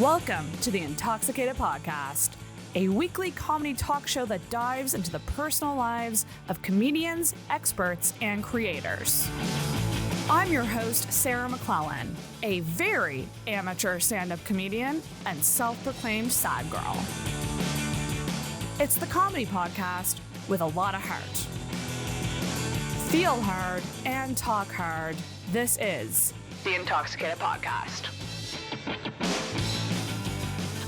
Welcome to the InTalksicated Podcast, a weekly comedy talk show that dives into the personal lives of comedians, experts, and creators. I'm your host, Sarah McClellan, a very amateur stand-up comedian and self-proclaimed sad girl. It's the comedy podcast with a lot of heart. Feel hard and talk hard. This is the InTalksicated Podcast.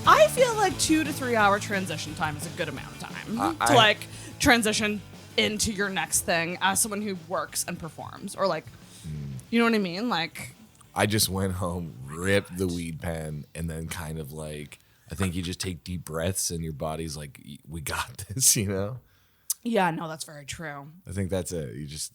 I feel like 2 to 3 hour transition time is a good amount of time to transition into your next thing as someone who works and performs, or you know what I mean? I just went home, ripped the weed pen, and then kind of I think you just take deep breaths and your body's like, we got this, you know? Yeah, no, that's very true. I think that's it. You just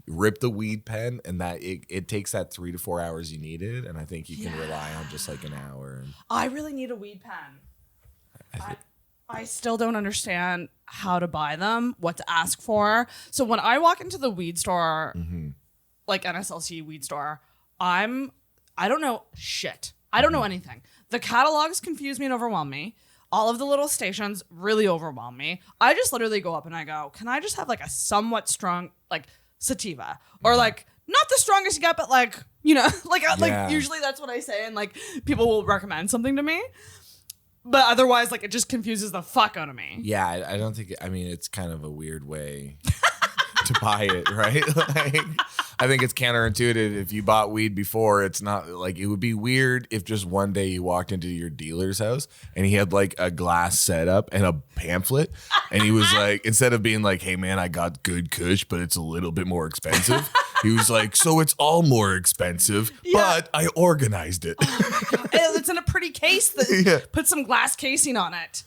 rip the weed pen, and that it takes that 3 to 4 hours you needed, and I think you can rely on just an hour. I really need a weed pen. I still don't understand how to buy them, what to ask for. So when I walk into the weed store, like NSLC weed store, I don't know shit. I don't know anything. The catalogs confuse me and overwhelm me. All of the little stations really overwhelm me. I just literally go up and I go, can I just have a somewhat strong, sativa? Or not the strongest you get, but usually that's what I say, and people will recommend something to me. But otherwise, it just confuses the fuck out of me. Yeah, I don't think, it's kind of a weird way to buy it, right? I think it's counterintuitive. If you bought weed before, it's not it would be weird if just one day you walked into your dealer's house and he had a glass setup and a pamphlet, and he was instead of being hey man, I got good kush, but it's a little bit more expensive. He was so it's all more expensive, but I organized it. Oh it's in a pretty case that put some glass casing on it.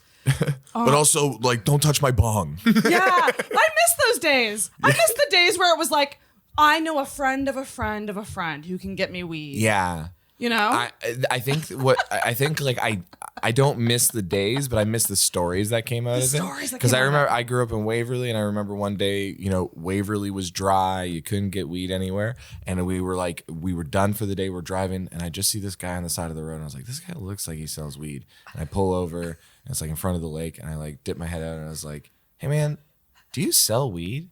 But also don't touch my bong. Yeah, I miss those days. I miss the days where it was I know a friend of a friend of a friend who can get me weed. Yeah. You know? I think I don't miss the days, but I miss the stories that came out of it. Because I remember I grew up in Waverly, and I remember one day, Waverly was dry. You couldn't get weed anywhere. And we were done for the day. We're driving, and I just see this guy on the side of the road, and I was like, this guy looks like he sells weed. And I pull over, and it's in front of the lake, and I dip my head out, and I was like, hey man, do you sell weed?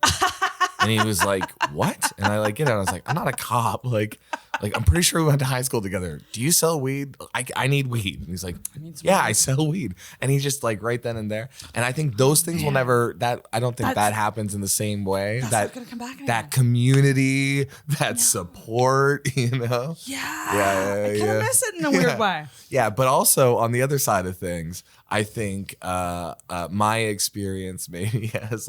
And he was like, what? And I get out. I was like, I'm not a cop. I'm pretty sure we went to high school together. Do you sell weed? I need weed. And he's like, yeah, I sell weed. And he's just right then and there. And I think those things will never, I don't think that happens in the same way. That's not gonna come back again. That community, that support, Yeah. I kind of miss it in a weird way. Yeah. But also on the other side of things, I think my experience maybe as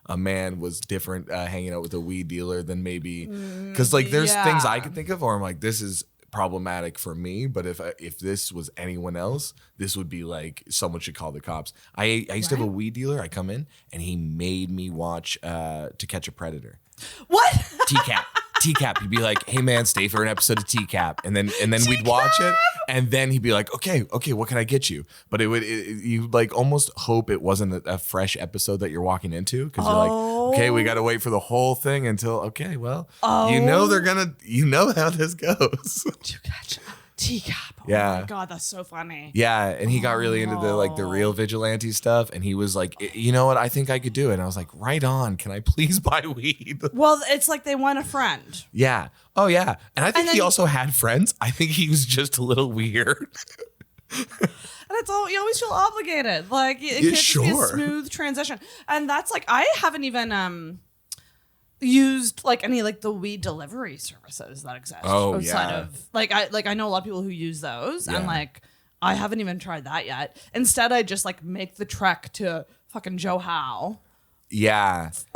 a man was different hanging out with a weed dealer than maybe, because there's things I can think of where I'm this is problematic for me, but if this was anyone else, this would be someone should call the cops. I used to have a weed dealer. I come in and he made me watch To Catch a Predator. What? TCAP. He'd be like, hey man, stay for an episode of TCAP, and then we'd watch it, and then he'd be like, okay, what can I get you? But you almost hope it wasn't a fresh episode that you're walking into, because you're okay, we got to wait for the whole thing until they're gonna, how this goes. To Catch a TCAP. Oh yeah. My God, that's so funny. Yeah, and he got really into the real vigilante stuff, and he was like, you know what, I think I could do it. And I was like, right on, can I please buy weed? Well, it's they want a friend. Yeah. Oh yeah. And I think he also had friends. I think he was just a little weird. And it's you always feel obligated. It can't just be a smooth transition. And that's I haven't even used any the weed delivery services that exist outside of I know a lot of people who use those, and I haven't even tried that yet. Instead, I just make the trek to fucking Joe Howe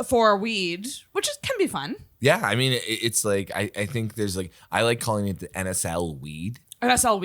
for weed, which can be fun. Yeah, I mean it's I think there's I like calling it the NSL weed. NSL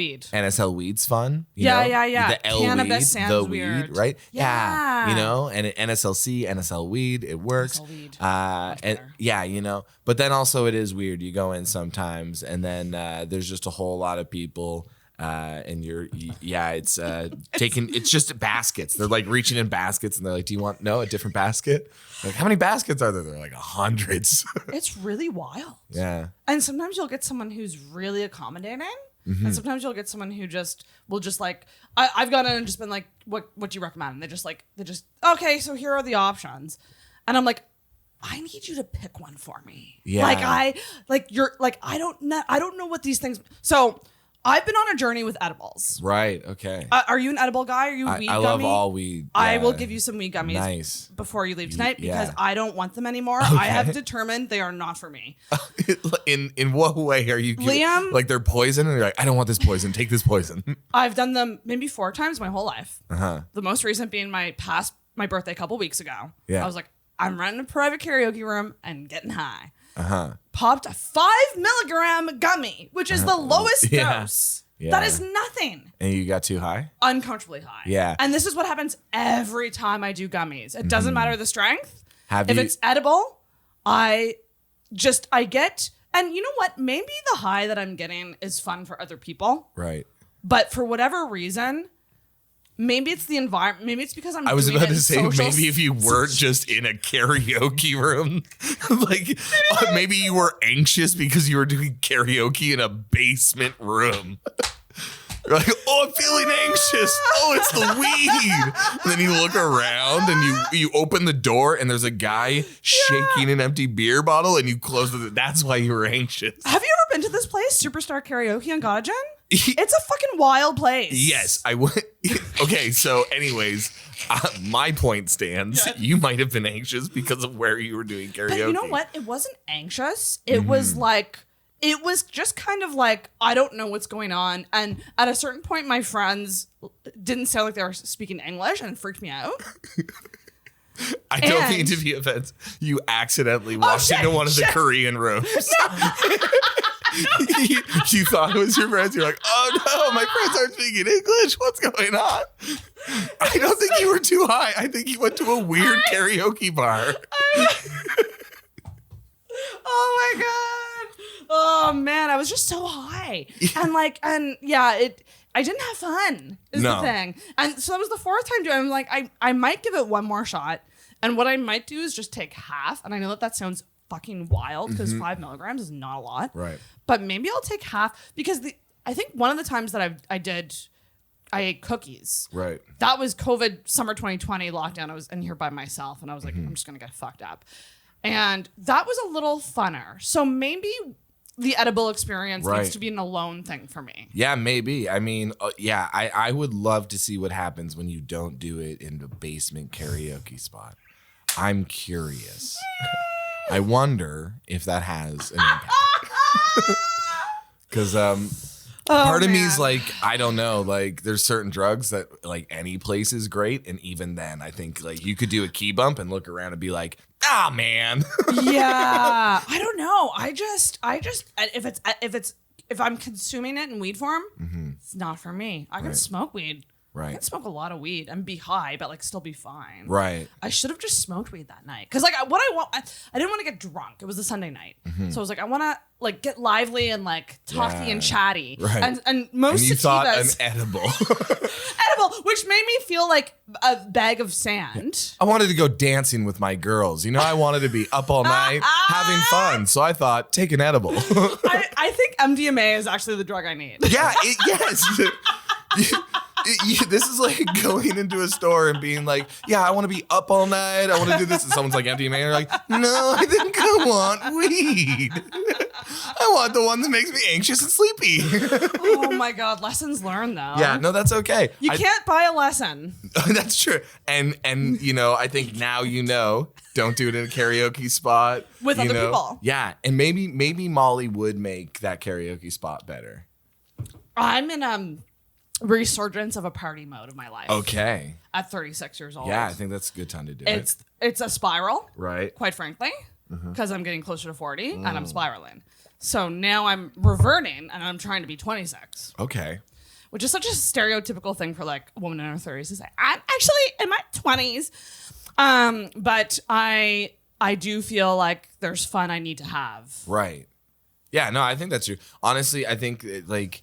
weed's fun. You know? The L Cannabis weed, sounds the weird. Weed, right? Yeah. And NSLC, NSL weed, it works. NSL weed. And but then also it is weird. You go in sometimes, and then there's just a whole lot of people. And it's it's just baskets. They're reaching in baskets, and they're like, do you want a different basket? How many baskets are there? They're hundreds. It's really wild. Yeah. And sometimes you'll get someone who's really accommodating. And sometimes you'll get someone who will like, I've gone in and just been like, what do you recommend? And they just, okay, so here are the options. And I'm like, I need you to pick one for me. Yeah. I don't know what these things. So I've been on a journey with edibles. Right. Okay. Are you an edible guy? Are you a weed gummy? I love all weed. Yeah. I will give you some weed gummies before you leave tonight because I don't want them anymore. Okay. I have determined they are not for me. In what way are you giving, Liam? Like they're poison and you're like, I don't want this poison. Take this poison. I've done them maybe 4 times my whole life. Uh-huh. The most recent being my birthday a couple weeks ago. Yeah. I was like, I'm renting a private karaoke room and getting high. Uh-huh. Popped a 5 milligram gummy, which is the lowest dose. Yeah. That is nothing. And you got too high? Uncomfortably high. Yeah. And this is what happens every time I do gummies. It doesn't matter the strength. If it's edible, I get, and you know what? Maybe the high that I'm getting is fun for other people. Right. But for whatever reason, maybe it's the environment. Maybe it's because I was about to say, maybe if you weren't just in a karaoke room, like maybe you were anxious because you were doing karaoke in a basement room. You're like, oh, I'm feeling anxious. Oh, it's the weed. And then you look around and you open the door and there's a guy shaking an empty beer bottle and you close it. That's why you were anxious. Have you ever been to this place, Superstar Karaoke on Gottingen? It's a fucking wild place. Yes, I went. Okay, so anyways, my point stands. Yeah. You might have been anxious because of where you were doing karaoke. But you know what? It wasn't anxious. It was like, it was just kind of like, I don't know what's going on. And at a certain point, my friends didn't sound like they were speaking English and it freaked me out. I don't mean to be offensive. You accidentally walked into one of the Korean rooms. No. You thought it was your friends. You're like, oh no, my friends aren't speaking English. What's going on? I don't think you were too high. I think you went to a weird karaoke bar. Oh my God. Oh man, I was just so high. I didn't have fun is the thing. And so that was the 4th time doing it. I'm like, I might give it one more shot. And what I might do is just take half. And I know that sounds fucking wild because 5 milligrams is not a lot. Right. But maybe I'll take half because I think one of the times that I ate cookies. Right. That was COVID summer 2020 lockdown. I was in here by myself and I was like, I'm just going to get fucked up. And that was a little funner. So maybe the edible experience needs to be an alone thing for me. Yeah, maybe. I mean, I would love to see what happens when you don't do it in the basement karaoke spot. I'm curious. I wonder if that has an impact. Because part of me is like, I don't know, like there's certain drugs that like any place is great. And even then, I think like you could do a key bump and look around and be like, ah, man. Yeah. I don't know. I just if I'm consuming it in weed form, it's not for me. I can smoke weed. Right. I can smoke a lot of weed and be high, but like still be fine. Right. I should have just smoked weed that night. Cause like I didn't want to get drunk. It was a Sunday night. So I was like, I want to like get lively and like talky and chatty. Right. And most and you sativas, thought an edible. edible, which made me feel like a bag of sand. I wanted to go dancing with my girls. You know, I wanted to be up all night having fun. So I thought, take an edible. I think MDMA is actually the drug I need. Yeah. Yes. This is like going into a store and being like, yeah, I want to be up all night. I want to do this. And someone's like, MDMA. And you're like, no, I think I want weed. I want the one that makes me anxious and sleepy. Oh my God. Lessons learned though. Yeah, no, that's okay. You can't buy a lesson. That's true. And you know, I think now you know, don't do it in a karaoke spot. With other people. Yeah. And maybe Molly would make that karaoke spot better. I'm in resurgence of a party mode of my life. Okay. At 36 years old. Yeah, I think that's a good time to do it. It's a spiral. Right. Quite frankly. Because I'm getting closer to 40 and I'm spiraling. So now I'm reverting and I'm trying to be 26. Okay. Which is such a stereotypical thing for like a woman in her 30s to say, I'm actually in my 20s. But I do feel like there's fun I need to have. Right. Yeah, no, I think that's true. Honestly, I think like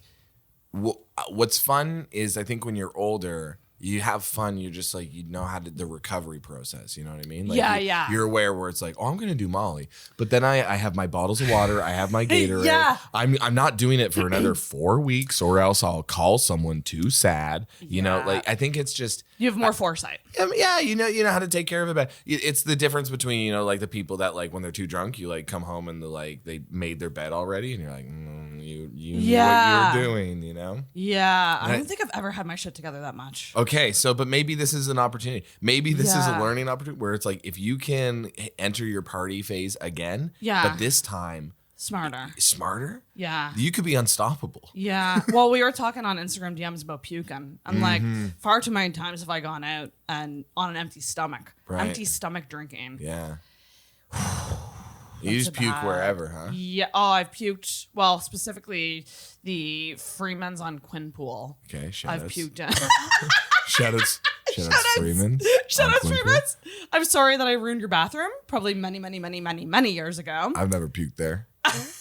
what's fun is I think when you're older, you have fun. You're just like, you know how to the recovery process. You know what I mean? Like You're aware where it's like, oh, I'm going to do Molly. But then I have my bottles of water. I have my Gatorade. Yeah. I'm not doing it for another 4 weeks or else I'll call someone too sad. You know, like I think it's just. You have more foresight. Yeah, you know how to take care of it. But it's the difference between, you know, like the people that like when they're too drunk, you like come home and they made their bed already and you're like, you knew what you were doing, you know? Yeah. I don't think I've ever had my shit together that much. Okay, but maybe this is an opportunity. Maybe this is a learning opportunity where it's like if you can enter your party phase again, but this time smarter, you could be unstoppable. Yeah. Well, we were talking on Instagram DMs about puking. I'm like, far too many times have I gone out and on an empty stomach, drinking. Yeah. You just puke wherever, huh? Yeah. Oh, I've puked. Well, specifically the Freeman's on Quinpool. Okay. I've puked in. Shout outs Freeman. Shout outs Freeman's. I'm sorry that I ruined your bathroom. Probably many years ago. I've never puked there.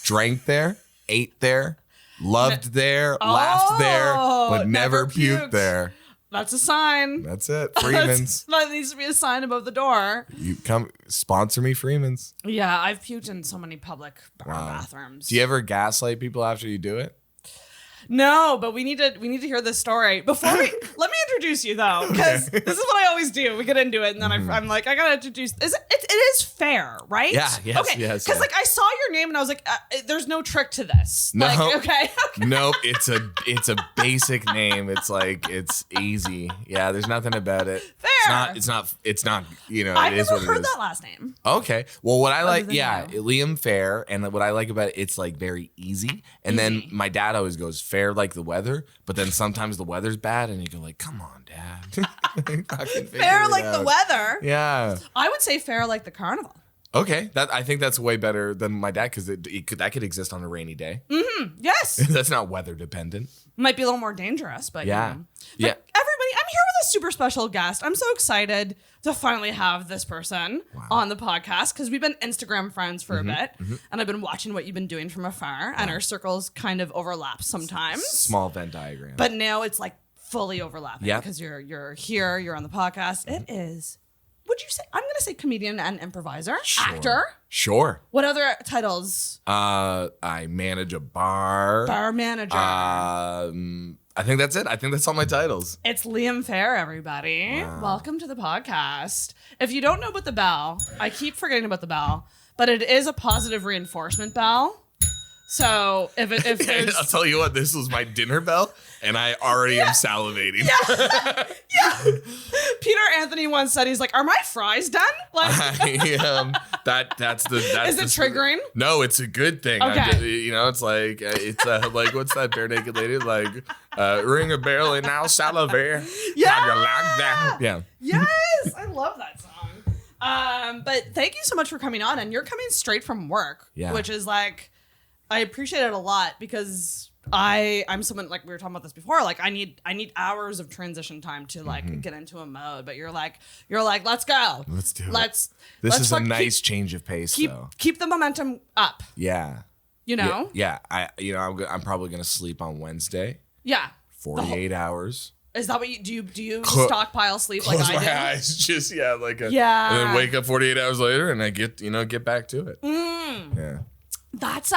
Drank there. Ate there. Loved there. Laughed there. But never puked there. That's a sign. That's it. Freeman's. That needs to be a sign above the door. You come sponsor me, Freeman's. Yeah, I've puked in so many public bathrooms. Do you ever gaslight people after you do it? No, but we need to hear this story. Before let me introduce you though, because this is what I always do. We get into it, and then I'm like, I gotta introduce. It is fair, right? Yeah. Yes. Okay. Yes. Because like I saw your name, and I was like, there's no trick to this. No. Like, okay. Nope. It's a basic name. It's like it's easy. Yeah. There's nothing about it. Fair. It's not. You know. I've it is never what heard it is. that last name. Okay. Well, what I like, you. Liam Fair, and what I like about it, it's like very easy. And then my dad always goes fair like the weather, but then sometimes the weather's bad, and you go like, "Come on, Dad." Fair like the weather. Yeah. I would say fair like the carnival. Okay, I think that's way better than my dad because that could exist on a rainy day. Yes. That's not weather dependent. Might be a little more dangerous, but yeah. You know. But everybody, I'm here with a super special guest. I'm so excited to finally have this person on the podcast because we've been Instagram friends for a bit, and I've been watching what you've been doing from afar, and our circles kind of overlap sometimes. Small Venn diagram. But now it's like fully overlapping because you're here, you're on the podcast. It is. Would you say I'm gonna say comedian and improviser, actor? Sure. What other titles? I manage a bar. Bar manager. I think that's it. I think that's all my titles. It's Liam Fair, everybody. Wow. Welcome to the podcast. If you don't know about the bell, I keep forgetting about the bell, but it is a positive reinforcement bell. So if there's... I'll tell you what, this was my dinner bell, and I already am salivating. Yeah. Peter Anthony once said, he's like, "Are my fries done?" Like, that's is it triggering? No, it's a good thing. Okay. It's like like what's that bare naked lady like? Ring a bell and now salivate. Yeah. How you like that? Yeah. Yes, I love that song. But thank you so much for coming on, and you're coming straight from work, which is like. I appreciate it a lot because I'm someone like we were talking about this before. Like I need hours of transition time to like get into a mode. But you're like, let's go. Let's do it. This is a nice change of pace. Keep the momentum up. Yeah. You know. Yeah. I'm probably gonna sleep on Wednesday. Yeah. 48 hours. Is that what you do? You stockpile sleep like I do? Close my eyes, just and then wake up 48 hours later, and I get back to it. Yeah. That's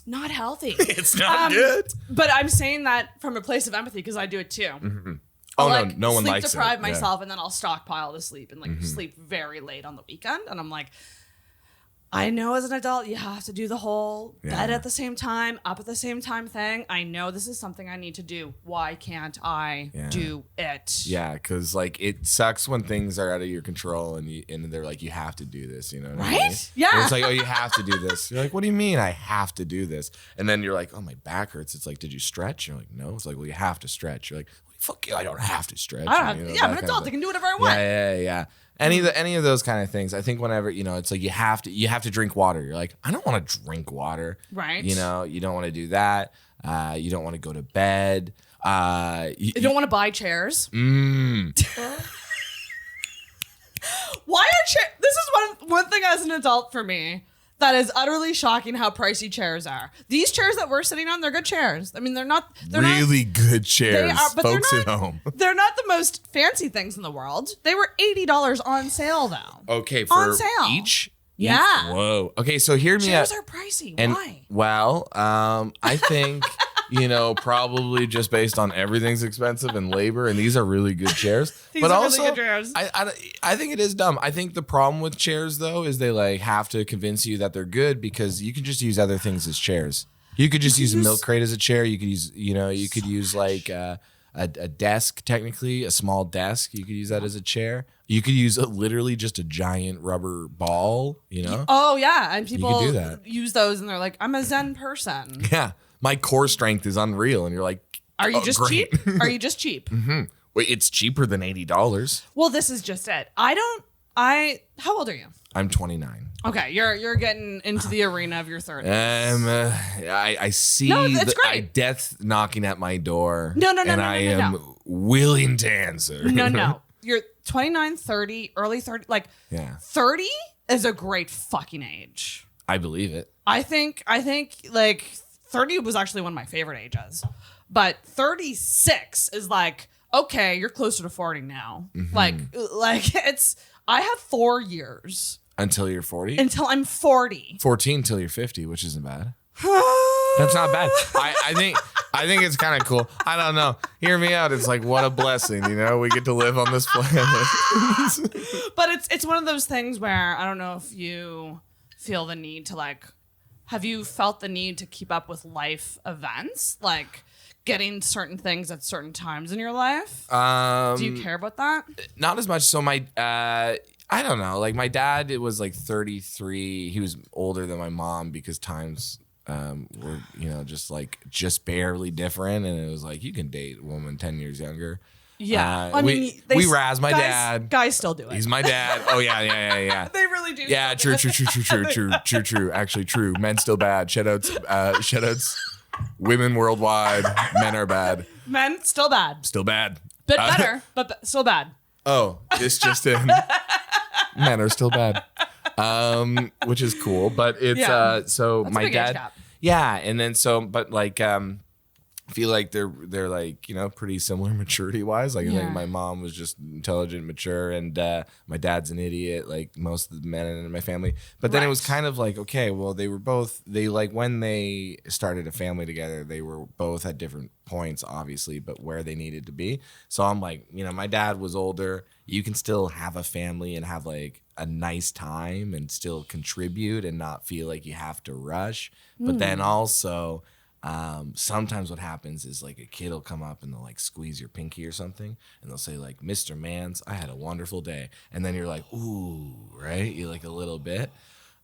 not healthy. It's not good. But I'm saying that from a place of empathy because I do it too. Oh, like, no one likes it. Sleep deprive myself, and then I'll stockpile the sleep and like sleep very late on the weekend. And I'm like, I know as an adult you have to do the whole bed at the same time, up at the same time thing. I know this is something I need to do. Why can't I do it? Yeah, because like it sucks when things are out of your control and they're like, you have to do this, you know what I mean? Yeah. And it's like, oh, you have to do this. You're like, what do you mean I have to do this? And then you're like, oh, my back hurts. It's like, did you stretch? You're like, no. It's like, well, you have to stretch. You're like, fuck you, I don't have to stretch. I'm an adult. I can do whatever I want. Yeah. Any of those kind of things. I think whenever, it's like you have to drink water. You're like, I don't want to drink water. Right. You don't want to do that. You don't want to go to bed. You don't want to buy chairs. Why are chairs? This is one thing as an adult for me That is utterly shocking how pricey chairs are. These chairs that we're sitting on, they're good chairs. I mean, they're really good chairs, but folks at home. They're not the most fancy things in the world. They were $80 on sale, though. Okay, for on sale. each? Yeah. Whoa. Okay, so hear me out. Chairs are pricey. And, why? Well, I think, probably just based on everything's expensive and labor, and these are really good chairs. These are really good chairs. I think it is dumb. I think the problem with chairs, though, is they like have to convince you that they're good because you can just use other things as chairs. You could just use a milk crate as a chair. You could use, you could use like a desk, technically, a small desk. You could use that as a chair. You could use literally just a giant rubber ball, Oh, yeah. And people do that. use those and they're like, I'm a Zen person. Yeah. My core strength is unreal. And you're like, are you just great. cheap? Are you just cheap? Mm-hmm. Wait, it's cheaper than $80. Well, this is just it. How old are you? I'm 29. Okay, you're getting into the arena of your 30s. I see death knocking at my door. No, and I am willing to answer. No. You're 29, 30, early 30. Like, 30 is a great fucking age. I believe it. I think like 30 was actually one of my favorite ages. But 36 is like, okay, you're closer to 40 now. Mm-hmm. Like I have 4 years. Until you're 40? Until I'm 40. 14 till you're 50, which isn't bad. That's not bad. I think it's kind of cool. I don't know. Hear me out. It's like, what a blessing, we get to live on this planet. But it's one of those things where I don't know if you feel the need to have you felt the need to keep up with life events? Like getting certain things at certain times in your life? Do you care about that? Not as much. So I don't know. Like my dad, it was like 33. He was older than my mom because times were, just barely different. And it was like, you can date a woman 10 years younger. Yeah. We razz my dad. Guys still do it. He's my dad. Oh, yeah. They really do. Yeah, true. Actually, true. Men still bad. Shoutouts. Women worldwide. Men are bad. Men still bad. Still bad. Bit better, but still bad. Oh, it's just in. Men are still bad, which is cool. But it's so that's my a big dad. age gap. Yeah, and then I feel like they're like pretty similar maturity wise. Like I think my mom was just intelligent, mature, and my dad's an idiot. Like most of the men in my family. But then it was kind of like, okay, well they when they started a family together, they were both at different points, obviously, but where they needed to be. So I'm like, my dad was older. You can still have a family and have like a nice time and still contribute and not feel like you have to rush. But then also. Sometimes what happens is like a kid will come up and they'll like squeeze your pinky or something and they'll say like, Mr. Mans, I had a wonderful day. And then you're like, ooh, right? You like a little bit.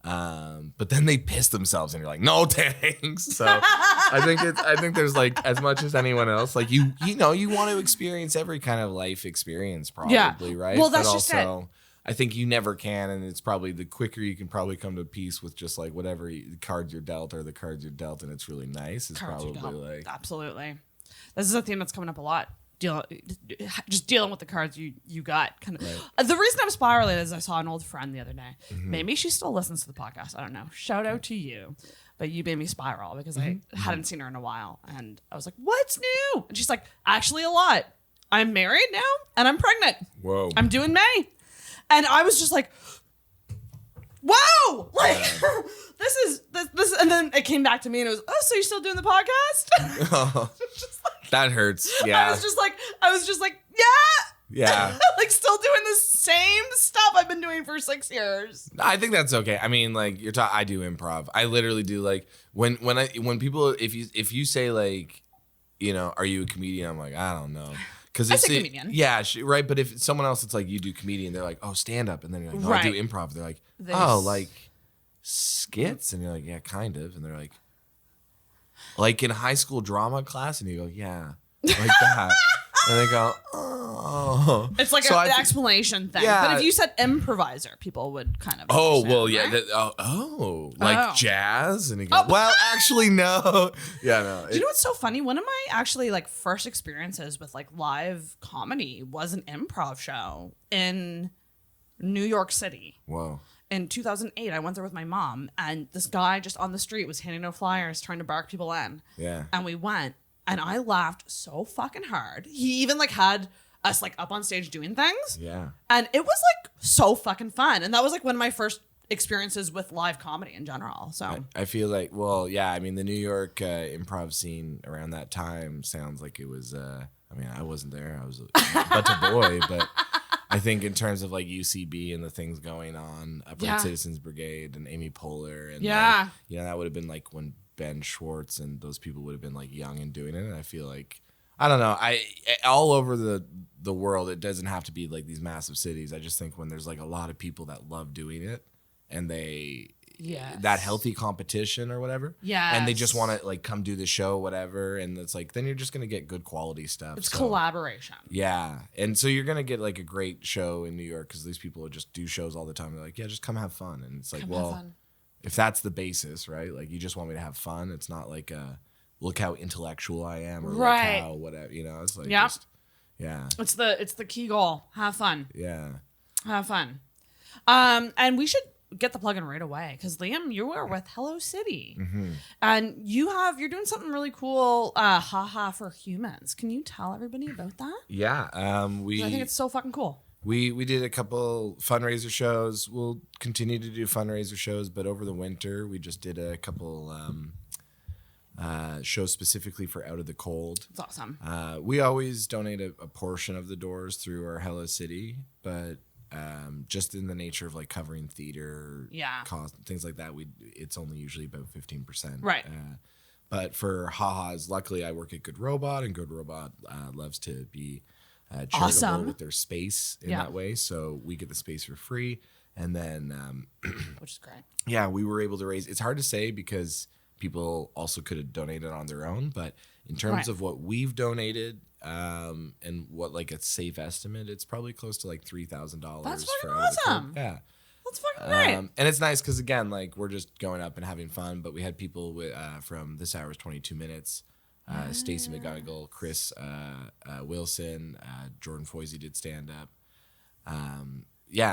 But then they piss themselves and you're like, no thanks. So I think there's like as much as anyone else, like you want to experience every kind of life experience probably, right? Well, that's but just also, it. I think you never can, and it's probably the quicker you can probably come to peace with just like whatever cards you're dealt are the cards you're dealt, and it's really nice. It's probably like absolutely. This is a theme that's coming up a lot. Just dealing with the cards you got. Kind of. Right. The reason I'm spiraling is I saw an old friend the other day. Mm-hmm. Maybe she still listens to the podcast. I don't know. Shout out to you. But you made me spiral because I hadn't seen her in a while, and I was like, "What's new?" And she's like, "Actually, a lot. I'm married now, and I'm pregnant. Whoa. I'm doing May." And I was just like, whoa, like this is, and then it came back to me and it was, oh, so you're still doing the podcast? Oh, that hurts. Yeah. I was just like, yeah. Like still doing the same stuff I've been doing for 6 years. I think that's okay. I mean, like I do improv. I literally do like when people, if you say like, are you a comedian? I'm like, I don't know. Because it's a comedian. Yeah, right. But if someone else, it's like you do comedian, they're like, oh, stand up, and then you're like, no, I do improv. They're like, oh, like skits, and you're like, yeah, kind of, and they're like in high school drama class, and you go, yeah, like that, and they go, oh, it's like an explanation thing. Yeah. But if you said improviser, people would kind of. Oh well, right? Yeah. Like jazz, and you go, well, actually, no. Yeah, no. Do you know what's so funny? One of my actually like first experiences with like live comedy was an improv show in New York City. Whoa. in 2008, I went there with my mom, and this guy just on the street was handing out flyers, trying to bark people in. Yeah. And we went, and I laughed so fucking hard. He even like had us like up on stage doing things. Yeah. And it was like so fucking fun. And that was like one of my first experiences with live comedy in general. So I feel like, well, yeah, I mean, the New York improv scene around that time sounds like it was, I mean, I wasn't there. I was but a boy, but I think in terms of like UCB and the things going on, Upright Citizens Brigade and Amy Poehler and like, you know, that would have been like when Ben Schwartz and those people would have been like young and doing it. And I feel like, I don't know, all over the world, it doesn't have to be like these massive cities. I just think when there's like a lot of people that love doing it and they that healthy competition or whatever. Yeah. And they just want to like come do the show, whatever. And it's like, then you're just going to get good quality stuff. It's collaboration. Yeah. And so you're going to get like a great show in New York because these people just do shows all the time. They're like, yeah, just come have fun. And it's like, well, if that's the basis, right? Like you just want me to have fun. It's not like look how intellectual I am or look how whatever, you know, it's like, just, It's the key goal. Have fun. Yeah. Have fun. And we should get the plug-in right away because Liam, you are with Hello City, and you're doing something really cool. Haha for Humans. Can you tell everybody about that? Yeah, I think it's so fucking cool. We did a couple fundraiser shows. We'll continue to do fundraiser shows, but over the winter we just did a couple shows specifically for Out of the Cold. That's awesome. We always donate a portion of the doors through our Hello City, but just in the nature of like covering theater costs, things like that, it's only usually about 15%. Right. But for ha-has, luckily I work at Good Robot, and Good Robot loves to be charitable with their space in that way. So we get the space for free. And then which is great. Yeah, we were able to raise, it's hard to say because people also could have donated on their own, but in terms of what we've donated, and what like a safe estimate, it's probably close to like $3,000. That's fucking awesome. Yeah, that's fucking great. And it's nice because again, like we're just going up and having fun. But we had people with from This Hour's 22 Minutes, Stacey McGonigal, Chris Wilson, Jordan Foisey did stand up.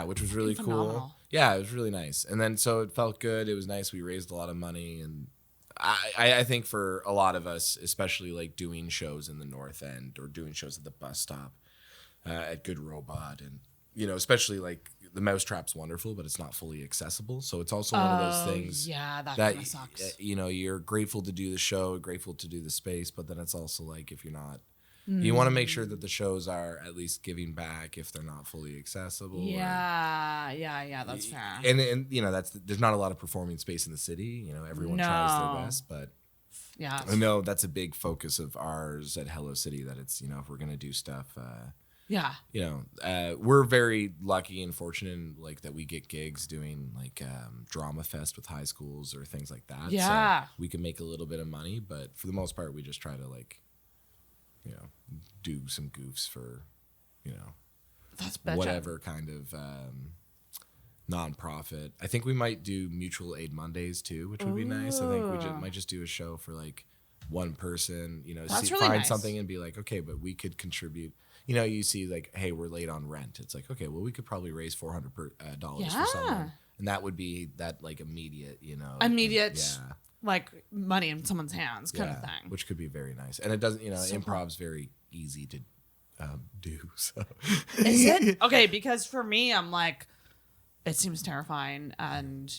Which was really cool. Yeah, it was really nice. And then so it felt good. It was nice. We raised a lot of money, and I think for a lot of us, especially like doing shows in the North End or doing shows at the bus stop at Good Robot, and you know, especially like the Mousetrap's wonderful, but it's not fully accessible. So it's also one of those things that kind of sucks. You know, you're grateful to do the show, grateful to do the space, but then it's also like if you're not, you want to make sure that the shows are at least giving back if they're not fully accessible. Yeah, that's fair. And you know, there's not a lot of performing space in the city. You know, everyone tries their best, but I know that's a big focus of ours at Hello City, that it's, you know, if we're gonna do stuff, you know, we're very lucky and fortunate like that we get gigs doing like Drama Fest with high schools or things like that. Yeah, so we can make a little bit of money, but for the most part, we just try to like, you know, do some goofs for, you know, that's whatever kind of nonprofit. I think we might do Mutual Aid Mondays too, which would be nice. I think we might just do a show for like one person, you know, find something and be like, okay, but we could contribute. You know, you see like, hey, we're late on rent. It's like, okay, well, we could probably raise $400 for someone, and that would be that like immediate, you know, like money in someone's hands kind of thing, which could be very nice. And it doesn't, you know, improv's very easy to do. So is it okay? Because for me, I'm like, it seems terrifying, and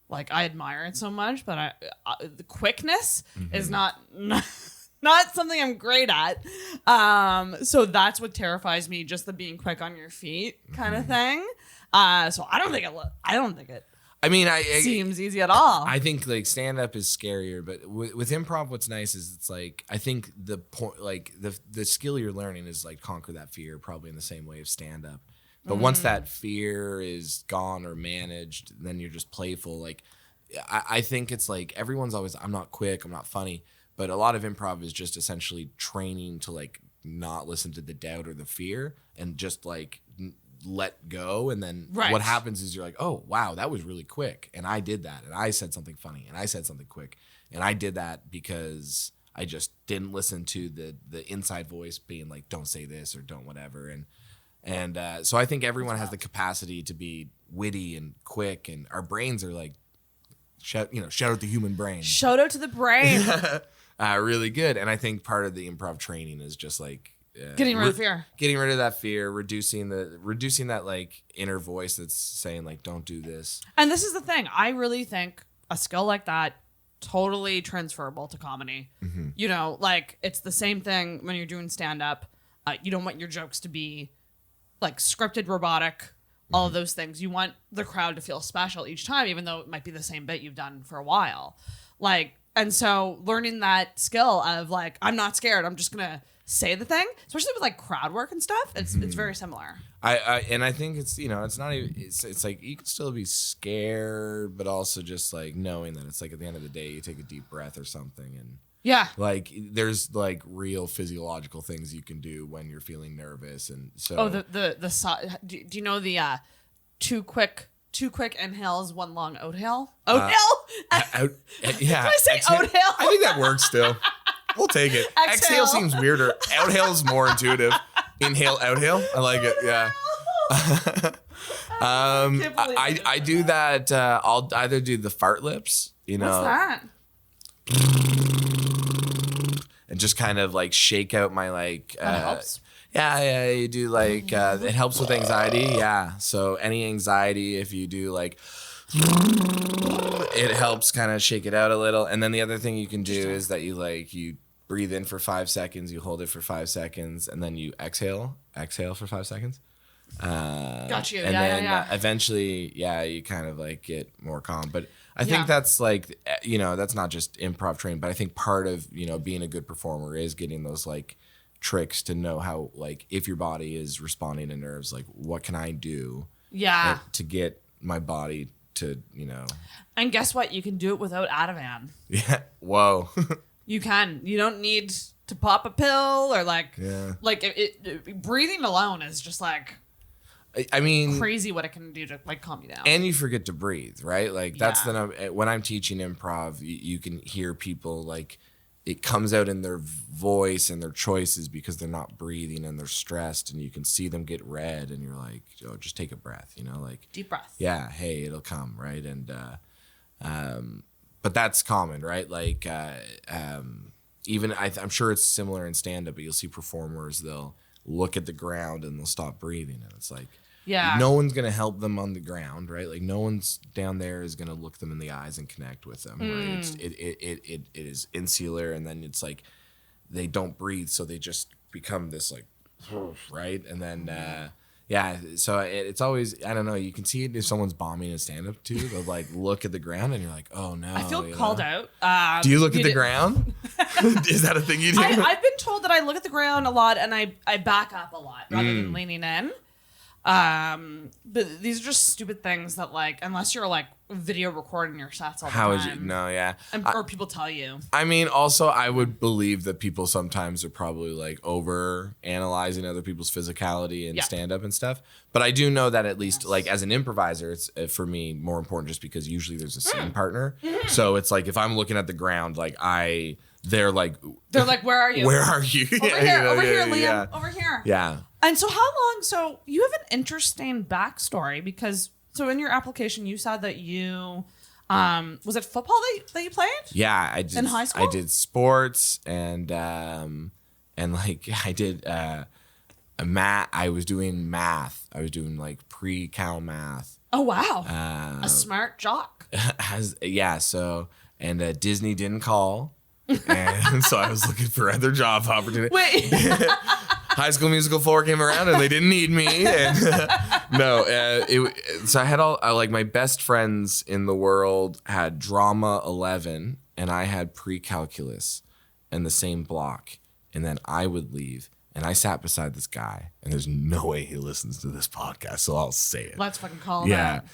like I admire it so much, but the quickness is not something I'm great at. So that's what terrifies me, just the being quick on your feet kind of thing. So I don't think it. I mean, it seems easy at all. I think like stand up is scarier, but with improv, what's nice is it's like, I think the point, like the skill you're learning is like conquer that fear, probably in the same way of stand up. But once that fear is gone or managed, then you're just playful. Like I think it's like everyone's always, I'm not quick, I'm not funny, but a lot of improv is just essentially training to like not listen to the doubt or the fear and just like let go. And then what happens is you're like, oh wow, that was really quick, and I did that, and I said something funny, and I said something quick, and I did that because I just didn't listen to the inside voice being like, don't say this or don't whatever. And so I think everyone has the capacity to be witty and quick, and our brains are like, shout out the human brain. Shout out to the brain. Really good. And I think part of the improv training is just like getting rid of fear. Getting rid of that fear, reducing that like inner voice that's saying like, don't do this. And this is the thing. I really think a skill like that totally transferable to comedy. Mm-hmm. You know, like it's the same thing when you're doing stand up. You don't want your jokes to be like scripted, robotic, all of those things. You want the crowd to feel special each time, even though it might be the same bit you've done for a while. Like, and so learning that skill of like, I'm not scared, I'm just gonna say the thing, especially with like crowd work and stuff, it's very similar. I think it's, it's not even, it's like you can still be scared, but also just like knowing that it's like at the end of the day, you take a deep breath or something, and yeah, like there's like real physiological things you can do when you're feeling nervous, and so. Oh, do you know the two quick inhales, one long oathale? Oathale? Yeah. Did I say oathale? I think that works still. We'll take it. Exhale seems weirder. Outhale is more intuitive. Inhale, outhale. I like it. Yeah. I do that. I'll either do the fart lips, What's that? And just kind of like shake out my like. That helps. Yeah. You do like it helps with anxiety. Yeah. So any anxiety, if you do like. It helps kind of shake it out a little. And then the other thing you can do is that you breathe in for 5 seconds, you hold it for 5 seconds, and then you exhale for 5 seconds. Got you. And then eventually, you kind of like get more calm. But I think that's like, that's not just improv training, but I think part of, being a good performer is getting those like tricks to know how, like, if your body is responding to nerves, like what can I do to get my body to, And guess what? You can do it without Ativan. Yeah. Whoa. You can. You don't need to pop a pill or like breathing alone is just like, I mean, crazy what it can do to like calm you down. And you forget to breathe, right? Like that's when I'm teaching improv, you can hear people like it comes out in their voice and their choices because they're not breathing and they're stressed, and you can see them get red, and you're like, oh, just take a breath, like deep breath. Yeah, hey, it'll come, right? And but that's common, right? Like even I'm sure it's similar in stand-up, but you'll see performers, they'll look at the ground and they'll stop breathing, and it's like, no one's gonna help them on the ground, right? Like no one's down there is gonna look them in the eyes and connect with them, right? It is insular, and then it's like they don't breathe, so they just become this like, right? And then so it's always, I don't know, you can see it if someone's bombing a stand-up too. They'll like look at the ground, and you're like, oh no. I feel called out. Do you look at the ground? Is that a thing you do? I've been told that I look at the ground a lot and I back up a lot rather than leaning in. But these are just stupid things that like, unless you're like video recording your sets all the time. How would you? No, yeah. Or people tell you. I mean, also, I would believe that people sometimes are probably like over analyzing other people's physicality and stand up and stuff. But I do know that at least like as an improviser, it's for me more important just because usually there's a scene partner. So it's like if I'm looking at the ground, like they're like, where are you? Where are you? Over here, Liam. Over here. Yeah. And so how long? So you have an interesting backstory because so in your application you said that you was it football that you played? Yeah, I did. In high school? I did sports and like I did math. I was doing math. I was doing like pre-cal math. Oh wow. A smart jock. So Disney didn't call. And so I was looking for other job opportunities. Wait. High School Musical 4 came around and they didn't need me. And so I had all like my best friends in the world had drama 11 and I had pre-calculus in the same block. And then I would leave and I sat beside this guy, and there's no way he listens to this podcast, so I'll say it. Let's fucking call him out.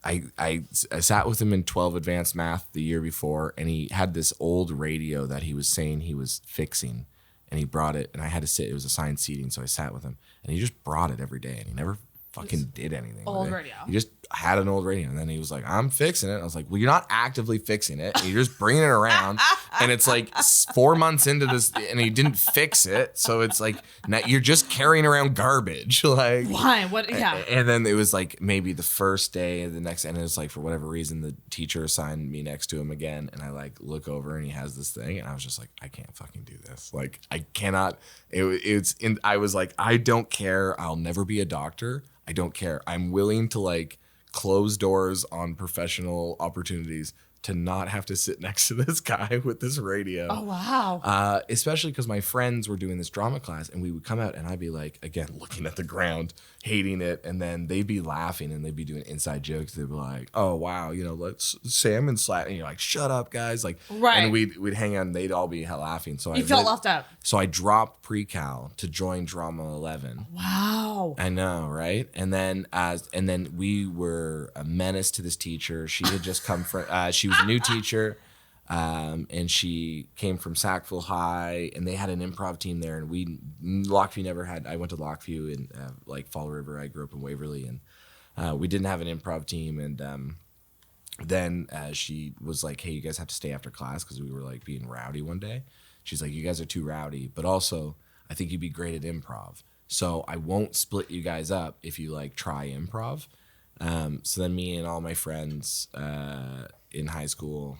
I sat with him in 12 advanced math the year before, and he had this old radio that he was saying he was fixing, and he brought it, and I had to sit. It was assigned seating, so I sat with him, and he just brought it every day, and he never fucking did anything. Old radio. He just had an old radio, and then he was like, I'm fixing it. I was like, well, you're not actively fixing it. You're just bringing it around, and it's like 4 months into this, and he didn't fix it. So it's like, now you're just carrying around garbage. Like, why? What? Yeah. And then it was like maybe the first day of the next, and it's like, for whatever reason, the teacher assigned me next to him again, and I like look over, and he has this thing, and I was just like, I can't fucking do this. Like, I cannot. I was like, I don't care. I'll never be a doctor. I don't care. I'm willing to like close doors on professional opportunities to not have to sit next to this guy with this radio. Oh, wow. Especially because my friends were doing this drama class, and we would come out, and I'd be like, again, looking at the ground, hating it. And then they'd be laughing, and they'd be doing inside jokes. They'd be like, oh, wow, let's salmon slap. And you're like, shut up, guys. Like, right. And we'd hang out, and they'd all be laughing. So you felt left out. So I dropped pre-cal to join Drama 11. Wow. I know, right? And then we were a menace to this teacher. She had just come from, she was a new teacher, and she came from Sackville High, and they had an improv team there, and Lockview never had. I went to Lockview in like Fall River. I grew up in Waverly, and we didn't have an improv team. And then she was like, hey, you guys have to stay after class because we were like being rowdy one day. She's like, you guys are too rowdy, but also I think you'd be great at improv. So I won't split you guys up if you like try improv. So then me and all my friends in high school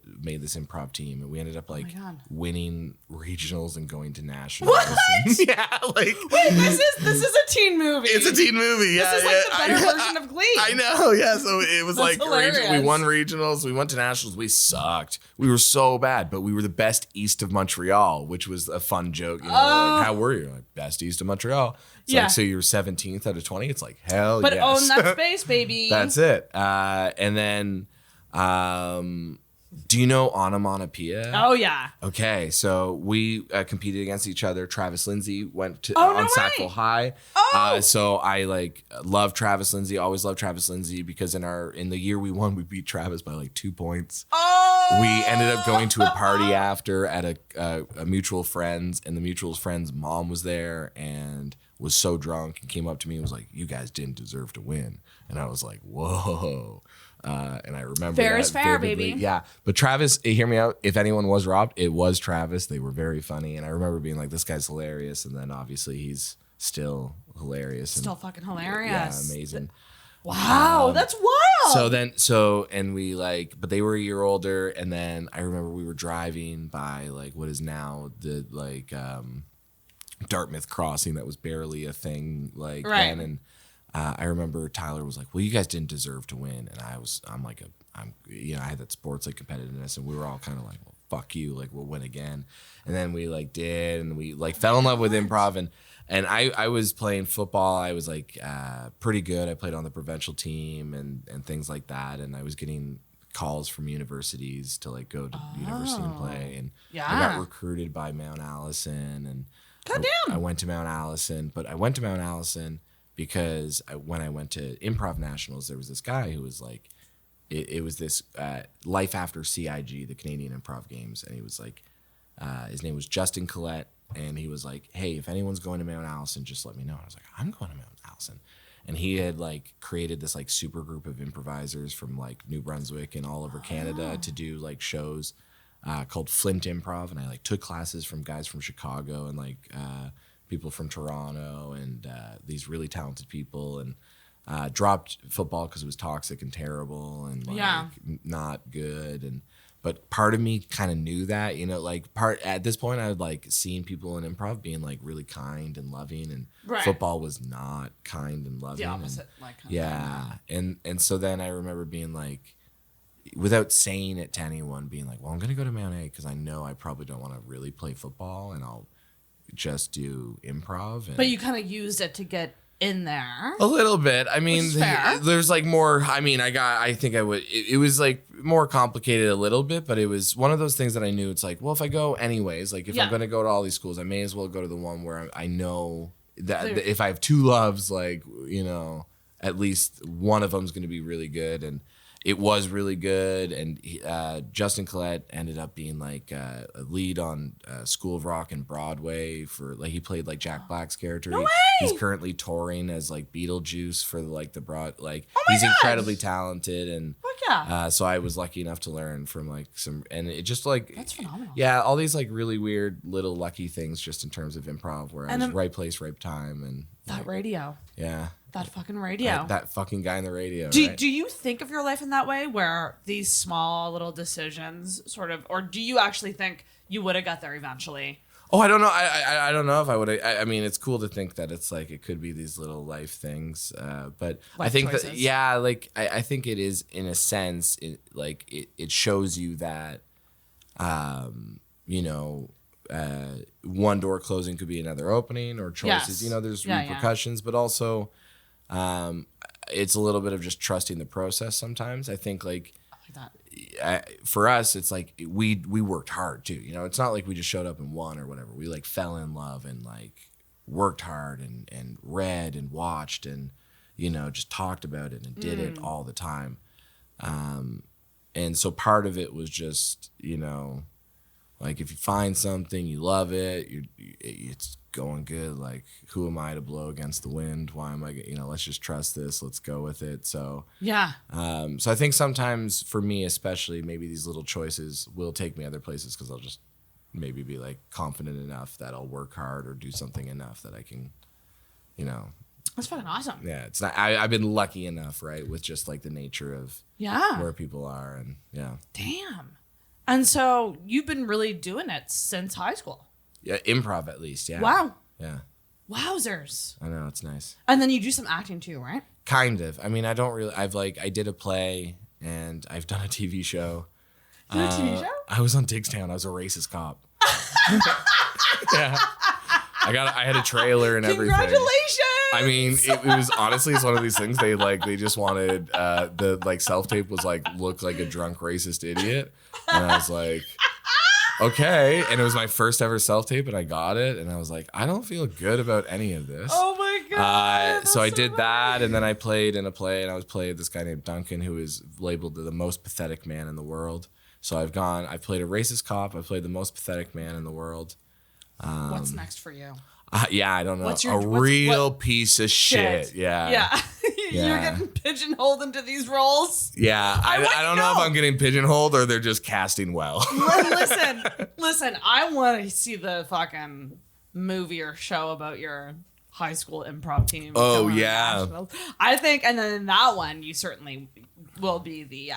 made this improv team, and we ended up like winning regionals and going to nationals. What? Yeah, like wait, this is a teen movie. It's a teen movie. Yeah, this is like the better version of Glee. I know. Yeah, so it was That's like hilarious. we won regionals, we went to nationals. We sucked. We were so bad, but we were the best east of Montreal, which was a fun joke. Like, how were you? Like, best east of Montreal. It's like, so you're 17th out of 20. It's like, hell but yes. own that space, baby. That's it. And then, do you know onomatopoeia? Oh, yeah. Okay, so we competed against each other. Travis Lindsay went to no on Sackville way. High. Oh. So I like love Travis Lindsay. Always loved Travis Lindsay because in the year we won, we beat Travis by like 2 points. Oh. We ended up going to a party after at a mutual friend's, and the mutual friend's mom was there and was so drunk and came up to me and was like, "You guys didn't deserve to win." And I was like, "Whoa." And I remember fair that is fair, vividly. baby. Yeah, but Travis, hear me out. If anyone was robbed, it was Travis. They were very funny, and I remember being like, "This guy's hilarious." And then obviously he's still hilarious. Still fucking hilarious. Yeah, amazing. Wow, that's wild. And we like, but they were a year older. And then I remember we were driving by like what is now the like Dartmouth Crossing that was barely a thing like then. And I remember Tyler was like, well, you guys didn't deserve to win. And I had that sports like competitiveness, and we were all kind of like, well, fuck you, like we'll win again. And then we like did, and we like fell in love with improv. And I was playing football. I was like pretty good. I played on the provincial team and things like that. And I was getting calls from universities to like go to university and play. And I got recruited by Mount Allison. And goddamn. I went to Mount Allison. But I went to Mount Allison because when I went to improv nationals, there was this guy who was like, it was this Life After CIG, the Canadian Improv Games. And he was like, his name was Justin Collette. And he was like, hey, if anyone's going to Mount Allison, just let me know. And I was like, I'm going to Mount Allison. And he had like created this like super group of improvisers from like New Brunswick and all over Canada to do like shows called Flint Improv. And I like took classes from guys from Chicago and like people from Toronto and these really talented people, and dropped football because it was toxic and terrible and like not good. But part of me kind of knew that, like at this point I had like seen people in improv being like really kind and loving, and football was not kind and loving. The opposite. And so then I remember being like, without saying it to anyone, being like, well, I'm going to go to Mount A because I know I probably don't want to really play football and I'll just do improv. But you kind of used it to get in there a little bit. I mean, there's like more. I mean, it was like more complicated a little bit, but it was one of those things that I knew. It's like, well, if I go anyways, like if I'm going to go to all these schools, I may as well go to the one where I know that if I have two loves, like, at least one of them is going to be really good. And it was really good. And Justin Collette ended up being like a lead on School of Rock and Broadway for like he played like Jack Black's character. No way! He's currently touring as like Beetlejuice for like the broad like Oh my he's gosh! incredibly talented and Yeah. so I was lucky enough to learn from like some and it just like That's phenomenal. yeah, all these like really weird little lucky things just in terms of improv where I was then- right place, right time and That like, radio. yeah. That fucking radio. That fucking guy in the radio. Do, right? do you think of your life in that way where these small little decisions sort of, or do you actually think you would have got there eventually? Oh, I don't know. I don't know if I would. I mean, it's cool to think that it's like it could be these little life things. But I Life think choices. that yeah, like I think it is in a sense. It shows you that, you know, one door closing could be another opening or choices. Yes. You know, there's Yeah, repercussions, but also, it's a little bit of just trusting the process. Sometimes I think like. For us, it's like we worked hard too. You know, it's not like we just showed up and won or whatever. We like fell in love and like worked hard and read and watched and you know just talked about it and did it all the time. And so part of it was just you know, like if you find something you love it, it's going good. Like who am I to blow against the wind? Why am I? You know, let's just trust this. Let's go with it. So Yeah. so I think sometimes for me, especially, maybe these little choices will take me other places because I'll just maybe be like confident enough that I'll work hard or do something enough that I can, you know. That's fucking awesome. Yeah, it's not. I've been lucky enough, right, with just like the nature of Yeah. where people are, and yeah, Damn. And so you've been really doing it since high school. yeah, improv at least, yeah. Wow. Yeah, Wowzers. I know it's nice. And then you do some acting too, right? Kind of. I mean, I don't really. I did a play and I've done a TV show. You did a TV show? I was on Digstown. I was a racist cop. Yeah. I had a trailer and everything. Congratulations. I mean, it was honestly, it's one of these things. They just wanted the like self tape was like look like a drunk racist idiot, and I was like, okay. And it was my first ever self tape, and I got it, and I was like, I don't feel good about any of this. Oh my god. So I that's did funny. that, and then I played in a play, and I was played this guy named Duncan, who is labeled the most pathetic man in the world. So I've played a racist cop. I played the most pathetic man in the world. What's next for you? Yeah, I don't know. What's A real piece of shit. Yeah. Yeah. You're Yeah. getting pigeonholed into these roles. Yeah. I wanna don't know if know. I'm getting pigeonholed or they're just casting well. Listen, I want to see the fucking movie or show about your high school improv team. Oh, going to yeah. nationals. I think, and then in that one, you certainly will be the,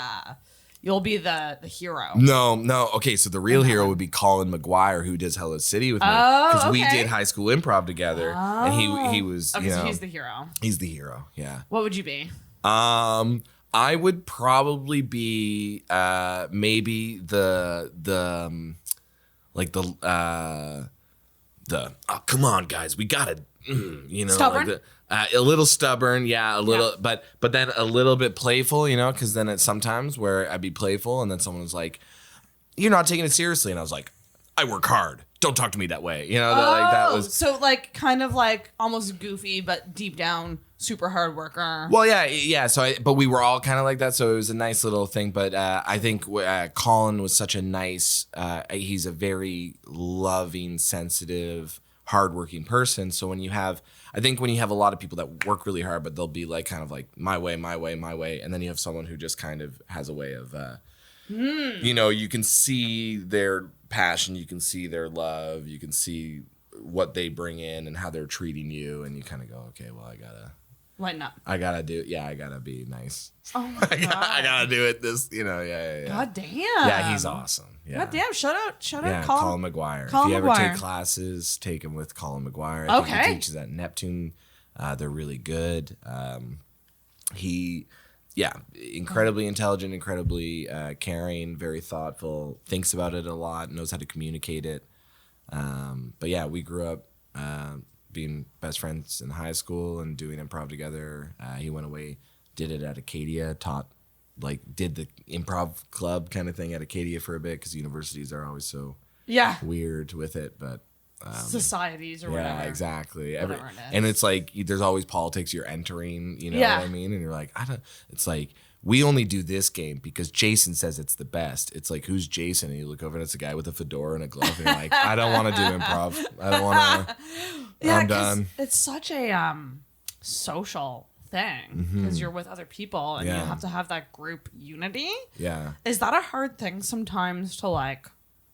you'll be the hero. No. Okay, so the real hero would be Colin McGuire, who does Hello City with me. Oh, Because we okay. did high school improv together. And he was, Okay, you so know, he's the hero. he's the hero. Yeah. What would you be? I would probably be maybe the oh, come on guys, we gotta you know Stubborn? like a little stubborn, yeah, a little but then a little bit playful, you know, because then it's sometimes where I'd be playful and then someone was like, you're not taking it seriously, and I was like, I work hard, don't talk to me that way, you know. Like that was so like kind of like almost goofy, but deep down super hard worker. well, yeah. So, but we were all kind of like that. So it was a nice little thing. But I think Colin was such a nice. He's a very loving, sensitive, hardworking person. So when you have a lot of people that work really hard, but they'll be like kind of like my way, and then you have someone who just kind of has a way of, you know, you can see their passion, you can see their love, you can see what they bring in and how they're treating you, and you kind of go, okay, well, I gotta be nice. Oh my God. I gotta do it. This, you know, yeah. God damn. Yeah, he's awesome. Yeah. God damn. Shout out, Yeah, Colin. Colin McGuire. Colin If you ever McGuire. take classes, take them with Colin McGuire. I think Okay. he teaches at Neptune. They're really good. Incredibly intelligent, incredibly caring, very thoughtful, thinks about it a lot, knows how to communicate it. But yeah, we grew up being best friends in high school and doing improv together. He went away, did it at Acadia, did the improv club kind of thing at Acadia for a bit because universities are always so weird with it. But Societies or whatever. yeah, exactly. Whatever it is. And it's like there's always politics you're entering, you know Yeah. what I mean? And you're like, it's like we only do this game because Jason says it's the best. It's like, who's Jason? And you look over and it's a guy with a fedora and a glove. And you're like, I don't want to do improv. I don't want to. Yeah, I'm done. It's such a social thing because you're with other people and you have to have that group unity. Yeah. Is that a hard thing sometimes to like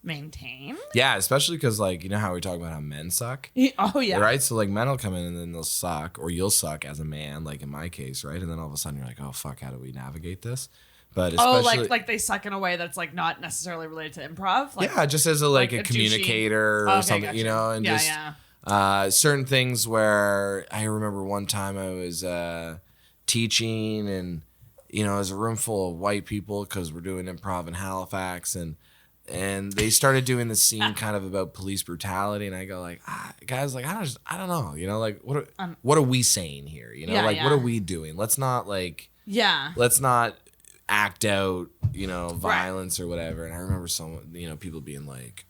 maintain? Yeah, especially because like, you know how we talk about how men suck? Oh yeah. Right? So like men will come in and then they'll suck, or you'll suck as a man, like in my case, right? And then all of a sudden you're like, oh fuck, how do we navigate this? But especially, like they suck in a way that's like not necessarily related to improv. Like, yeah, just as a communicator or something, gotcha. you know, and certain things where I remember one time I was teaching and, you know, it was a room full of white people because we're doing improv in Halifax, and they started doing this scene kind of about police brutality, and I go like, guys, like I don't know, you know, like what are we saying here, you know, what are we doing? Let's not act out, you know, violence or whatever. And I remember people being like,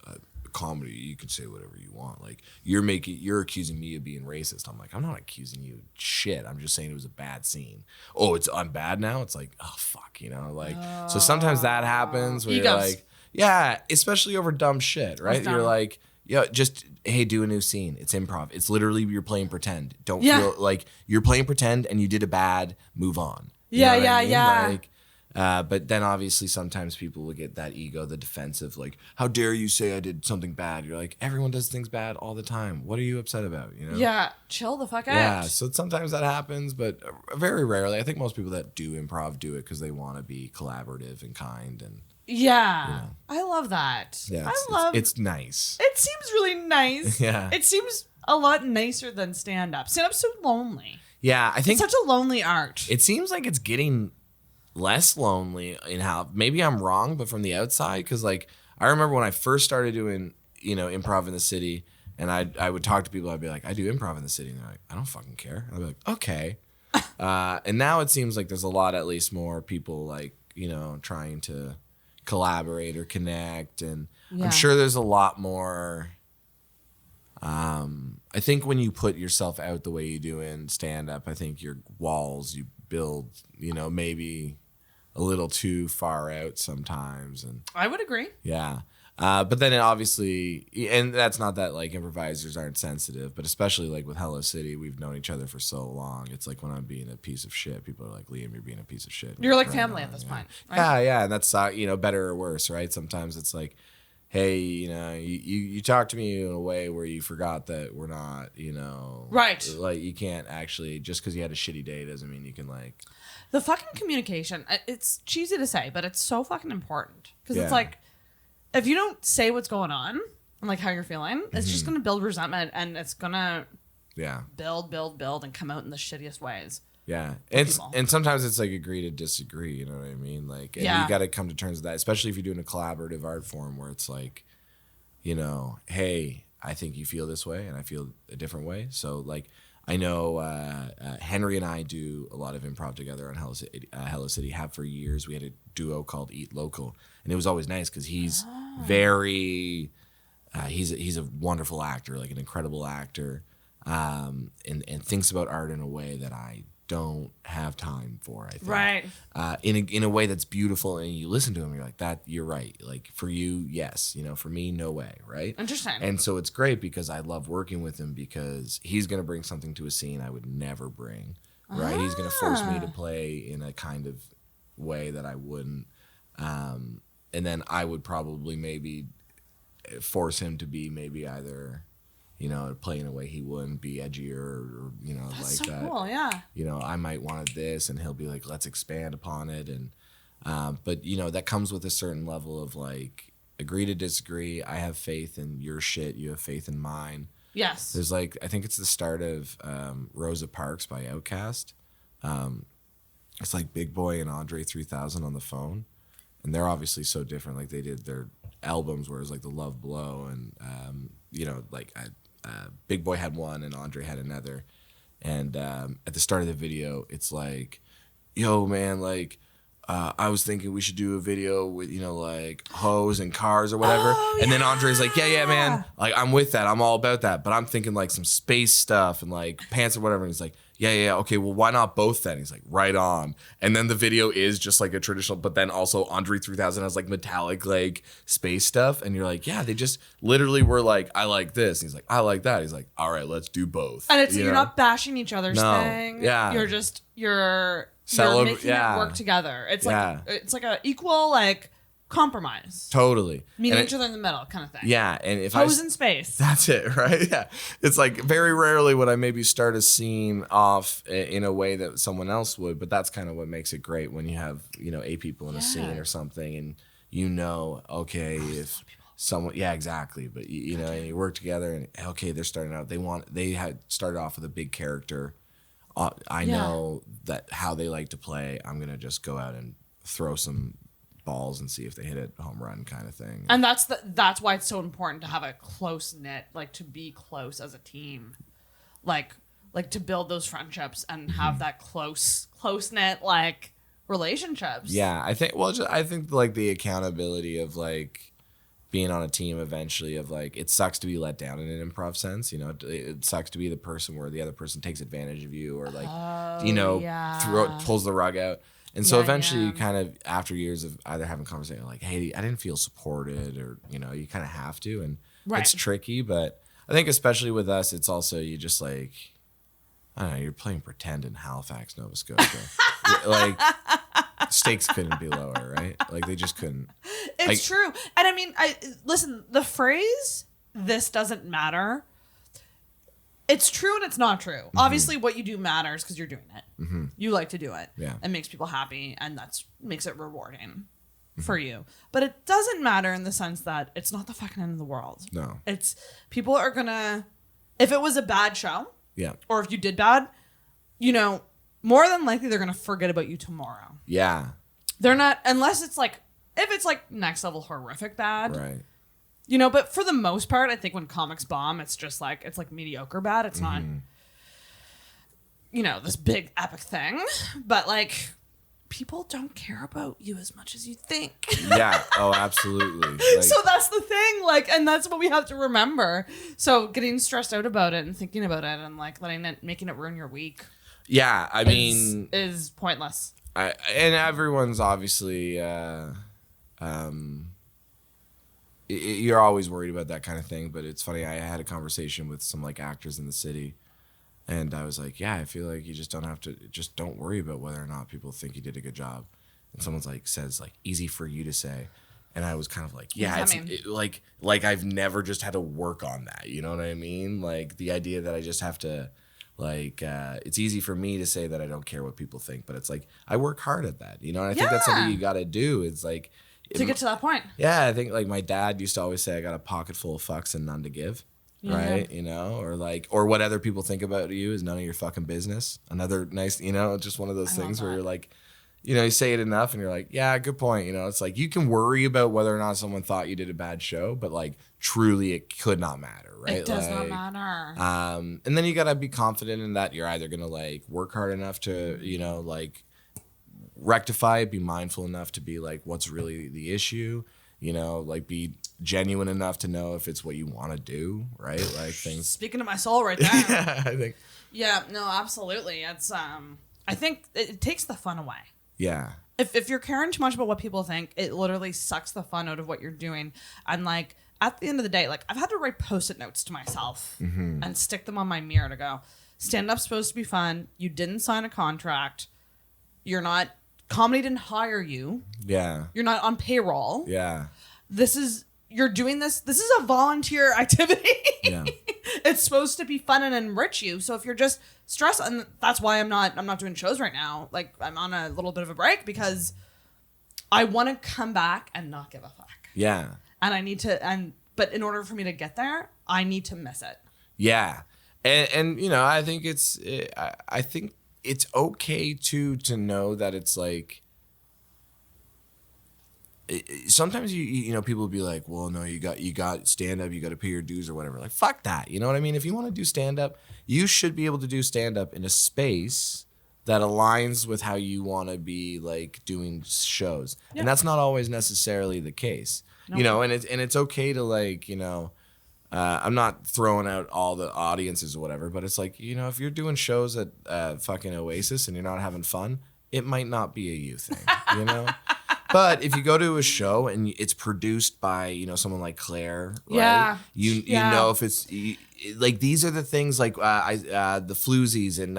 comedy, you can say whatever you want. Like you're accusing me of being racist. I'm like, I'm not accusing you of shit. I'm just saying it was a bad scene. Oh, I'm bad now. It's like, oh fuck, you know, like so sometimes that happens where you're like, yeah, especially over dumb shit, right? You're like, yeah, just hey, do a new scene. It's improv. It's literally you're playing pretend. Don't feel like you're playing pretend and you did a bad. Move on. You know what I mean? Like, but then obviously sometimes people will get that ego, the defensive, like, how dare you say I did something bad? You're like, everyone does things bad all the time. What are you upset about? You know? Yeah, chill the fuck out. Yeah, so sometimes that happens, but very rarely. I think most people that do improv do it because they want to be collaborative and kind and. Yeah, you know. I love that. Yeah, it's nice. It seems really nice. Yeah, it seems a lot nicer than stand up. Stand up's so lonely. Yeah, I think it's such a lonely art. It seems like it's getting less lonely in how maybe I'm wrong, but from the outside, because like I remember when I first started doing improv in the city, and I would talk to people, I'd be like, I do improv in the city, and they're like, I don't fucking care. I'd be like, okay. And now it seems like there's a lot, at least more people like trying to collaborate or connect, and I'm sure there's a lot more. I think when you put yourself out the way you do in stand up, I think your walls you build, maybe a little too far out sometimes, and I would agree. Yeah. But then obviously, and that's not that like improvisers aren't sensitive, but especially like with Hello City, we've known each other for so long. It's like when I'm being a piece of shit, people are like, Liam, you're being a piece of shit. You're like family at this point. Right? Yeah. And that's, better or worse, right? Sometimes it's like, hey, you talk to me in a way where you forgot that we're not, right. Like you can't actually, just because you had a shitty day doesn't mean you can like. The fucking communication, it's cheesy to say, but it's so fucking important. Because it's like, if you don't say what's going on and like how you're feeling, it's just going to build resentment, and it's going to build and come out in the shittiest ways. Yeah. And sometimes it's like agree to disagree, you know what I mean? Like, and you got to come to terms with that, especially if you're doing a collaborative art form where it's like, hey, I think you feel this way and I feel a different way. So like, I know Henry and I do a lot of improv together on Hello City, have for years. We had a duo called Eat Local, and it was always nice because he's very, he's a wonderful actor, like an incredible actor, and thinks about art in a way that I don't have time for, I think. Right. In a way that's beautiful, and you listen to him, you're like, that you're right. Like for you, yes. For me, no way. Right. Interesting. And so it's great because I love working with him because he's gonna bring something to a scene I would never bring. Right. He's gonna force me to play in a kind of way that I wouldn't. And then I would probably maybe force him to be maybe either, play in a way he wouldn't, be edgier, or That's like so that. Cool, yeah. I might want this, and he'll be like, let's expand upon it, and but that comes with a certain level of like agree to disagree. I have faith in your shit. You have faith in mine. Yes. There's like, I think it's the start of Rosa Parks by Outkast. It's like Big Boy and Andre 3000 on the phone, and they're obviously so different. Like they did their albums where it was like the Love Blow, and Big Boy had one and Andre had another, and at the start of the video it's like, yo man, like I was thinking we should do a video with like hoes and cars or whatever. And then Andre's like, yeah man, like I'm with that, I'm all about that, but I'm thinking like some space stuff and like pants or whatever, and he's like, yeah. Okay, well, why not both then? He's like, right on. And then the video is just like a traditional, but then also Andre 3000 has like metallic like space stuff. And you're like, yeah, they just literally were like, I like this. And he's like, I like that. He's like, all right, let's do both. And you're not bashing each other's thing. Yeah. You're making it work together. It's like a equal like compromise. Totally. Meeting each other in the middle kind of thing. Yeah. And if Pose in space. That's it, right? Yeah. It's like very rarely would I maybe start a scene off in a way that someone else would, but that's kind of what makes it great when you have, 8 people in a scene or something and okay, if someone, exactly. But you work together and okay, they're starting out, they had started off with a big character. I know that how they like to play. I'm going to just go out and throw some balls and see if they hit a home run kind of thing. And that's why it's so important to have a close knit, like to be close as a team, like to build those friendships and have that close knit like relationships. Yeah, I think like the accountability of like being on a team eventually of like it sucks to be let down in an improv sense. It sucks to be the person where the other person takes advantage of you or like pulls the rug out. And so eventually you kind of, after years of either having conversation like, hey, I didn't feel supported or, you kind of have to. And it's tricky. But I think especially with us, it's also you just like, I don't know, you're playing pretend in Halifax, Nova Scotia. Like stakes couldn't be lower, right? Like they just couldn't. It's true. And I mean, listen, the phrase, this doesn't matter. It's true and it's not true. Mm-hmm. Obviously, what you do matters because you're doing it. Mm-hmm. You like to do it. Yeah. It makes people happy, and makes it rewarding for you. But it doesn't matter in the sense that it's not the fucking end of the world. No. It's people are gonna, if it was a bad show, or if you did bad, more than likely they're gonna forget about you tomorrow. Yeah. They're not, unless it's like, if it's like next level horrific bad. Right. But for the most part, I think when comics bomb, it's just like, it's like mediocre bad. It's not, this big epic thing. But like, people don't care about you as much as you think. Yeah. Oh, absolutely. Like, so that's the thing. Like, and that's what we have to remember. So getting stressed out about it and thinking about it and like making it ruin your week. Yeah. I mean, is pointless. And everyone's obviously, you're always worried about that kind of thing, but it's funny. I had a conversation with some like actors in the city, and I was like, "Yeah, I feel like you just don't worry about whether or not people think you did a good job." And someone's like says like, "Easy for you to say," and I was kind of like, "Yeah, like I've never just had to work on that." You know what I mean? Like the idea that I just have to, like, it's easy for me to say that I don't care what people think, but it's like I work hard at that. And I think that's something you got to do. It's like. To get to that point. Yeah, I think like my dad used to always say I got a pocket full of fucks and none to give. Right? Or what other people think about you is none of your fucking business. Another nice, just one of those things where you're like, you say it enough and you're like, yeah, good point. It's like you can worry about whether or not someone thought you did a bad show, but like truly it could not matter, right? It does not matter. And then you got to be confident in that you're either going to like work hard enough to, like rectify it, be mindful enough to be like, what's really the issue, like be genuine enough to know if it's what you want to do, right? Like things. Speaking to my soul right there. Yeah, I think. Yeah, no, absolutely. It's I think it takes the fun away. Yeah. If you're caring too much about what people think, it literally sucks the fun out of what you're doing. And like at the end of the day, like I've had to write post-it notes to myself and stick them on my mirror to go, stand-up's supposed to be fun. You didn't sign a contract. Comedy didn't hire you. Yeah. You're not on payroll. Yeah. You're doing this. This is a volunteer activity. Yeah. It's supposed to be fun and enrich you. So if you're just stressed, and that's why I'm not doing shows right now. Like I'm on a little bit of a break because I want to come back and not give a fuck. Yeah. And I need to, but in order for me to get there, I need to miss it. Yeah. And I think I think it's okay to know that it's like sometimes people will be like, well, no, you got stand up, you got to pay your dues or whatever. Like fuck that, you know what I mean? If you want to do stand up, you should be able to do stand up in a space that aligns with how you want to be like doing shows. Yeah. And that's not always necessarily the case. Nope. And it's okay to like I'm not throwing out all the audiences or whatever, but it's like, if you're doing shows at fucking Oasis and you're not having fun, it might not be a you thing, But if you go to a show and it's produced by, someone like Claire, right? You know if it's like, these are the things like the Floozies and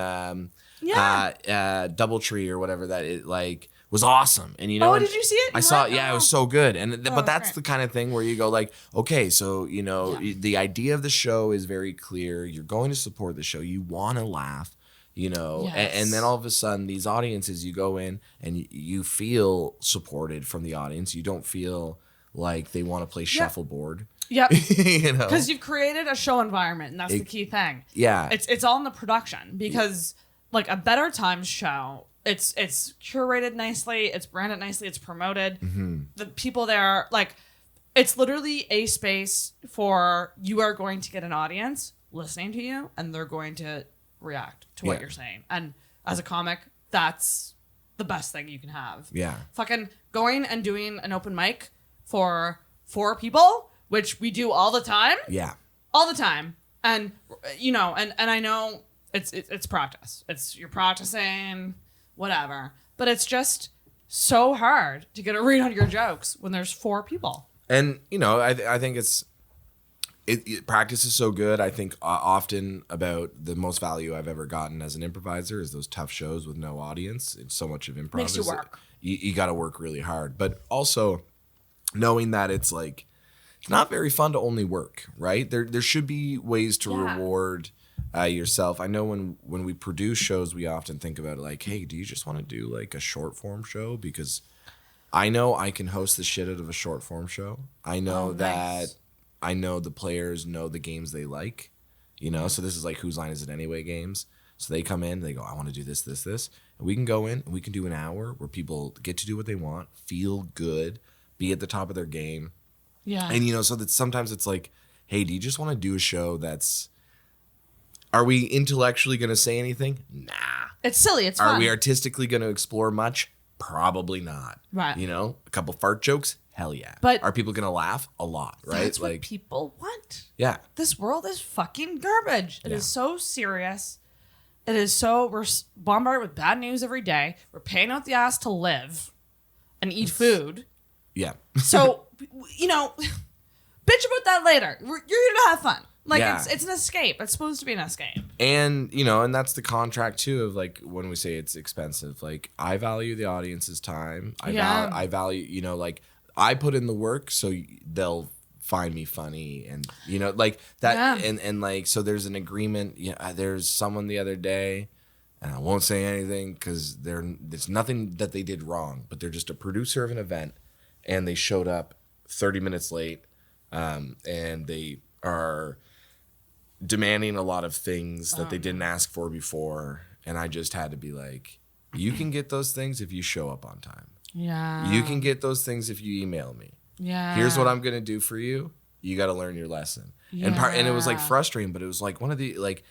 Doubletree or whatever that it like was awesome. And did you see it? I saw it. Yeah, it was so good. And but that's the kind of thing where you go like, okay, so the idea of the show is very clear. You're going to support the show. You want to laugh. And then all of a sudden these audiences, you go in and you feel supported from the audience. You don't feel like they want to play shuffleboard. Yep. Because you've created a show environment, and that's the key thing. Yeah. It's all in the production, because like a Better Times show, it's curated nicely, it's branded nicely, it's promoted. Mm-hmm. The people there, like, it's literally a space for, you are going to get an audience listening to you, and they're going to react to what you're saying. And as a comic, that's the best thing you can have. Yeah. Fucking going and doing an open mic for 4 people, which we do all the time. Yeah. All the time. And and I know it's practice. You're practicing, whatever. But it's just so hard to get a read on your jokes when there's 4 people. And I think practice is so good. I think often about the most value I've ever gotten as an improviser is those tough shows with no audience. It's so much of improv. Makes you work. You got to work really hard. But also knowing that it's like, it's not very fun to only work, right? There should be ways to reward yourself. I know when we produce shows, we often think about it like, hey, do you just want to do like a short form show? Because I know I can host the shit out of a short form show. I know that I know the players know the games they like, so this is like Whose Line Is It Anyway games. So they come in, they go, I want to do this, this, this. And we can go in and we can do an hour where people get to do what they want, feel good, be at the top of their game. Yeah. And, so that sometimes it's like, hey, do you just want to do a show are we intellectually going to say anything? Nah. It's silly. It's fun. Are we artistically going to explore much? Probably not. Right. A couple fart jokes? Hell yeah. But are people going to laugh? A lot, right? That's what people want. Yeah. This world is fucking garbage. It is so serious. It is so, we're bombarded with bad news every day. We're paying out the ass to live and eat food. Yeah. So, bitch about that later. You're here to have fun. Like, it's an escape. It's supposed to be an escape. And, and that's the contract, too, of, like, when we say it's expensive. Like, I value the audience's time. I value, like, I put in the work so they'll find me funny. And, like, that. Yeah. And like, so there's an agreement. There's someone the other day, and I won't say anything because there's nothing that they did wrong, but they're just a producer of an event, and they showed up 30 minutes late, and they are demanding a lot of things that they didn't ask for before. And I just had to be like, you can get those things if you show up on time. Yeah. You can get those things if you email me. Yeah. Here's what I'm going to do for you. You got to learn your lesson. Yeah. And it was like frustrating, but it was like one of the, like,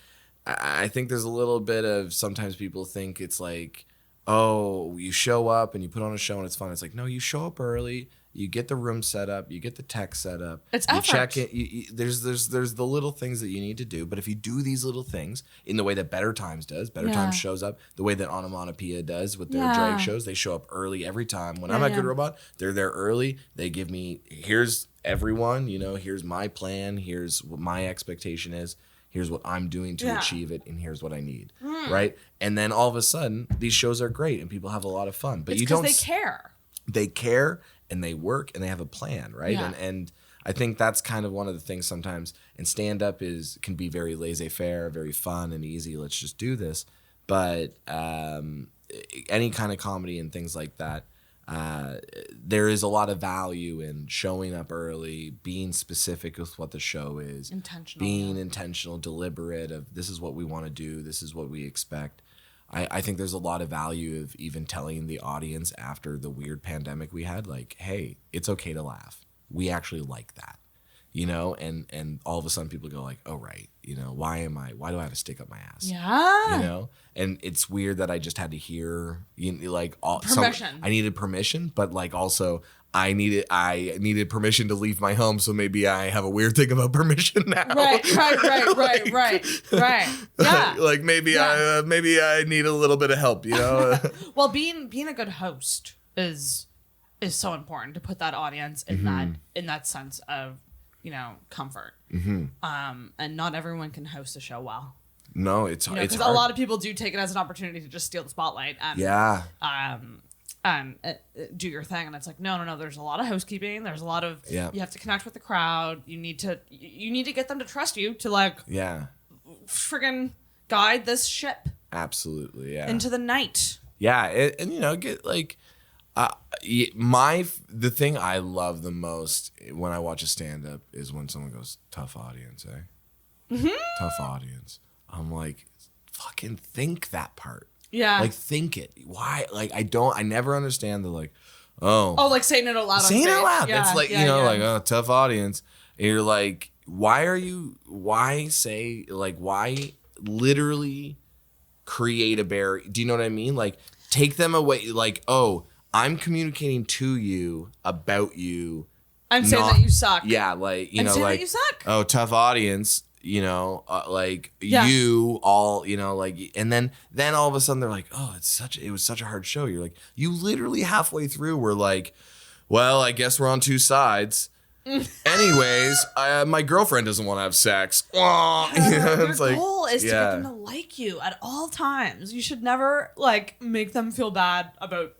I think there's a little bit of, sometimes people think it's like, oh, you show up and you put on a show and it's fun. It's like, no, you show up early. You get the room set up. You get the tech set up. It's effort. You check it. There's the little things that you need to do. But if you do these little things in the way that Better Times does, Better Times shows up the way that Onomatopoeia does with their drag shows. They show up early every time. When I'm at Good Robot, they're there early. They give me, here's everyone. Here's my plan. Here's what my expectation is. Here's what I'm doing to achieve it, and here's what I need, right? And then all of a sudden, these shows are great, and people have a lot of fun. But it's because they care. They care. And they work and they have a plan, right? Yeah. And I think that's kind of one of the things sometimes. And stand up can be very laissez-faire, very fun and easy. Let's just do this. But any kind of comedy and things like that, there is a lot of value in showing up early, being specific with what the show is, being intentional, deliberate of this is what we want to do, this is what we expect. I think there's a lot of value of even telling the audience after the weird pandemic we had, like, hey, it's okay to laugh. We actually like that. you know, and all of a sudden people go like, oh, right, you know, why do I have to stick up my ass? Yeah. You know, and it's weird that I just had to hear, you know, like permission. I needed permission, but like also I needed permission to leave my home. So maybe I have a weird thing about permission now. Right. Yeah. Like maybe I need a little bit of help, you know? Well, being a good host is so important to put that audience in that sense of, you know, comfort. And not everyone can host a show well. No, it's hard. Because a lot of people do take it as an opportunity to just steal the spotlight and do your thing. And it's like, no. There's a lot of housekeeping. There's a lot of you have to connect with the crowd. You need to get them to trust you to like friggin' guide this ship. Absolutely, into the night. Yeah, and you know, get like. The thing I love the most when I watch a stand-up is when someone goes, tough audience, Tough audience. I'm like, fucking think that part. Yeah. Like, think it. Why? Like, I never understand the like, like saying it out loud. Saying it out loud. Yeah, it's like, you know, like, oh, tough audience. And you're like, why literally create a barrier? Do you know what I mean? Like, take them away. Like, oh, I'm communicating to you about you. I'm saying that you suck. Yeah, like, you know, saying like, that you suck. Oh, tough audience, you know, you all, you know, like, and then all of a sudden they're like, oh, it was such a hard show. You're like, you literally halfway through were like, well, I guess we're on two sides. Anyways, my girlfriend doesn't want to have sex. Your goal is to get them to like you at all times. You should never like make them feel bad about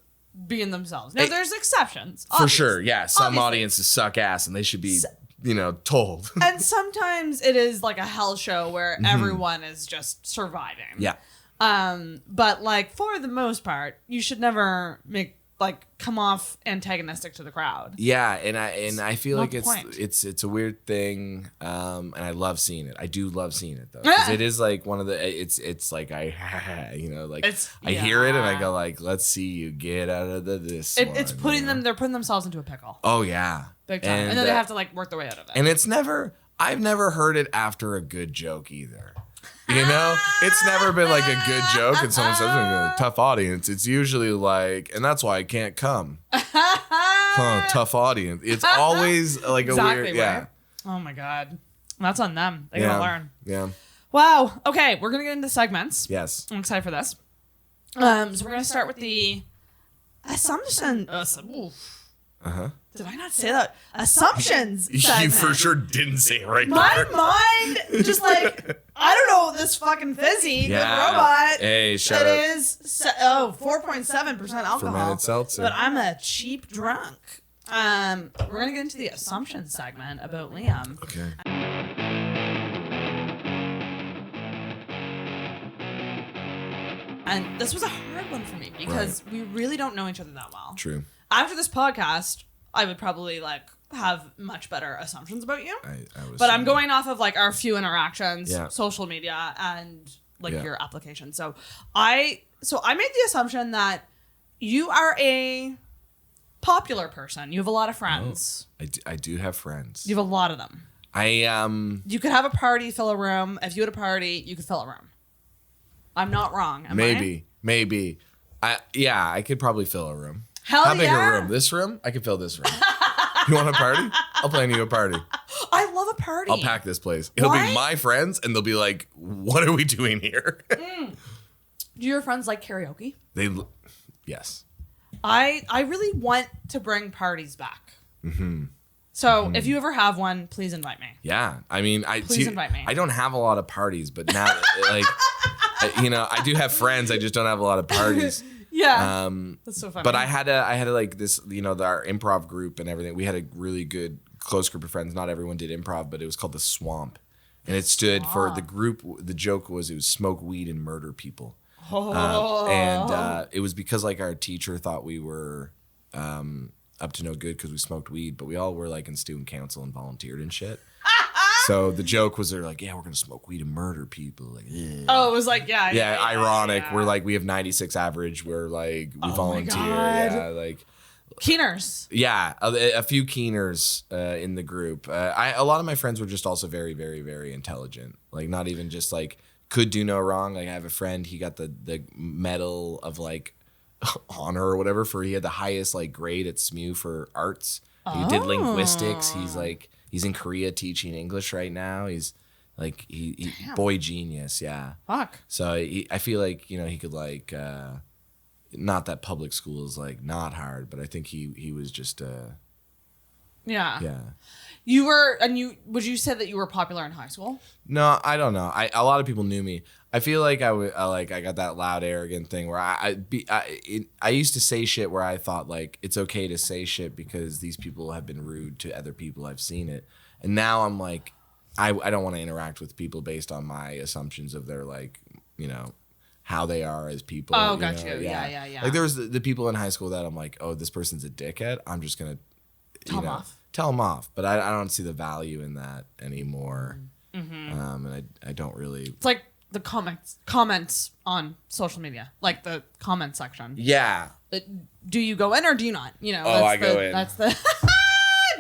being themselves. Now, there's exceptions. For sure, yeah. Some audiences suck ass and they should be, you know, told. And sometimes it is like a hell show where everyone is just surviving. Yeah. But like for the most part, you should never come off antagonistic to the crowd. Yeah, and I feel like it's a weird thing, and I love seeing it. I do love seeing it though, because it is like one of the it's like you know, like I hear it and I go like, let's see you get out of this. It's putting them. They're putting themselves into a pickle. Oh yeah, big time, and then they have to like work their way out of it. And I've never heard it after a good joke either. You know, it's never been like a good joke and someone says, tough audience. It's usually like, and that's why I can't come. Tough audience. It's always like a weird, right? Oh my God. That's on them. They gotta learn. Yeah. Wow. Okay. We're going to get into segments. Yes. I'm excited for this. So we're going to start with the assumption. Did I not say that? Assumptions. You for sure didn't say it right. My mind just like, I don't know, this fucking fizzy good robot. Hey, shut up. It is 4.7% alcohol. Fermented seltzer. But I'm a cheap drunk. We're going to get into the assumptions segment about Liam. Okay. And this was a hard one for me because we really don't know each other that well. True. After this podcast, I would probably like have much better assumptions about you. But I'm going off of like our few interactions, social media, and like your application. So I made the assumption that you are a popular person. You have a lot of friends. I do have friends. You have a lot of them. You could have a party, fill a room. If you had a party, you could fill a room. I'm not wrong. Am I? Maybe. I could probably fill a room. How big a room? This room? I can fill this room. You want a party? I'll plan you a party. I love a party. I'll pack this place. It'll be my friends, and they'll be like, "What are we doing here?" Do your friends like karaoke? Yes. I really want to bring parties back. So if you ever have one, please invite me. Yeah, I mean, please invite me. I don't have a lot of parties, but now, like, you know, I do have friends. I just don't have a lot of parties. Yeah, that's so funny. But I had like this, you know, our improv group and everything. We had a really good close group of friends. Not everyone did improv, but it was called the Swamp, and it stood for the group. The joke was it was smoke weed and murder people. And it was because like our teacher thought we were up to no good because we smoked weed, but we all were like in student council and volunteered and shit. So the joke was they're like, yeah, we're gonna smoke weed and murder people. Like, oh, it was like, ironic. Yeah. We're like, we have 96 average. We're like, we volunteer. Yeah, like Keeners. Yeah, a few keeners in the group. A lot of my friends were just also very, very, very intelligent. Like not even just like could do no wrong. Like I have a friend, he got the medal of like honor or whatever he had the highest like grade at SMU for arts. He did linguistics. He's in Korea teaching English right now. He's like he boy genius. Yeah. Fuck. So I feel like he could like. Not that public school is like not hard, but I think he was just yeah. Would you say that you were popular in high school? No, I don't know. A lot of people knew me. I feel like I got that loud, arrogant thing where I used to say shit where I thought like it's okay to say shit because these people have been rude to other people. I've seen it, and now I'm like I don't want to interact with people based on my assumptions of their like how they are as people. Oh, got you. Yeah. Like there was the people in high school that I'm like, oh, this person's a dickhead. I'm just gonna tell them off. But I don't see the value in that anymore. Mm-hmm. And I don't really. It's like the comments on social media, like the comment section. Yeah. Do you go in or do you not? I go in. That's the.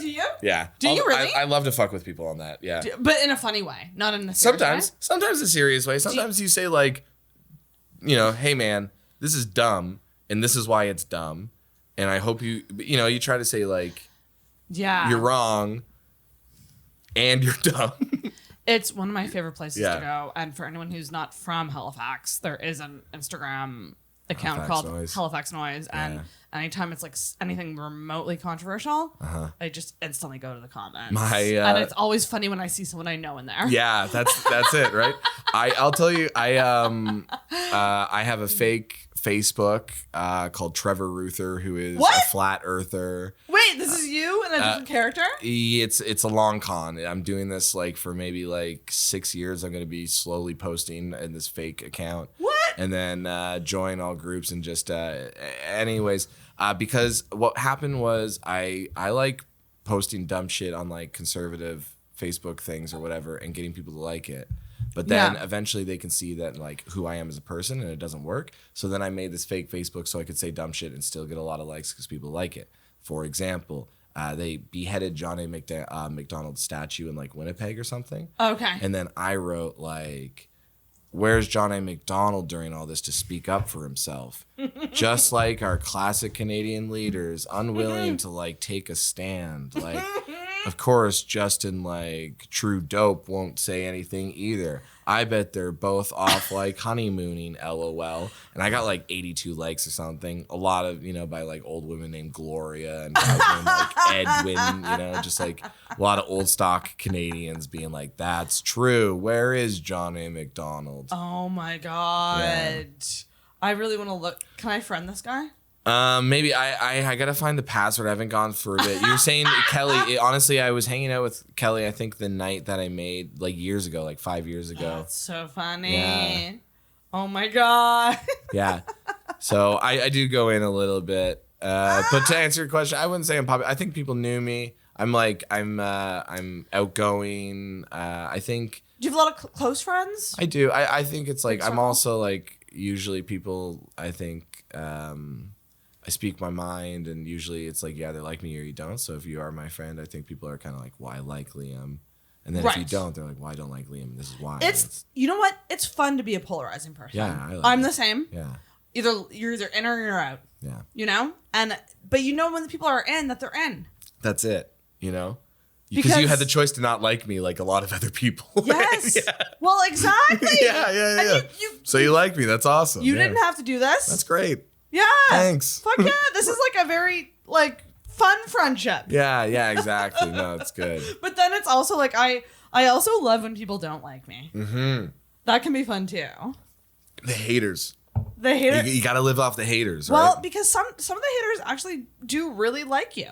Do you? Yeah. Do you really? I love to fuck with people on that. Yeah. But in a funny way, not in a serious way. Sometimes a serious way. Sometimes you say like. Hey man, this is dumb, and this is why it's dumb, and I hope you try to say like, yeah, you're wrong, and you're dumb. It's one of my favorite places to go, and for anyone who's not from Halifax, there is an Instagram account called Halifax Noise, and anytime it's like anything remotely controversial, I just instantly go to the comments. And it's always funny when I see someone I know in there. Yeah, that's it, right? I'll tell you, I have a fake Facebook called Trevor Ruther, who is a flat earther. Wait, this is you and a different character? It's a long con. I'm doing this like for maybe like 6 years. I'm going to be slowly posting in this fake account. What? And then join all groups and just anyways, because what happened was I like posting dumb shit on like conservative Facebook things or whatever and getting people to like it. But then eventually they can see that like who I am as a person and it doesn't work. So then I made this fake Facebook so I could say dumb shit and still get a lot of likes because people like it. For example, they beheaded John A. McDonald's statue in like Winnipeg or something. Okay. And then I wrote like, where's John A. McDonald during all this to speak up for himself? Just like our classic Canadian leaders, unwilling to like take a stand. Like, of course, Justin like true dope won't say anything either. I bet they're both off like honeymooning, LOL. And I got like 82 likes or something. A lot of, by like old women named Gloria and guys named like Edwin, just like a lot of old stock Canadians being like, that's true. Where is John A. McDonald? Oh my God. Yeah. I really want to look. Can I friend this guy? Maybe I gotta find the password. I haven't gone for a bit. You're saying Kelly. Honestly, I was hanging out with Kelly. I think the night that I made like years ago, like 5 years ago. That's so funny. Yeah. Oh my God. Yeah. So I do go in a little bit. But to answer your question, I wouldn't say I'm popular. I think people knew me. I'm outgoing. I think. Do you have a lot of close friends? I do. I think it's like I'm also like usually people. I think. I speak my mind, and usually it's like, yeah, they like me or you don't. So if you are my friend, I think people are kind of like, well, I like Liam. And then if you don't, they're like, well, I don't like Liam. This is why. You know what? It's fun to be a polarizing person. Yeah, I'm the same. Yeah. You're either in or you're out. Yeah. But when the people are in, that they're in. That's it. Because you had the choice to not like me like a lot of other people. Yes. Yeah. Well, exactly. Yeah. So you like me. That's awesome. You didn't have to do this. That's great. Yeah. Thanks. Fuck yeah. This is like a very fun friendship. Yeah, exactly. No, it's good. But then it's also like I also love when people don't like me. Mm-hmm. That can be fun too. The haters. The haters. You got to live off the haters, well, right? because some of the haters actually do really like you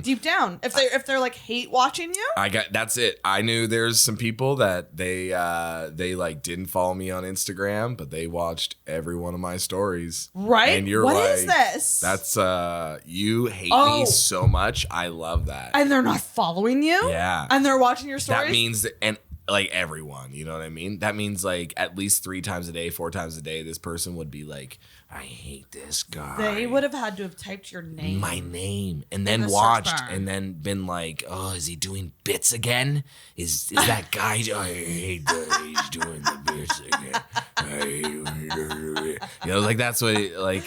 deep down. If they're like hate watching you, that's it. I knew there's some people that they like didn't follow me on Instagram, but they watched every one of my stories. Right? And you're what like, is this? That's you hate me so much. I love that. And they're not following you. Yeah. And they're watching your stories. That means that, and like everyone, you know what I mean? That means like at least 3 times a day, 4 times a day, this person would be like, I hate this guy. They would have had to have typed your name. My name. And then watched and then been like, oh, is he doing bits again? Is that guy? I hate that he's doing the bits again. You know, like that's what like.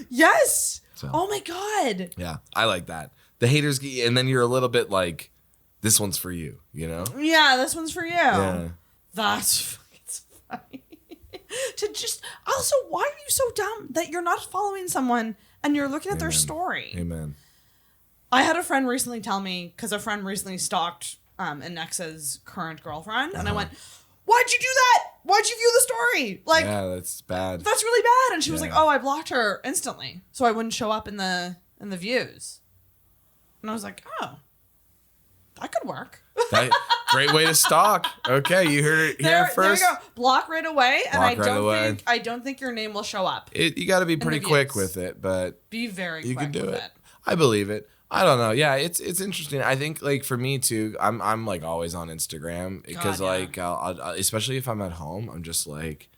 Yes. So, oh my God. Yeah, I like that. The haters, and then you're a little bit like, this one's for you, you know? Yeah, this one's for you. Yeah. That's fucking funny. To just also, why are you so dumb that you're not following someone and you're looking at their story? Amen. I had a friend recently tell me, because a friend recently stalked an ex's current girlfriend, and I went, why'd you do that? Why'd you view the story? Like, yeah, that's bad. That's really bad. And she was like, oh, I blocked her instantly, so I wouldn't show up in the views. And I was like, oh, that could work. Great way to stalk. Okay, you heard it here first. There you go. Block right away, and Block I don't think your name will show up. You got to be pretty quick with it, but be very you quick can do with it. I believe it. I don't know. Yeah, it's interesting. I think like for me too, I'm like always on Instagram because like I'll, especially if I'm at home, I'm just like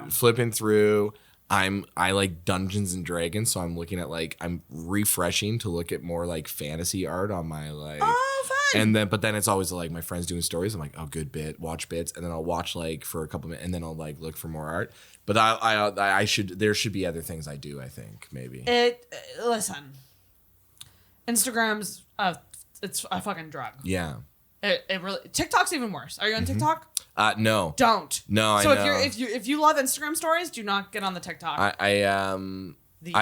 flipping through. I like Dungeons and Dragons, so I'm looking at like I'm refreshing to look at more like fantasy art on my like. Oh, fun. But then it's always like my friends doing stories. I'm like, oh, good bit, watch bits, and then I'll watch like for a couple minutes, and then I'll like look for more art. But there should be other things I do. I think maybe listen. Instagram's it's a fucking drug. Yeah. It really TikTok's even worse. Are you on TikTok? No. Don't. No, so I know. if you love Instagram stories, do not get on the TikTok. I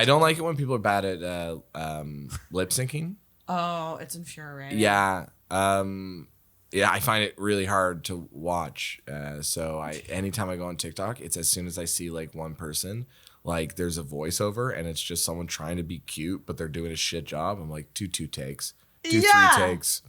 don't like it when people are bad at lip syncing. Oh, it's infuriating. Yeah. Yeah, I find it really hard to watch. So anytime I go on TikTok, it's as soon as I see like one person, like there's a voiceover and it's just someone trying to be cute, but they're doing a shit job. I'm like, two takes, 3 takes.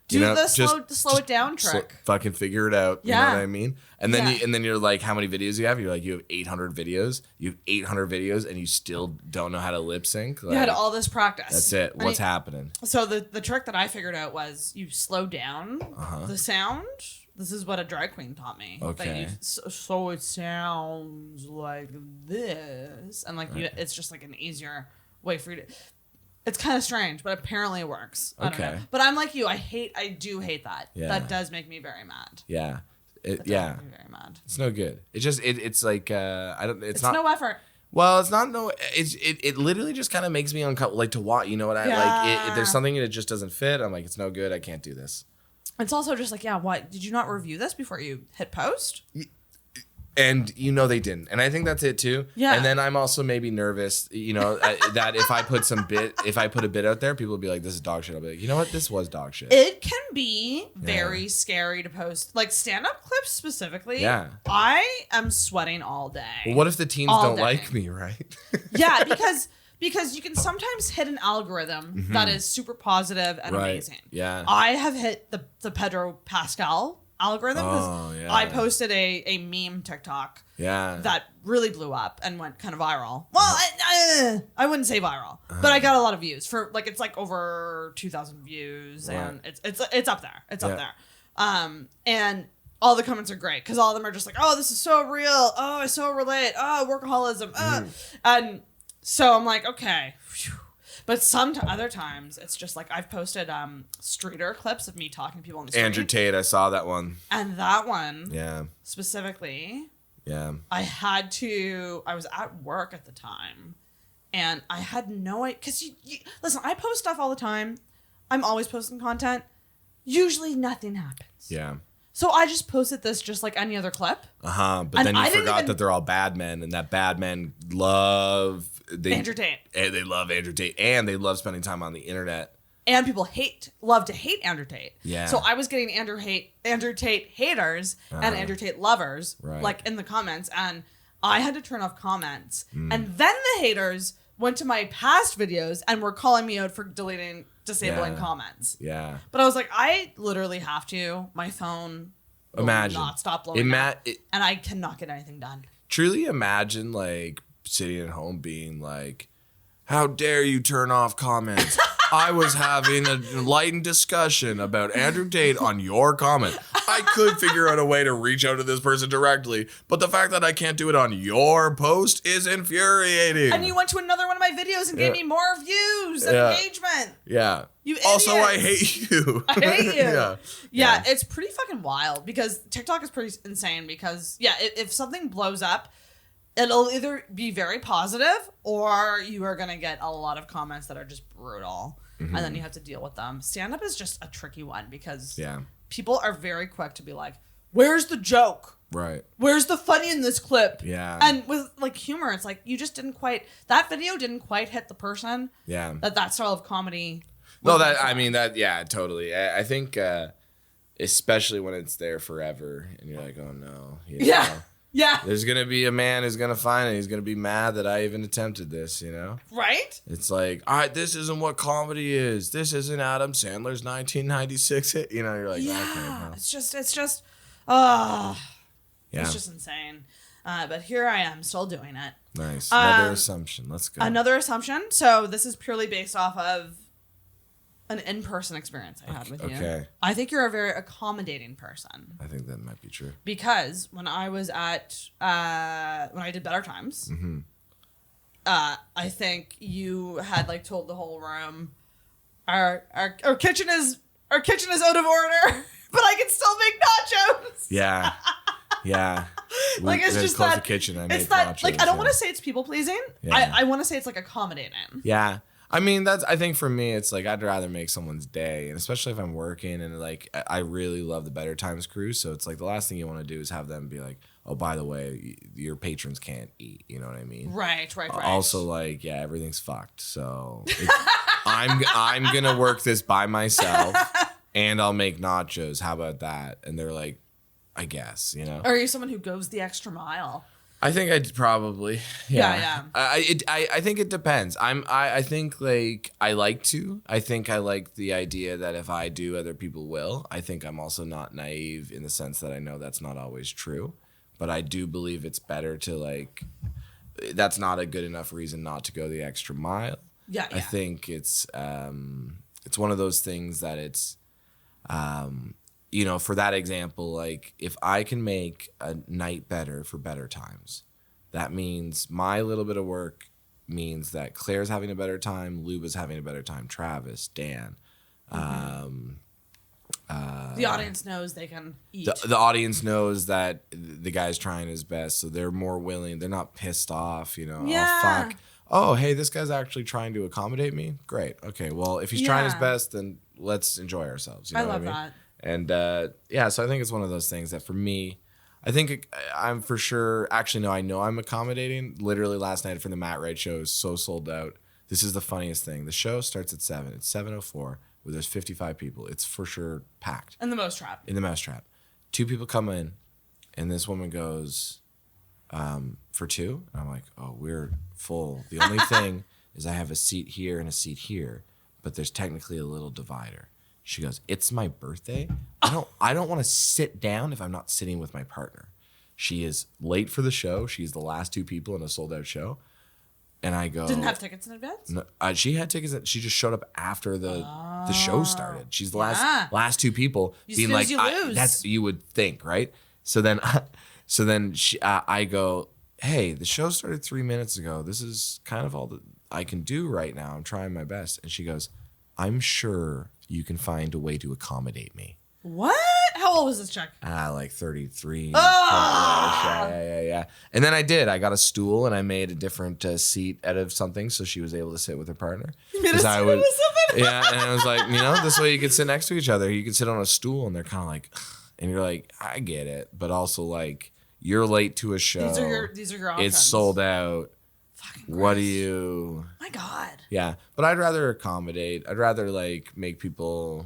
Do the slow it down trick. Fucking figure it out. Yeah. You know what I mean? And then you're like, how many videos do you have? You're like, you have 800 videos. You have 800 videos, and you still don't know how to lip sync. Like, you had all this practice. That's it. What's happening? So the trick that I figured out was you slow down the sound. This is what a drag queen taught me. Okay. So it sounds like this, and like it's just like an easier way for you to. It's kind of strange, but apparently it works. I don't know. But I'm like you. I do hate that. Yeah. That does make me very mad. Yeah. Makes me very mad. It's no good. It's like It's not no effort. Well, it's not no. It literally just kind of makes me uncomfortable. Like to watch. You know what I like? If there's something that just doesn't fit, I'm like, it's no good. I can't do this. It's also just like, what did you not review this before you hit post? And they didn't, and I think that's it too. Yeah. And then I'm also maybe nervous, that if I put a bit out there, people will be like, "This is dog shit." I'll be like, you know what, this was dog shit. It can be very scary to post, like stand-up clips specifically. Yeah. I am sweating all day. Well, what if the teens don't like me, right? Yeah, because you can sometimes hit an algorithm that is super positive and amazing. Yeah. I have hit the Pedro Pascal algorithm because I posted a meme TikTok that really blew up and went kind of viral. Well, I wouldn't say viral, but I got a lot of views for like it's like over 2,000 views and it's up there. It's up there. And all the comments are great because all of them are just like, oh, this is so real. Oh, I so relate. Oh, workaholism. And so I'm like, okay. Phew. But other times, it's just like I've posted streeter clips of me talking to people on the street. Andrew Tate, I saw that one. And that one, specifically, I was at work at the time, and I had no idea. Because, listen, I post stuff all the time. I'm always posting content. Usually nothing happens. Yeah. So I just posted this just like any other clip. But then you forgot that they're all bad men, and that bad men love Andrew Tate. And they love Andrew Tate, and they love spending time on the internet. And people love to hate Andrew Tate. Yeah. So I was getting Andrew Tate haters and Andrew Tate lovers, like in the comments, and I had to turn off comments. And then the haters went to my past videos and were calling me out for disabling comments. Yeah. But I was like, I literally have to. My phone will not stop blowing up, and I cannot get anything done. Truly imagine like sitting at home being like, how dare you turn off comments? I was having an enlightened discussion about Andrew Tate on your comment. I could figure out a way to reach out to this person directly, but the fact that I can't do it on your post is infuriating. And you went to another one of my videos and gave me more views and engagement. Yeah. You also, idiots. I hate you. I hate you. Yeah. It's pretty fucking wild because TikTok is pretty insane because, if something blows up, it'll either be very positive or you are going to get a lot of comments that are just brutal. And then you have to deal with them. Stand-up is just a tricky one because people are very quick to be like, where's the joke? Right. Where's the funny in this clip? Yeah. And with like humor, it's like you just didn't quite, that video didn't quite hit the person. Yeah. That style of comedy. No, totally. I think, especially when it's there forever and you're like, oh no. Yeah. There's going to be a man who's going to find it. He's going to be mad that I even attempted this, Right? It's like, all right, this isn't what comedy is. This isn't Adam Sandler's 1996 hit. You're like, okay. Well. It's just, it's just insane. But here I am still doing it. Nice. Another assumption. Let's go. Another assumption. So this is purely based off of an in-person experience I had with you. Okay. I think you're a very accommodating person. I think that might be true. Because when I was when I did Better Times, I think you had like told the whole room, our kitchen is out of order, but I can still make nachos. Yeah. Yeah. Like it's just that the kitchen. I it's made that nachos, like I don't want to say it's people pleasing. Yeah. I want to say it's like accommodating. Yeah. I mean, I think for me, it's like I'd rather make someone's day, and especially if I'm working and like I really love the Better Times crew. So it's like the last thing you want to do is have them be like, oh, by the way, your patrons can't eat. You know what I mean? Right. Also, like, yeah, everything's fucked. So I'm gonna work this by myself, and I'll make nachos. How about that? And they're like, I guess, Are you someone who goes the extra mile? I think I'd probably, yeah. I think it depends. I think like I like to. I think I like the idea that if I do, other people will. I think I'm also not naive in the sense that I know that's not always true, but I do believe it's better to like. That's not a good enough reason not to go the extra mile. Yeah. I think it's one of those things that it's. For that example, like if I can make a night better for Better Times, that means my little bit of work means that Claire's having a better time, Luba's having a better time, Travis, Dan. The audience knows they can eat. The audience knows that the guy's trying his best, so they're more willing. They're not pissed off, Yeah. Oh, fuck. Oh, hey, this guy's actually trying to accommodate me? Great. Okay, well, if he's trying his best, then let's enjoy ourselves. I love that. And so I think it's one of those things that for me, I think I'm for sure. Actually, no, I know I'm accommodating. Literally last night for the Matt Wright show is so sold out. This is the funniest thing. The show starts at 7. It's 7:04 where there's 55 people. It's for sure packed. In the Mousetrap. 2 people come in, and this woman goes, for 2? And I'm like, oh, we're full. The only thing is I have a seat here and a seat here, but there's technically a little divider. She goes, it's my birthday. I don't want to sit down if I'm not sitting with my partner. She is late for the show. She's the last 2 people in a sold out show. And I go, didn't have tickets in advance? No, she had tickets. She just showed up after the show started. She's the last 2 people being like, that's you would think, right? So then I go, hey, the show started 3 minutes ago. This is kind of all that I can do right now. I'm trying my best. And she goes, I'm sure you can find a way to accommodate me. What? How old was this chick? Like 33. Yeah. And then I did. I got a stool and I made a different seat out of something so she was able to sit with her partner. You made a seat out of something? Yeah, and I was like, this way you can sit next to each other. You can sit on a stool and they're kind of like, and you're like, I get it. But also like, you're late to a show. These are your options. It's sold out. What do you... My God. Yeah, but I'd rather accommodate. I'd rather like make people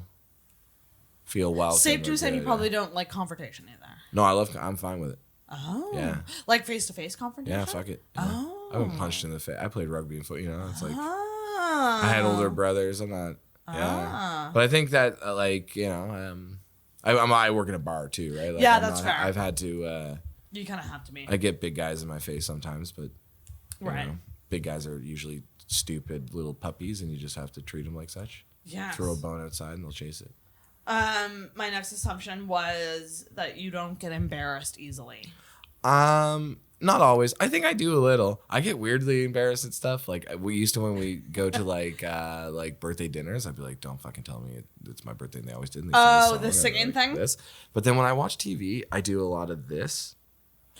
feel welcome. Safe to say you probably don't like confrontation either. No, I'm fine with it. Oh. Yeah. Like face-to-face confrontation? Yeah, fuck it. Yeah. Oh. I've been punched in the face. I played rugby and foot, it's like... I had older brothers. I'm not... Yeah. But I think that, I work in a bar too, right? Like, yeah, that's fair. I've had to... you kind of have to be. I get big guys in my face sometimes, but... Right. Big guys are usually stupid little puppies, and you just have to treat them like such. Yeah. Throw a bone outside, and they'll chase it. My next assumption was that you don't get embarrassed easily. Not always. I think I do a little. I get weirdly embarrassed at stuff. Like we used to when we go to like birthday dinners. I'd be like, "Don't fucking tell me it's my birthday." And they always did. The singing thing. This. But then when I watch TV, I do a lot of this.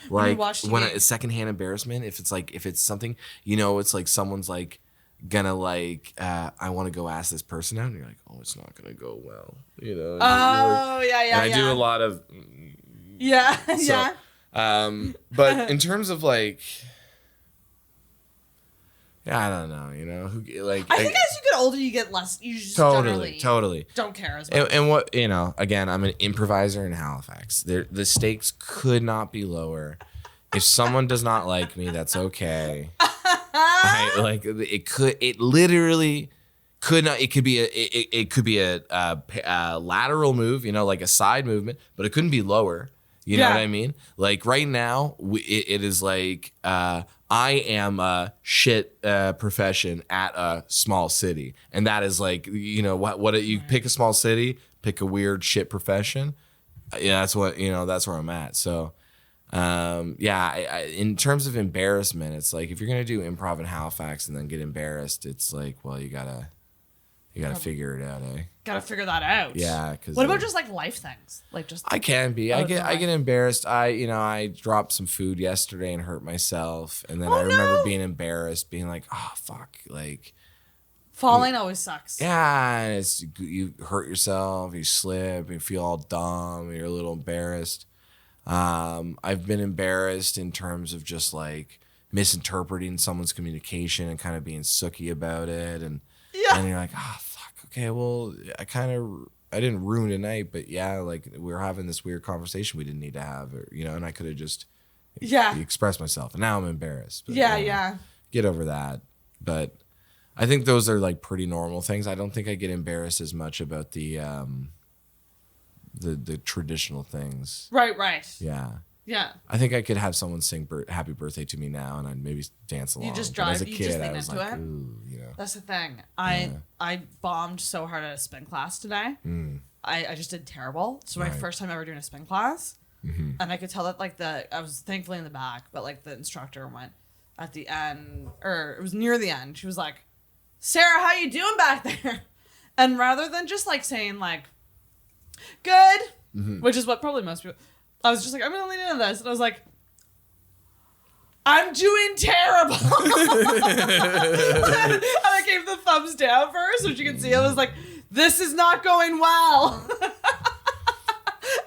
Like when it's secondhand embarrassment. If it's something, it's like someone's like gonna like I want to go ask this person out, and you're like, "Oh, it's not gonna go well," Oh, like, yeah. And I do a lot of. Yeah. So, yeah. But in terms of like, I don't know, I think as you get older, you get less. You just totally don't care as much. And what again, I'm an improviser in Halifax. The stakes could not be lower. If someone does not like me, that's okay. It literally could not. It could be a lateral move, like a side movement, but it couldn't be lower. You know what I mean? Like right now, it is like I am a shit profession at a small city, and that is like what you pick a small city, pick a weird shit profession. Yeah, that's what that's where I'm at. So, in terms of embarrassment, it's like if you're gonna do improv in Halifax and then get embarrassed, it's like, well, you gotta figure it out, eh? Gotta figure that out. Yeah. What about just like life things? Like just. I can be. I get embarrassed. I dropped some food yesterday and hurt myself, and then I remember being embarrassed, being like, "Oh fuck!" Like. Falling always sucks. Yeah, you hurt yourself, you slip, you feel all dumb, you're a little embarrassed. I've been embarrassed in terms of just like misinterpreting someone's communication and kind of being sooky about it, and you're like, "Oh fuck." Okay, well, I didn't ruin a night, but like we were having this weird conversation we didn't need to have, and I could have just expressed myself, and now I'm embarrassed. But, get over that. But I think those are like pretty normal things. I don't think I get embarrassed as much about the traditional things. Right. Yeah. Yeah. I think I could have someone sing happy birthday to me now, and I'd maybe dance along. You just drive. drive. As a you kid, just I lean was into like, it. ooh, That's the thing. I bombed so hard at a spin class today. I just did terrible. So my first time ever doing a spin class, and I could tell that like I was thankfully in the back, but like the instructor went at the end, or it was near the end. She was like, "Sarah, how you doing back there?" And rather than just like saying like, "Good," which is what probably most people, I was just like, "I'm gonna lean into this," and I was like, "I'm doing terrible." And I gave the thumbs down first, which you can see. I was like, "This is not going well."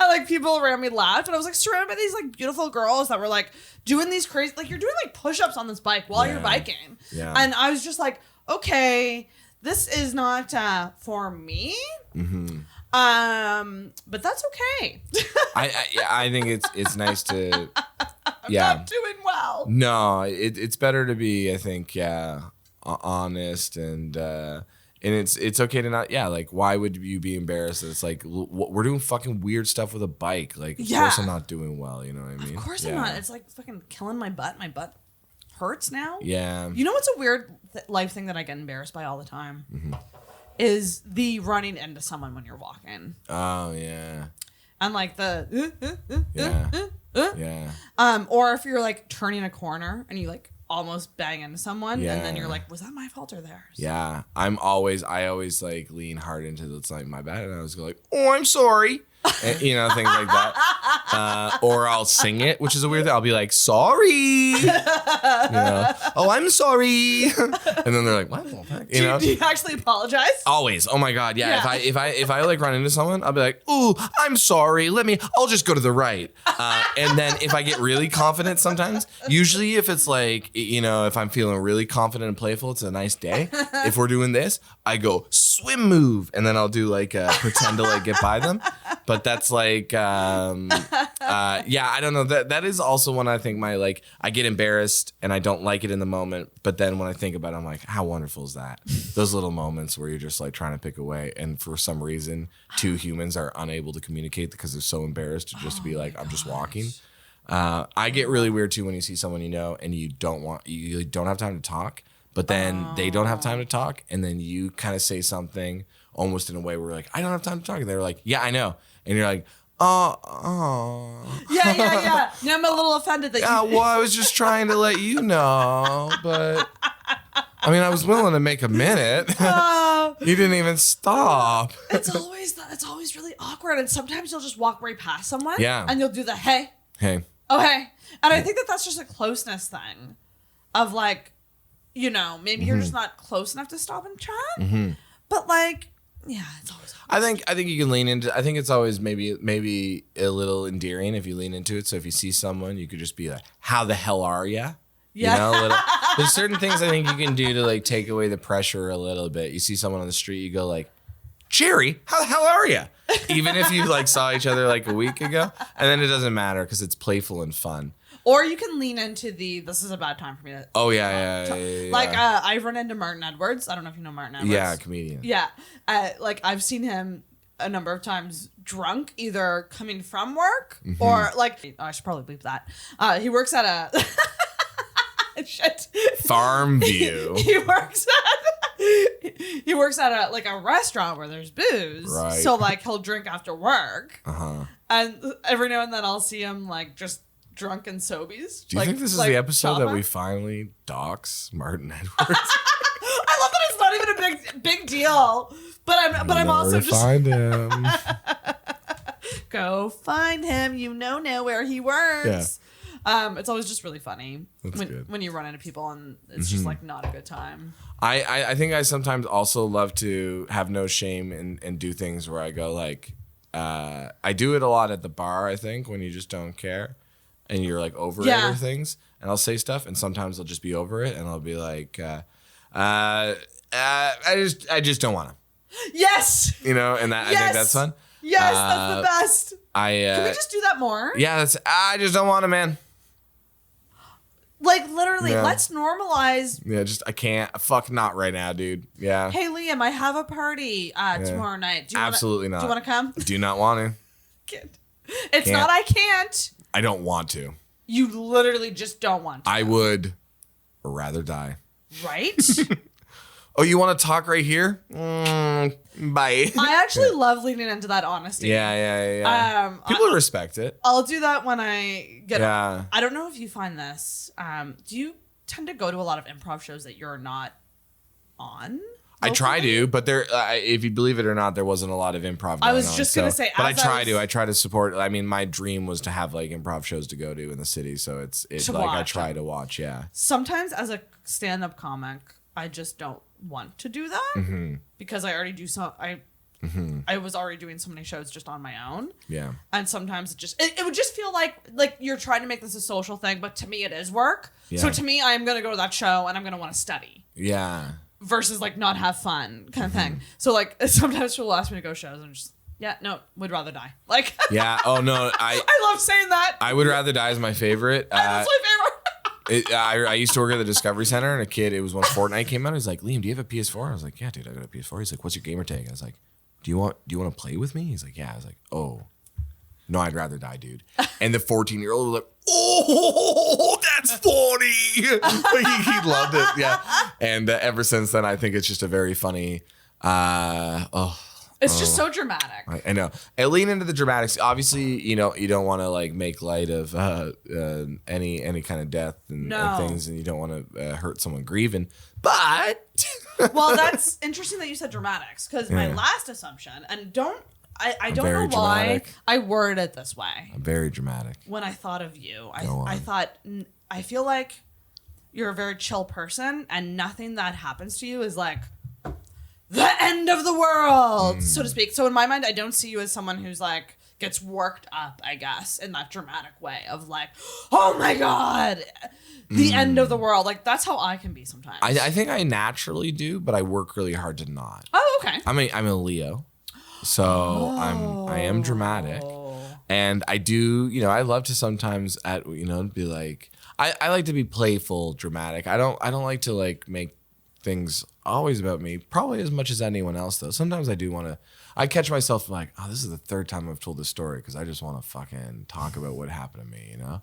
And like people around me laughed, and I was like surrounded by these like beautiful girls that were like doing these crazy, like you're doing like push-ups on this bike while you're biking. Yeah. And I was just like, okay, this is not for me. But that's okay. I think it's nice to. I'm not doing well. No, it's better to be, I think, honest and it's okay to not, like, why would you be embarrassed? It's like, we're doing fucking weird stuff with a bike. Like, of course I'm not doing well, you know what I mean? Of course I'm not. It's like fucking killing my butt. My butt hurts now. Yeah. You know what's a weird life thing that I get embarrassed by all the time? Is the running into someone when you're walking. Oh, yeah. And like the... Yeah. Or if you're like turning a corner and you like almost bang into someone, and then you're like, was that my fault or theirs? Yeah, I always like lean hard into it's like my bad, and I always go like, oh, I'm sorry, and, things like that. Or I'll sing it, which is a weird thing. I'll be like, sorry, oh, I'm sorry, and then they're like, what the fuck? Do you actually apologize? Always. Oh my god, yeah. If I like run into someone, I'll be like, ooh, I'm sorry. I'll just go to the right. And then if I get really confident, sometimes, usually if it's like, if I'm feeling really confident and playful, it's a nice day. If we're doing this, I go swim move, and then I'll do like pretend to like get by them. But that's like, I don't know. That is also when I think I get embarrassed and I don't like it in the moment. But then when I think about it, I'm like, how wonderful is that? Those little moments where you're just like trying to pick away, and for some reason, two humans are unable to communicate because they're so embarrassed to be like, I'm just walking. I get really weird too when you see someone and you don't have time to talk, but then they don't have time to talk, and then you kind of say something almost in a way where you're like, I don't have time to talk, and they're like, yeah, I know, and you're like, oh. Yeah. Yeah, I'm a little offended that Yeah, well, I was just trying to let you know, but I mean, I was willing to make a minute. You didn't even stop. It's always really awkward, and sometimes you'll just walk right past someone, Yeah, and you'll do the hey, oh hey, and I think that's just a closeness thing, of like, you know, maybe you're just not close enough to stop and chat, but like, yeah, it's always awkward. I think you can lean into. I think it's always maybe a little endearing if you lean into it. So if you see someone, you could just be like, "How the hell are ya?" Yeah. You know, there's certain things I think you can do to like take away the pressure a little bit. You see someone on the street, you go like, "Jerry, how the hell are you?" Even if you like saw each other like a week ago, and then it doesn't matter because it's playful and fun. Or you can lean into this is a bad time for me to. Oh yeah. Like I've run into Martin Edwards. I don't know if you know Martin Edwards. Yeah, comedian. Yeah, like I've seen him a number of times drunk, either coming from work or like I should probably bleep that. He works at a shit. Farm View. He works at a restaurant where there's booze. Right. So like he'll drink after work. Uh-huh. And every now and then I'll see him like just drunk and sobies. Do you think this is the episode that we finally dox Martin Edwards? I love that it's not even a big deal. But I'm also just find him. Go find him. You know now where he works. Yeah. It's always just really funny when you run into people and it's just like not a good time. I think I sometimes also love to have no shame and do things where I go like, I do it a lot at the bar, I think, when you just don't care and you're like over it or things, and I'll say stuff and sometimes I'll just be over it and I'll be like, I just don't want to. Yes. You know, and I think that's fun. Yes, that's the best. Can we just do that more? Yeah, I just don't want to, man. Like literally, let's normalize. Yeah, I can't. Fuck, not right now, dude. Yeah. Hey, Liam, I have a party tomorrow night. Absolutely not. Do you want to come? Do not want to. It's not I can't. I don't want to. You literally just don't want to. I would rather die. Right? Oh, you want to talk right here? Bye. I actually love leaning into that honesty. Yeah. People respect it. I'll do that when I get. Yeah. I don't know if you find this. Do you tend to go to a lot of improv shows that you're not on? I try to, but there, if you believe it or not, there wasn't a lot of improv. I was just gonna say, but I try to support. I mean, my dream was to have like improv shows to go to in the city, so it's like I try to watch. Yeah. Sometimes as a stand-up comic, I just don't want to do that because I already do so. I was already doing so many shows just on my own. Yeah. And sometimes it would just feel like you're trying to make this a social thing, but to me it is work. Yeah. So to me, I'm gonna go to that show and I'm gonna want to study. Yeah. Versus like not have fun kind of thing. So like sometimes she'll ask me to go shows and I'm just would rather die. Like yeah. Oh no, I love saying that. I would rather die is my favorite. That's my favorite. I used to work at the Discovery Center, and a kid, it was when Fortnite came out. He's like, Liam, do you have a PS4? I was like, yeah, dude, I got a PS4. He's like, what's your gamer tag? I was like, do you want to play with me? He's like, yeah. I was like, oh, no, I'd rather die, dude. And the 14-year-old was like, oh, that's funny. he loved it, yeah. And ever since then, I think it's just a very funny. It's just so dramatic. I know. I lean into the dramatics. Obviously, you know, you don't want to like make light of any kind of death and things, and you don't want to hurt someone grieving. But well, that's interesting that you said dramatics, because my last assumption, and I don't know why dramatic. I worded it this way. I'm very dramatic. When I thought of you, I feel like you're a very chill person, and nothing that happens to you is like the end of the world, so to speak. So in my mind, I don't see you as someone who's like gets worked up, I guess, in that dramatic way of like, oh my God, the end of the world. Like that's how I can be sometimes. I think I naturally do, but I work really hard to not. Oh, okay. I'm a Leo, so I am dramatic, and I do, you know, I love to sometimes be like, I like to be playful, dramatic. I don't like to like make things always about me, probably as much as anyone else though. Sometimes I do want to, I catch myself like, oh, this is the third time I've told this story because I just want to fucking talk about what happened to me, you know?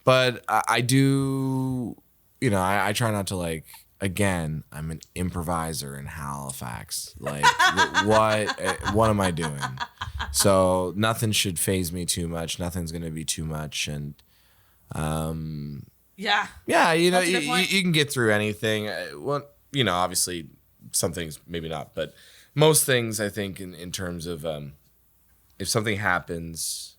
But I do, you know, I try not to like, again, I'm an improviser in Halifax. Like, what am I doing? So nothing should faze me too much. Nothing's going to be too much. And, yeah, you know, you can get through anything. Well, you know, obviously some things, maybe not, but most things I think in terms of, if something happens,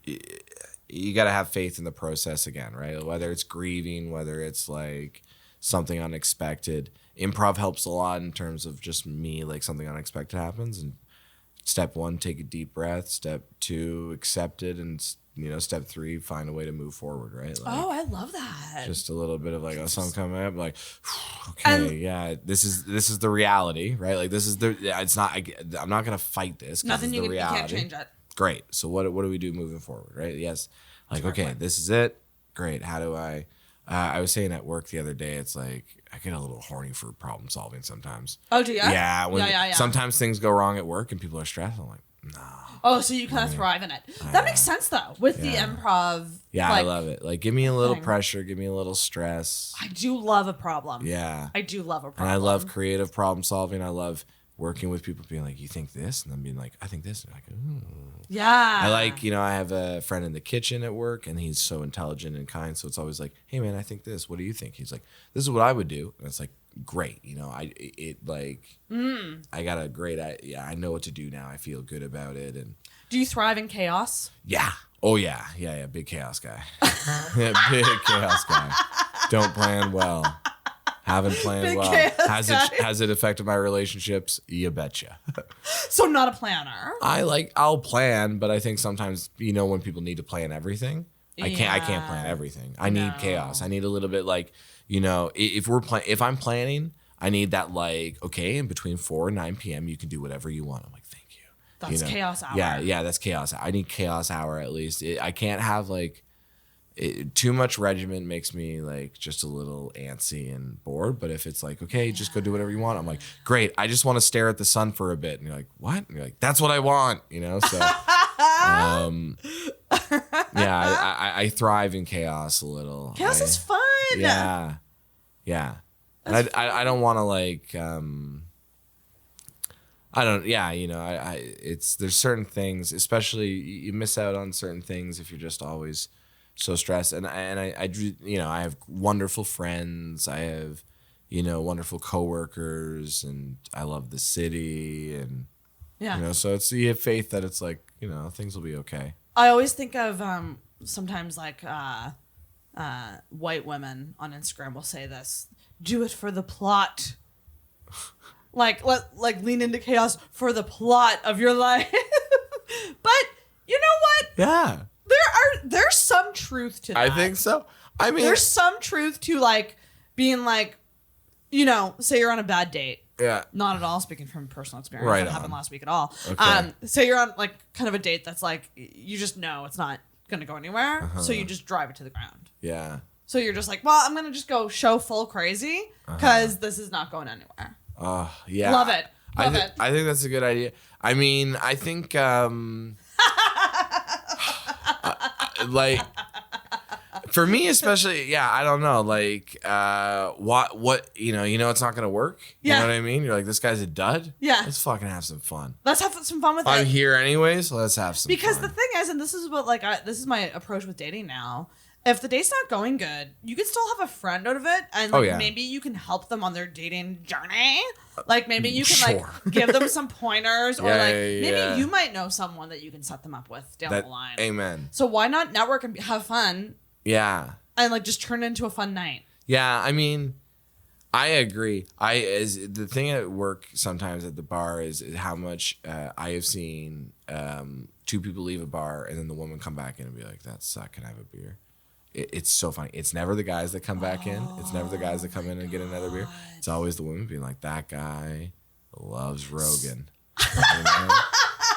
you got to have faith in the process again, right? Whether it's grieving, whether it's like something unexpected. Improv helps a lot in terms of just me, like something unexpected happens. And step 1, take a deep breath. Step 2, accept it. And, you know, step 3, find a way to move forward, right? Like, I love that. Just a little bit of like, something coming up, like, okay, this is the reality, right? Like it's not, I'm not going to fight this. Nothing you can't change it. Great. So what do we do moving forward, right? Yes. Like, okay, this is it. Great. How do I was saying at work the other day, it's like I get a little horny for problem solving sometimes. Oh, do you? Yeah. Yeah. Sometimes things go wrong at work and people are stressed. I'm like, no. Oh, so you kind of thrive in it. That makes sense though with the improv. Yeah, I love it. Like, give me a little pressure, give me a little stress. I do love a problem. Yeah. I do love a problem. And I love creative problem solving. I love working with people being like, you think this? And then being like, I think this. And I'm like, ooh. Yeah. I like, you know, I have a friend in the kitchen at work and he's so intelligent and kind. So it's always like, hey man, I think this. What do you think? He's like, this is what I would do. And it's like, great. You know, I got a great, I know what to do now. I feel good about it. And do you thrive in chaos? Yeah. Oh yeah. Yeah. Big chaos guy. Big chaos guy. Don't plan well. Haven't planned Big well. Has it affected my relationships? You betcha. So not a planner. I'll plan, but I think sometimes, you know, when people need to plan everything, I can't plan everything. I need chaos. I need a little bit like, you know, if I'm planning, I need that like, okay, in between 4 and 9 p.m. you can do whatever you want. I'm like, thank you. That's chaos hour. Yeah, that's chaos. I need chaos hour at least. I can't have like too much regiment makes me like just a little antsy and bored. But if it's like, okay, just go do whatever you want, I'm like, great. I just want to stare at the sun for a bit. And you're like, what? And you're like, that's what I want. You know. So, I thrive in chaos a little. Chaos is fun. Yeah. And I don't want to like. I don't. Yeah, you know. There's certain things, especially you miss out on certain things if you're just always so stressed. And I you know, I have wonderful friends. I have, you know, wonderful coworkers, and I love the city, and you know, so it's, you have faith that it's like, you know, things will be okay. I always think of sometimes like white women on Instagram will say this: do it for the plot. like lean into chaos for the plot of your life. But you know what? Yeah. There's some truth to that. I think so. I mean, there's some truth to like being like, you know, say you're on a bad date. Yeah. Not at all speaking from personal experience. Right. That happened last week at all. Okay. Say you're on like kind of a date that's like, you just know it's not going to go anywhere. Uh-huh. So you just drive it to the ground. Yeah. So you're just like, well, I'm going to just go show full crazy because this is not going anywhere. Yeah. Love it. I think that's a good idea. I mean, I think like for me especially, yeah, I don't know, like what you know it's not gonna work. You know what I mean? You're like, this guy's a dud. Yeah, let's fucking have some fun. Let's have some fun with it. I'm here anyway, so let's have some because fun. The thing is, and this is what like this is my approach with dating now, if the date's not going good, you can still have a friend out of it, and like, maybe you can help them on their dating journey. Like maybe you can like give them some pointers, or maybe you might know someone that you can set them up with down the line. Amen. So why not network and have fun? Yeah. And like just turn it into a fun night. Yeah, I mean, I agree. The thing at work sometimes at the bar is how much I have seen 2 people leave a bar and then the woman come back in and be like, "That sucked. Can I have a beer?" It's so funny. It's never the guys that come back in. It's never the guys that come in and get another beer. It's always the women being like, that guy loves Rogan. You know?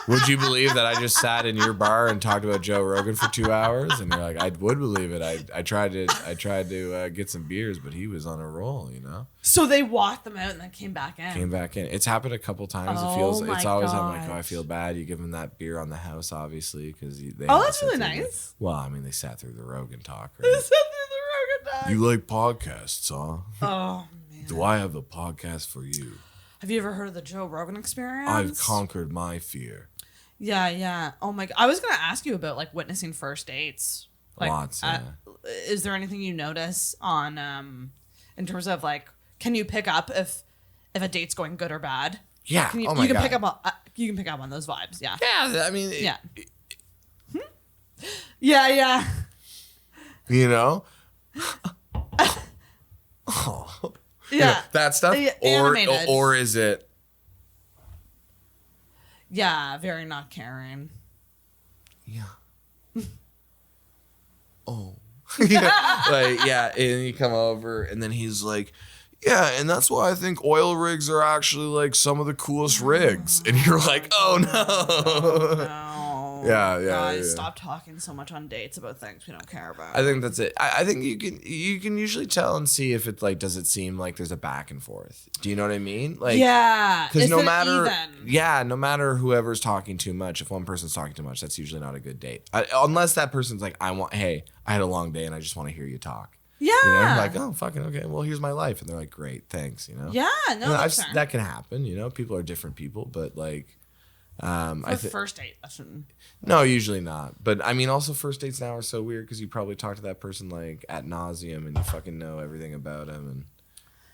Would you believe that I just sat in your bar and talked about Joe Rogan for 2 hours? And you're like, I would believe it. I tried to get some beers, but he was on a roll, you know? So they walked them out and then came back in. It's happened a couple times. It's always, I'm like, oh, I feel bad. You give them that beer on the house, obviously, because they. Oh, that's really nice. Well, I mean, they sat through the Rogan talk, right? They sat through the Rogan You like podcasts, huh? Oh, man. Do I have a podcast for you? Have you ever heard of the Joe Rogan Experience? I've conquered my fear. Yeah. Oh my God. I was going to ask you about like witnessing first dates. Like, Lots, yeah. Is there anything you notice on, in terms of like, can you pick up if a date's going good or bad? Yeah. Can you, oh my God. You can pick up on those vibes. Yeah. Yeah. I mean. Yeah. Yeah. You know? Oh. Yeah. That stuff? Animated. Or is it? Yeah. Very not caring. Yeah. Oh. Yeah. Like, yeah. And you come over and then he's like, yeah, and that's why I think oil rigs are actually like some of the coolest rigs. And you're like, oh no. No. Yeah. Guys, stop talking so much on dates about things we don't care about. I think that's it. I think you can usually tell and see if it like does it seem like there's a back and forth. Do you know what I mean? Like yeah, because no matter whoever's talking too much, if one person's talking too much, that's usually not a good date. Unless that person's like, I had a long day and I just want to hear you talk. Yeah. You know, like, oh, fucking okay. Well, here's my life, and they're like, great, thanks. You know. Yeah. No, that can happen. You know, people are different people, but like. First date. No, usually not. But I mean, also first dates now are so weird because you probably talk to that person like ad nauseum and you fucking know everything about him, and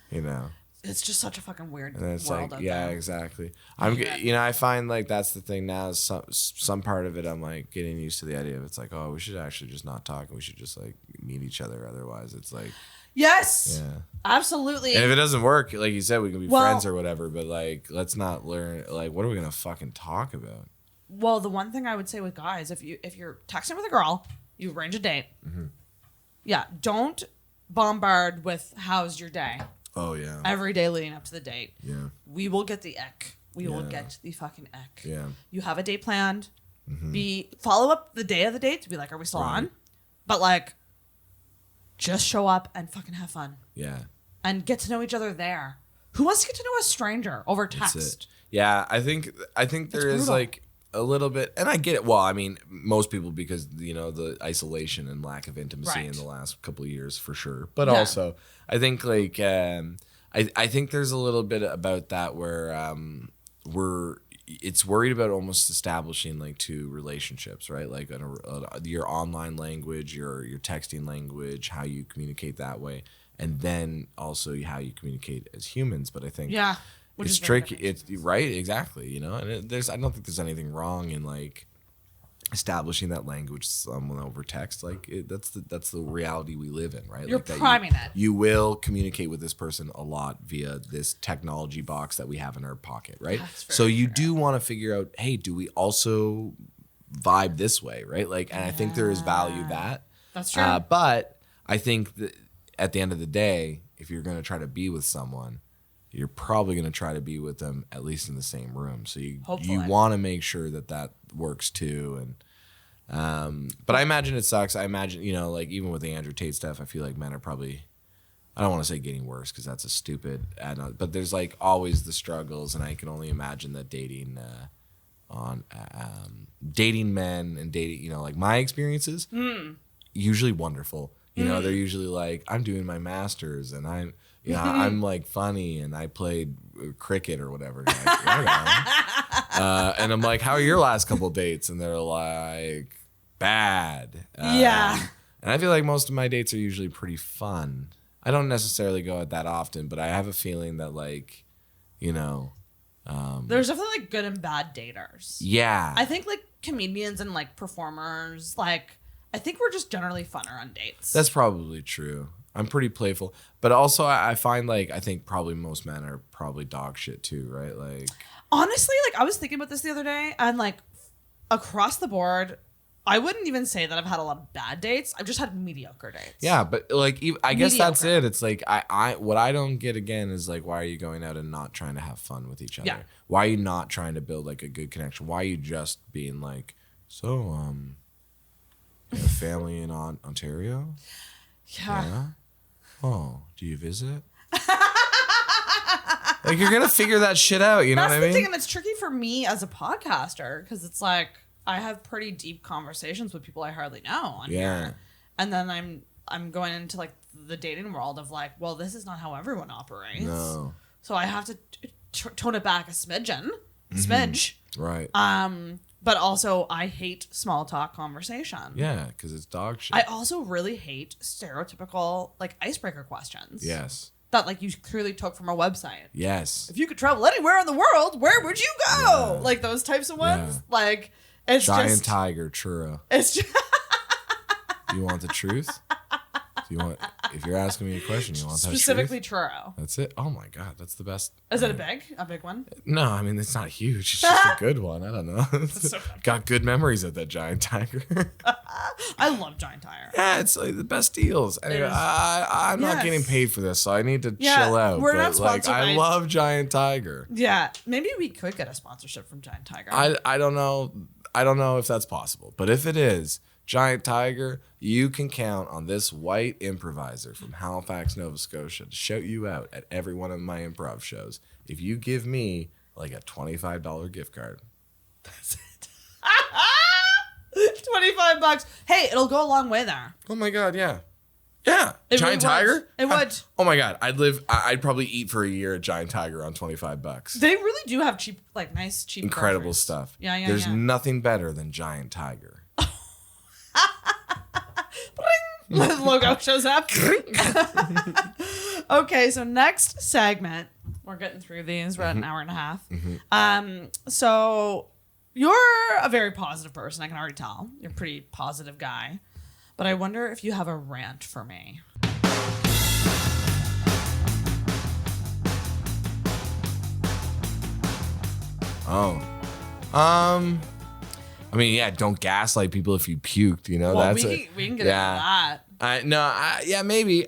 you know. It's just such a fucking weird and it's world like, out yeah, there. Exactly. I find like that's the thing now. Some part of it, I'm like getting used to the idea of it's like, oh, we should actually just not talk and we should just like meet each other. Otherwise, it's like. Yes. Yeah. Absolutely. And if it doesn't work, like you said, we can be friends or whatever. But like, let's not learn. Like, what are we gonna fucking talk about? Well, the one thing I would say with guys, if you're texting with a girl, you arrange a date. Mm-hmm. Yeah, don't bombard with how's your day. Oh yeah. Every day leading up to the date. Yeah. We will get the ick. We will get the fucking ick. Yeah. You have a date planned. Mm-hmm. Follow up the day of the date to be like, are we still on? But like. Just show up and fucking have fun. Yeah. And get to know each other there. Who wants to get to know a stranger over text? Yeah, I think there is like a little bit, and I get it. Well, I mean, most people because you know the isolation and lack of intimacy in the last couple of years for sure. But also, I think like I think there's a little bit about that where it's worried about almost establishing like two relationships, right? Like your online language, your texting language, how you communicate that way, and then also how you communicate as humans. But I think it's tricky. It's right, exactly. You know, and I don't think there's anything wrong in like establishing that language to someone over text. Like that's the reality we live in, right? You're like priming it. You will communicate with this person a lot via this technology box that we have in our pocket, right? So you do want to figure out, hey, do we also vibe this way, right? Like, and I think there is value that. That's true. But I think that at the end of the day, if you're going to try to be with someone, you're probably going to try to be with them at least in the same room. So you want to make sure that works too. And but I imagine it sucks. I imagine, you know, like even with the Andrew Tate stuff, I feel like men are probably, I don't want to say getting worse because that's a stupid add-on, but there's like always the struggles, and I can only imagine that dating men and dating, you know, like my experiences, usually wonderful. You know, they're usually like, I'm doing my master's and I'm, you know, I'm like funny and I played cricket or whatever. And, like, and I'm like, how are your last couple dates? And they're like, bad. Yeah. And I feel like most of my dates are usually pretty fun. I don't necessarily go out that often, but I have a feeling that like, you know. There's definitely like good and bad daters. Yeah. I think like comedians and like performers, like, I think we're just generally funner on dates. That's probably true. I'm pretty playful, but also I find like I think probably most men are probably dog shit too, right? Like honestly, like I was thinking about this the other day, and like across the board, I wouldn't even say that I've had a lot of bad dates. I've just had mediocre dates. Yeah, but like I guess that's it. It's like I what I don't get again is like, why are you going out and not trying to have fun with each other? Yeah. Why are you not trying to build like a good connection? Why are you just being like, so you have family in Ontario? Yeah. Oh, do you visit? Like you're gonna figure that shit out. You know what I mean? That's the thing, and it's tricky for me as a podcaster because it's like I have pretty deep conversations with people I hardly know on here. And then I'm going into like the dating world of like, well, this is not how everyone operates. No. So I have to tone it back a smidge. Right. But also I hate small talk conversation. Yeah, because it's dog shit. I also really hate stereotypical like icebreaker questions. Yes. That like you clearly took from our website. Yes. If you could travel anywhere in the world, where would you go? Yeah. Like those types of ones. Yeah. Like it's Giant just tiger churro. It's just You want the truth? If you're asking me a question, you want specifically that truth? churro. That's it. Oh my god, that's the best. Is it a big one? No, I mean it's not huge. It's just a good one. I don't know. So got good memories of that giant tiger. I love giant tiger. Yeah, it's like the best deals. Anyway, I'm not getting paid for this, so I need to chill out. We're not sponsored. I love Giant Tiger. Yeah, maybe we could get a sponsorship from Giant Tiger. I don't know. I don't know if that's possible, but if it is, Giant Tiger, you can count on this white improviser from Halifax, Nova Scotia to shout you out at every one of my improv shows. If you give me like a $25 gift card. That's it. $25. Hey, it'll go a long way there. Oh my God, yeah. Yeah. It Giant really Tiger? It would. Oh my God. I'd probably eat for a year at Giant Tiger on $25. They really do have cheap, like nice, cheap, incredible groceries. stuff. Yeah. There's nothing better than Giant Tiger. The logo shows up. Okay, so next segment. We're getting through these. We're at an hour and a half. So you're a very positive person. I can already tell. You're a pretty positive guy. But I wonder if you have a rant for me. Oh. I mean, yeah, don't gaslight people if you puked, you know? Well, we can get into that. Maybe.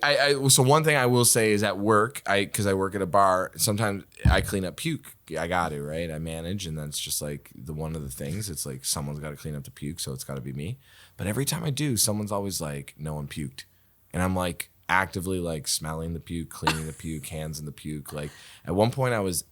So one thing I will say is at work, because I work at a bar, sometimes I clean up puke. I got to, right? I manage, and that's just like one of the things. It's like someone's got to clean up the puke, so it's got to be me. But every time I do, someone's always like, no one puked. And I'm like actively like smelling the puke, cleaning the puke, hands in the puke. Like at one point I was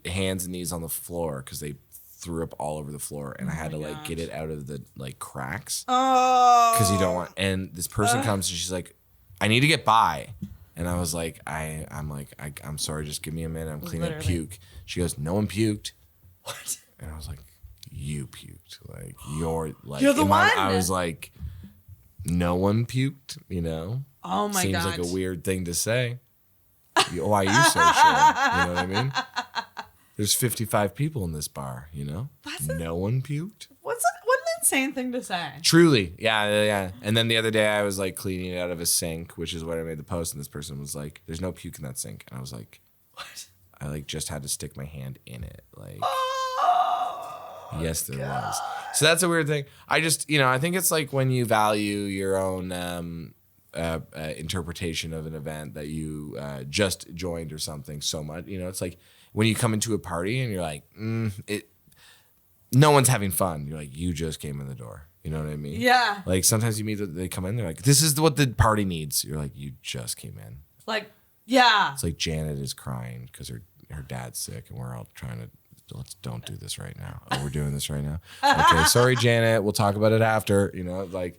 hands and knees on the floor because they threw up all over the floor, and I had to like get it out of the like cracks. Oh. Because you don't want. And this person comes and she's like, I need to get by. And I was like, I'm sorry, just give me a minute. I'm cleaning up puke. She goes, no one puked. What? And I was like, you puked. Like you're the one. I was like, no one puked. You know. Oh my God. Seems like a weird thing to say. Why are you so sure? You know what I mean? There's 55 people in this bar, you know? No one puked? What an insane thing to say. Truly. Yeah. And then the other day I was like cleaning it out of a sink, which is what I made the post, and this person was like, there's no puke in that sink. And I was like, what? I like just had to stick my hand in it. Like, yes, there God. was. So that's a weird thing. I just, I think it's like when you value your own interpretation of an event that you just joined or something so much, it's like, when you come into a party and you're like, no one's having fun. You're like, you just came in the door. You know what I mean? Yeah. Like sometimes they come in, they're like, this is what the party needs. You're like, you just came in. Like, yeah. It's like Janet is crying because her dad's sick, and we're all trying to, don't do this right now. Oh, we're doing this right now. Okay, sorry, Janet. We'll talk about it after.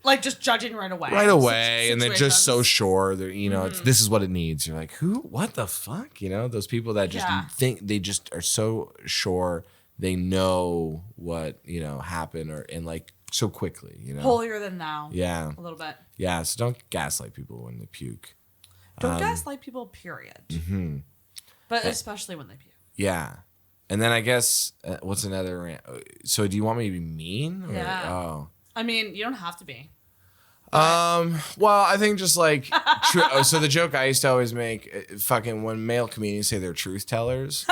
Like just judging right away. Right away, and they're just so sure. They're it's, this is what it needs. You're like, who? What the fuck? Those people that just think they just are so sure they know what happened and like so quickly. Holier than thou. Yeah, a little bit. Yeah, so don't gaslight people when they puke. Don't gaslight people. Period. Mm-hmm. But especially when they puke. Yeah. And then I guess, what's another rant? So do you want me to be mean? Or, yeah. Oh. I mean, you don't have to be. Well, I think just like, so the joke I used to always make, fucking when male comedians say they're truth tellers,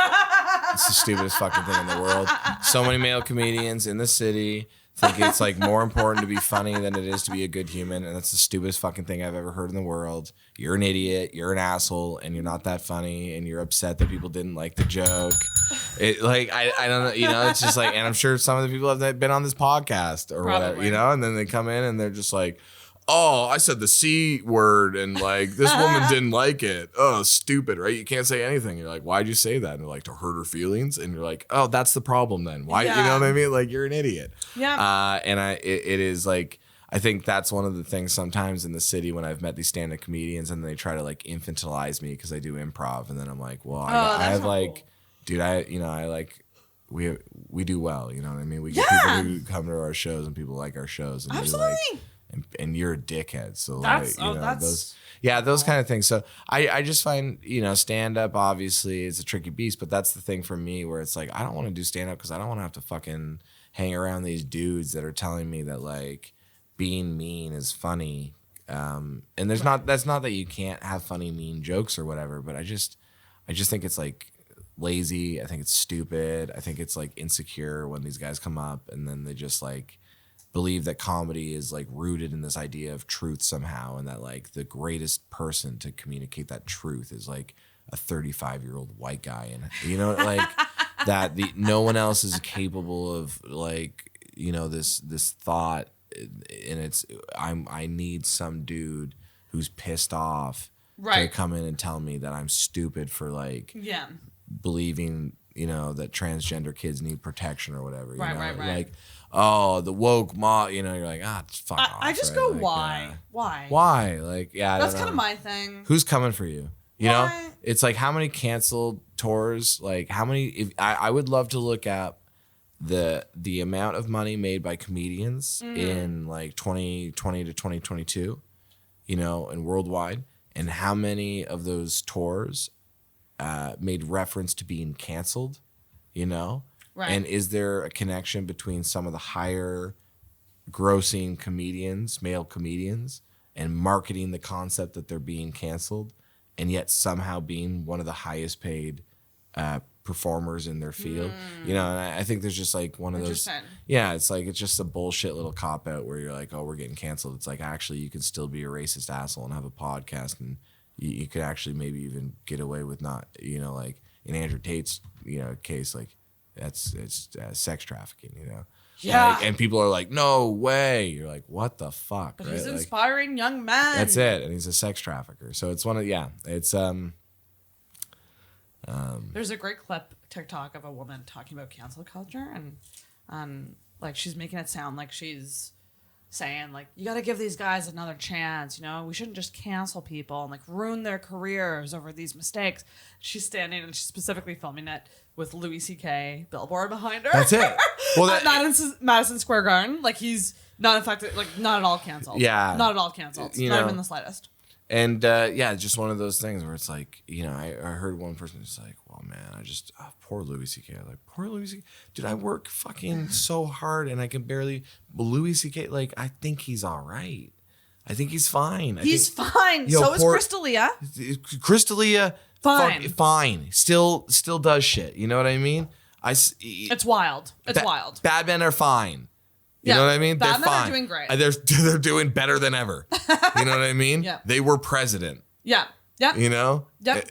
it's the stupidest fucking thing in the world. So many male comedians in the city think it's like more important to be funny than it is to be a good human. And that's the stupidest fucking thing I've ever heard in the world. You're an idiot, you're an asshole, and you're not that funny, and you're upset that people didn't like the joke. It like I don't know, it's just like, and I'm sure some of the people have been on this podcast or Probably. whatever, and then they come in and they're just like, oh, I said the C word and like this woman didn't like it. Oh, stupid, right? You can't say anything. You're like, why'd you say that? And they're like, to hurt her feelings. And you're like, oh, that's the problem then. Why? Yeah. You know what I mean? Like, you're an idiot. Yeah. And it is like, I think that's one of the things sometimes in the city when I've met these stand-up comedians and they try to like infantilize me because I do improv, and then I'm like, well, I have like, cool. Dude, I like, we do well, you know what I mean? We get people who come to our shows and people like our shows, and absolutely. And you're a dickhead, so that's, like, those kind of things. So I just find, stand-up, obviously it's a tricky beast, but that's the thing for me where it's like I don't want to do stand-up because I don't want to have to fucking hang around these dudes that are telling me that like being mean is funny, and that's not that you can't have funny mean jokes or whatever, but I just think it's like lazy. I think it's stupid. I think it's like insecure when these guys come up and then they just like believe that comedy is like rooted in this idea of truth somehow, and that like the greatest person to communicate that truth is like a 35-year-old white guy, and like that no one else is capable of like this thought. And it's I need some dude who's pissed off to come in and tell me that I'm stupid for like believing that transgender kids need protection or whatever. Right. Like, oh, the woke you're like, fuck off. I just go, like, why? Why? Like, yeah, that's kind of my thing. Who's coming for you? You know, it's like how many canceled tours? Like how many? If I would love to look at the amount of money made by comedians in like 2020 to 2022, and worldwide, and how many of those tours made reference to being canceled, and is there a connection between some of the higher grossing comedians, male comedians, and marketing the concept that they're being canceled, and yet somehow being one of the highest paid performers in their field, and I think there's just like one of those, it's just a bullshit little cop out where you're like, oh, we're getting canceled. It's like, actually you can still be a racist asshole and have a podcast, and you could actually maybe even get away with not, like in Andrew Tate's, case, like it's sex trafficking, and people are like, no way. You're like, what the fuck? But he's inspiring young men. That's it. And he's a sex trafficker. So it's it's there's a great clip TikTok of a woman talking about cancel culture, and like she's making it sound like she's saying like, you got to give these guys another chance, we shouldn't just cancel people and like ruin their careers over these mistakes. She's standing and she's specifically filming it with Louis C.K. billboard behind her. That's it. Well, at Madison Square Garden, like he's not affected, like not at all canceled. Yeah, not at all canceled. Not even the slightest. And just one of those things where it's like, I heard one person just like, well, man, poor Louis C.K. I'm like, poor Louis C.K. Dude, I work fucking so hard and I can barely, Louis C.K., like, I think he's all right. I think he's fine. He's fine. So is Crystalia. Crystalia, fine. Still does shit. You know what I mean? It's wild. It's wild. Bad men are fine. You know what I mean? They're fine. Are doing great. They're doing better than ever. You know what I mean? Yeah. They were president. Yeah. Yeah. Yeah.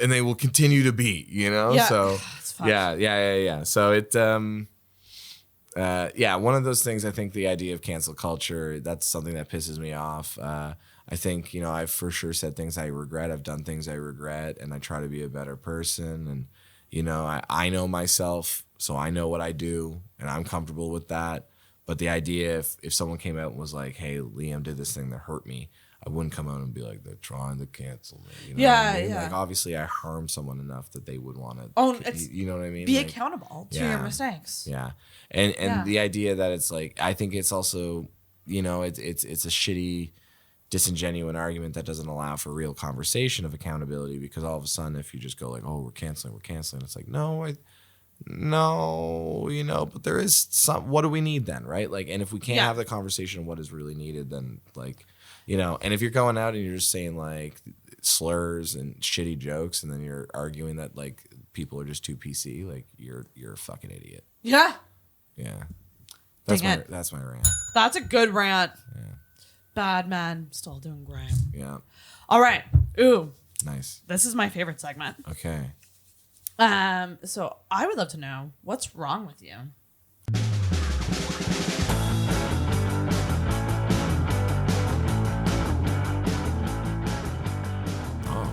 And they will continue to be, Yeah. So yeah. So it one of those things. I think the idea of cancel culture, that's something that pisses me off. I think, I've for sure said things I regret. I've done things I regret, and I try to be a better person. And, I know myself, so I know what I do, and I'm comfortable with that. But the idea, if someone came out and was like, hey, Liam did this thing that hurt me, I wouldn't come out and be like, they're trying to cancel me. What I mean? Like, obviously, I harmed someone enough that they would want to, you know what I mean? Be accountable to your mistakes. Yeah. And the idea that it's like, I think it's also, it's a shitty, disingenuous argument that doesn't allow for real conversation of accountability, because all of a sudden, if you just go like, oh, we're canceling, it's like, no, but there is some, what do we need then, right? Like, and if we can't have the conversation of what is really needed, then like, and if you're going out and you're just saying like slurs and shitty jokes, and then you're arguing that like people are just too PC, like you're a fucking idiot. Yeah. Yeah. That's my rant. That's a good rant. Yeah. Bad man, still doing great. Yeah. All right. Ooh. Nice. This is my favorite segment. Okay. So I would love to know what's wrong with you. Oh.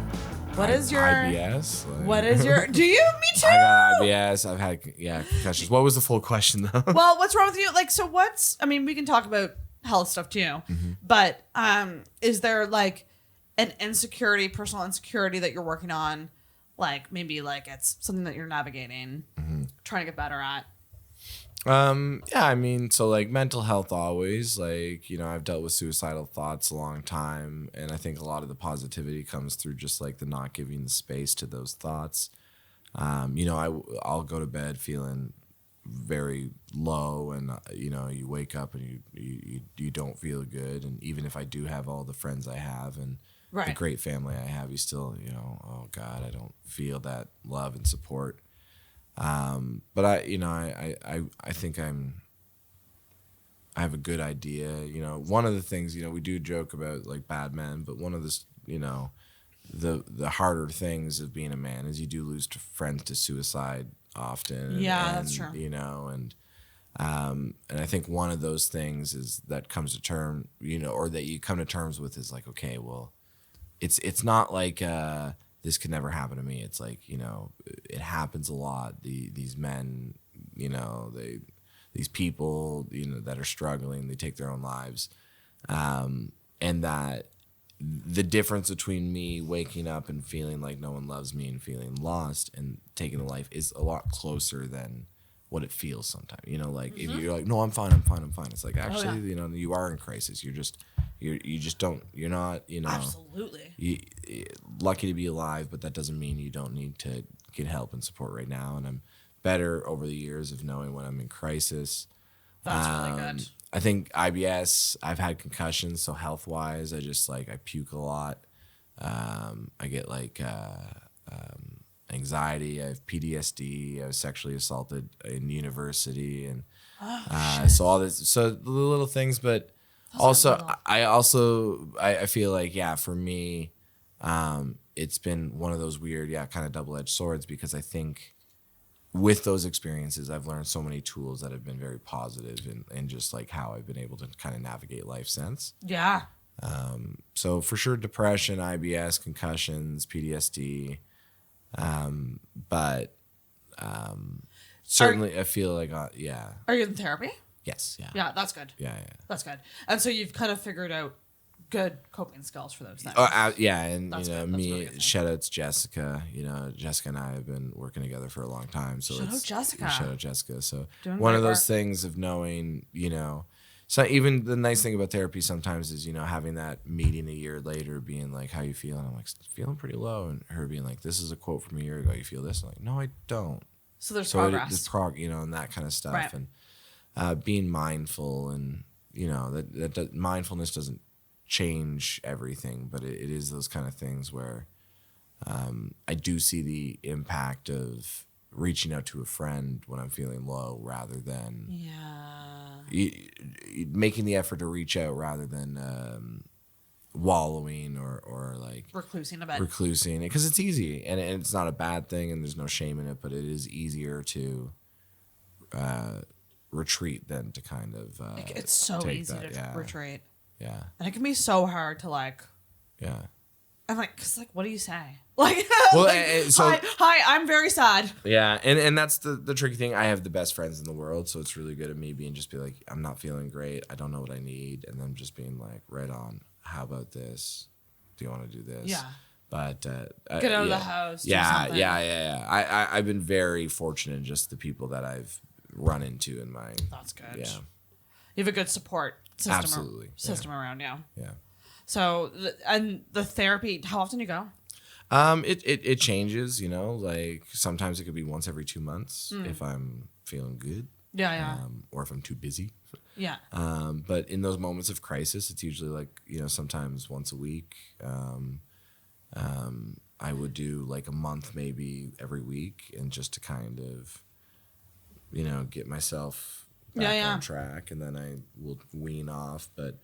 What is your IBS? Like, what is your? Do you? Me too. I got IBS. I've had concussions. What was the full question though? Well, what's wrong with you? Like, so what's? I mean, we can talk about health stuff too. But is there like an insecurity, personal insecurity that you're working on? Like maybe like it's something that you're navigating, trying to get better at. Yeah, I mean, so like mental health always, like, you know, I've dealt with suicidal thoughts a long time, and I think a lot of the positivity comes through just like the not giving the space to those thoughts. You know, I'll go to bed feeling very low, and you know, you wake up and you don't feel good, and even if I do have all the friends I have and the great family I have, you still, you know, oh God, I don't feel that love and support. But I think I have a good idea. You know, one of the things, you know, we do joke about like bad men, but one of the, you know, the harder things of being a man is you do lose friends to suicide often. Yeah, that's true. You know, and I think one of those things is that comes to term, you know, or that you come to terms with is like, okay, well, it's not like, this could never happen to me. It's like, you know, it happens a lot. These men, you know, these people, you know, that are struggling, they take their own lives. And that the difference between me waking up and feeling like no one loves me and feeling lost and taking a life is a lot closer than what it feels sometimes. You know, like if you're like, no, I'm fine. It's like, actually, you know, you are in crisis. You're not, you know, absolutely lucky to be alive, but that doesn't mean you don't need to get help and support right now. And I'm better over the years of knowing when I'm in crisis. That's really good. I think IBS, I've had concussions, so health wise, I just like, I puke a lot. I get like anxiety. I have PTSD. I was sexually assaulted in university, and so all this, so the little things, but also I feel like, yeah, for me, it's been one of those weird, kind of double-edged swords, because I think with those experiences, I've learned so many tools that have been very positive and just like how I've been able to kind of navigate life since. Yeah. So for sure, depression, IBS, concussions, PTSD, but certainly I feel like, yeah. Are you in therapy? Yes. Yeah. Yeah, that's good. Yeah. That's good. And so you've kind of figured out good coping skills for those things. Yeah, and that's you know, good. That's me, really shout out to Jessica. You know, Jessica and I have been working together for a long time. So shout out Jessica. So doing one of those work. things of knowing, you know, so even the nice thing about therapy sometimes is, you know, having that meeting a year later, being like, "How you feeling?" I'm like, "Feeling pretty low," and her being like, "This is a quote from a year ago. You feel this?" I'm like, "No, I don't." So there's progress. There's you know, and that kind of stuff, right. And being mindful, and you know that mindfulness doesn't change everything, but it is those kind of things where I do see the impact of reaching out to a friend when I'm feeling low, rather than making the effort to reach out rather than wallowing or like reclusing a bit. Reclusing, because it's easy, and it's not a bad thing, and there's no shame in it, but it is easier to retreat than to kind of it's so easy to retreat. Yeah. And it can be so hard to like. Yeah. I'm like, cause like, what do you say? Like, well, like, so, hi, I'm very sad. Yeah, and that's the tricky thing. I have the best friends in the world, so it's really good at me being just be like, I'm not feeling great. I don't know what I need, and then just being like, right on. How about this? Do you want to do this? Yeah. But get out of the house. Yeah. I've been very fortunate in just the people that I've run into in my. That's good. Yeah. You have a good support system. Absolutely. System around you. Yeah. So and the therapy, how often do you go? It changes, you know, like sometimes it could be once every 2 months if I'm feeling good. Yeah. Or if I'm too busy. Yeah. But in those moments of crisis, it's usually like, you know, sometimes once a week. I would do like a month, maybe every week, and just to kind of, you know, get myself back on track, and then I will wean off. But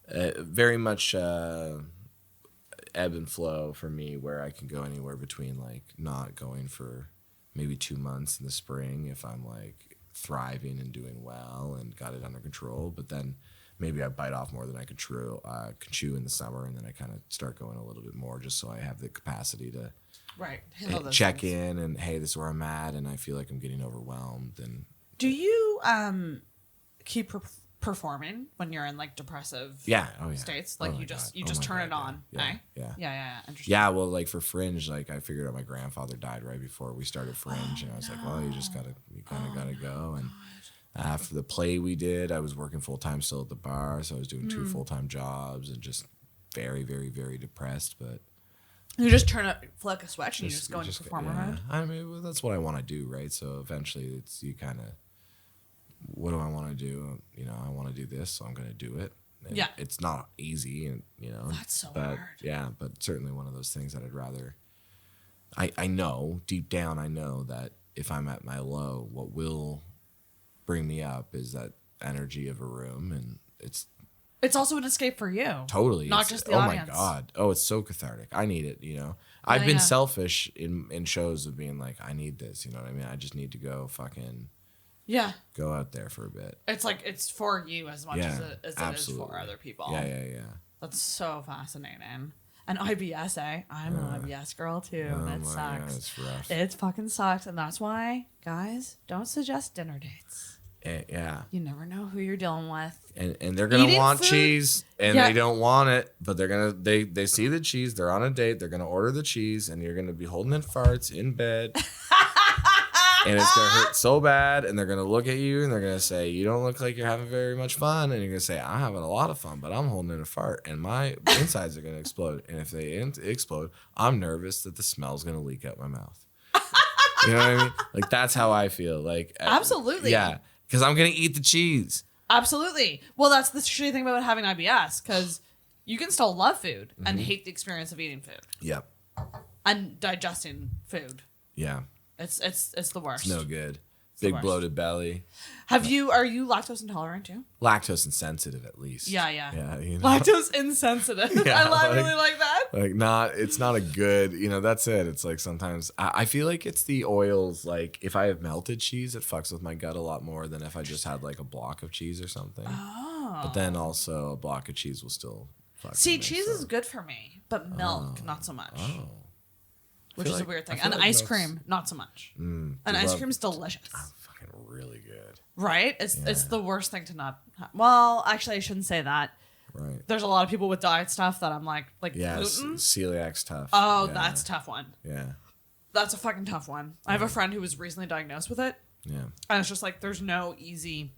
very much ebb and flow for me, where I can go anywhere between like not going for maybe 2 months in the spring if I'm like thriving and doing well and got it under control, but then maybe I bite off more than I could chew in the summer, and then I kind of start going a little bit more, just so I have the capacity to check in and, hey, this is where I'm at, and I feel like I'm getting overwhelmed. And do you keep performing when you're in like depressive states? Like you just turn it on. Yeah. Interesting. Yeah, well, like for Fringe, like I figured out my grandfather died right before we started Fringe, and I was like, well, you kind of gotta go. And after the play we did, I was working full time still at the bar, so I was doing 2 full-time jobs and just very, very, very depressed. But you just flick a switch and you just go into performer mode. I mean, well, that's what I want to do, right? So eventually, it's you kind of, what do I want to do? You know, I want to do this, so I'm going to do it. And it's not easy, and you know, that's so hard. Yeah, but certainly one of those things that I'd rather. I know deep down, I know that if I'm at my low, what will bring me up is that energy of a room, and it's also an escape for you. Totally, not just the audience. Oh my god! Oh, it's so cathartic. I need it. You know, I've been selfish in shows of being like, I need this. You know what I mean? I just need to go fucking. Yeah. Go out there for a bit. It's like it's for you as much as it is for other people. Yeah. That's so fascinating. And IBS, I'm an IBS girl too. And it sucks. God, it's rough. It fucking sucks. And that's why, guys, don't suggest dinner dates. Yeah. You never know who you're dealing with. And they're gonna want cheese, and they don't want it, but they're gonna they see the cheese. They're on a date. They're gonna order the cheese, and you're gonna be holding in farts in bed. And it's going to hurt so bad, and they're going to look at you, and they're going to say, you don't look like you're having very much fun. And you're going to say, I'm having a lot of fun, but I'm holding in a fart, and my insides are going to explode. And if they explode, I'm nervous that the smell's going to leak out my mouth. You know what I mean? Like, that's how I feel. Like, absolutely. Yeah, because I'm going to eat the cheese. Absolutely. Well, that's the shitty thing about having IBS, because you can still love food and hate the experience of eating food. Yep. And digesting food. Yeah. It's the worst. It's no good. Big bloated belly. Are you lactose intolerant too? Lactose insensitive, at least. Yeah. You know? Lactose insensitive. Yeah, I really like that. Like it's not a good, you know, that's it. It's like sometimes I feel like it's the oils. Like if I have melted cheese, it fucks with my gut a lot more than if I just had like a block of cheese or something. Oh. But then also a block of cheese will still fuck with me, cheese is good for me, but milk, not so much. Oh. Which is a weird thing. And ice cream, not so much. And ice cream's delicious. Fucking really good. Right? It's the worst thing to not have. Well, actually, I shouldn't say that. Right. There's a lot of people with diet stuff that I'm like gluten. Celiac's tough. Oh, that's a tough one. Yeah. That's a fucking tough one. I have a friend who was recently diagnosed with it. Yeah. And it's just like there's no easy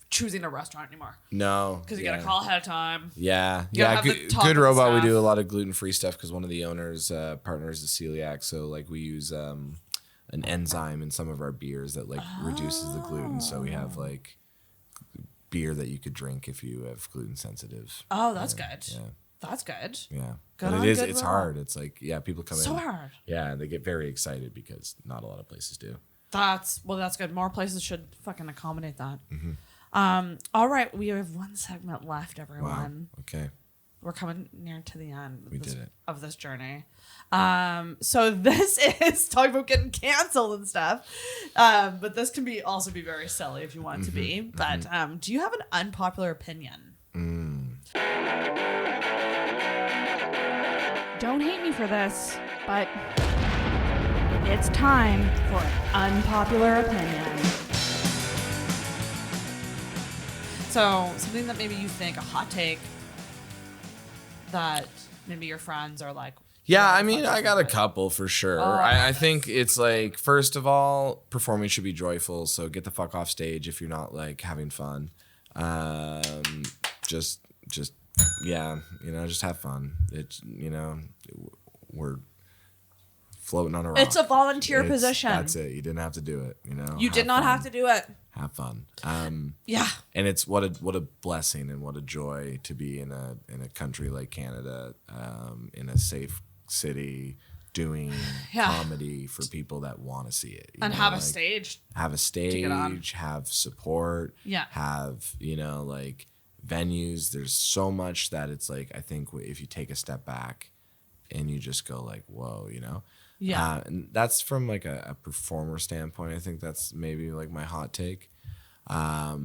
choosing a restaurant anymore. No. Because you got to call ahead of time. Yeah. Good Robot, we do a lot of gluten-free stuff because one of the owners, partners is celiac. So like we use an enzyme in some of our beers that like reduces the gluten. So we have like beer that you could drink if you have gluten sensitive. Oh, that's good. Yeah. That's good. Yeah. Good but on it's Robot. hard. It's like, people come in. So hard. Yeah. They get very excited because not a lot of places do. That's good. More places should fucking accommodate that. All right, we have one segment left, everyone. Wow. Okay. We're coming near to the end of this journey. So this is talking about getting canceled and stuff. But this can also be very silly if you want it to be. But do you have an unpopular opinion? Don't hate me for this, but it's time for an unpopular opinion. So something that maybe you think, a hot take that maybe your friends are like. Yeah, I mean, I got a couple for sure. I think it's like, first of all, performing should be joyful. So get the fuck off stage if you're not like having fun. Just have fun. It's, we're floating on a rock. It's a volunteer position. That's it. You didn't have to do it. You did not have to do it. Have fun. Yeah. And it's what a blessing and what a joy to be in a country like Canada, in a safe city, doing comedy for people that want to see it. And have a stage. Have a stage, have support. Yeah. Have, like venues. There's so much that it's like, I think if you take a step back and you just go like, whoa, Yeah. And that's from like a performer standpoint. I think that's maybe like my hot take. I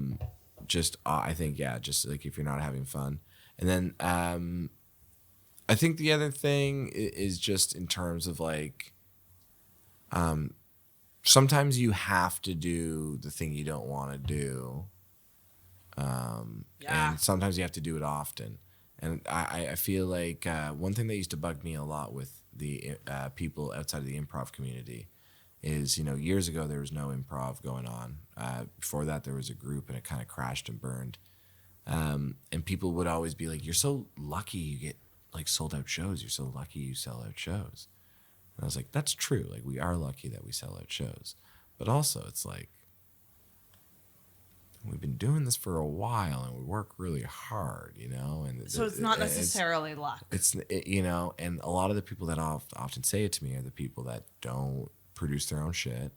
think, just like if you're not having fun. And then I think the other thing is just in terms of like, sometimes you have to do the thing you don't want to do And sometimes you have to do it often. And I feel like one thing that used to bug me a lot with the people outside of the improv community is, years ago there was no improv going on. Before that there was a group and it kind of crashed and burned. And people would always be like, you're so lucky you get like sold out shows. You're so lucky you sell out shows. And I was like, that's true. Like we are lucky that we sell out shows. But also it's like, we've been doing this for a while and we work really hard, and so it's not necessarily luck. It's, and a lot of the people that often say it to me are the people that don't produce their own shit,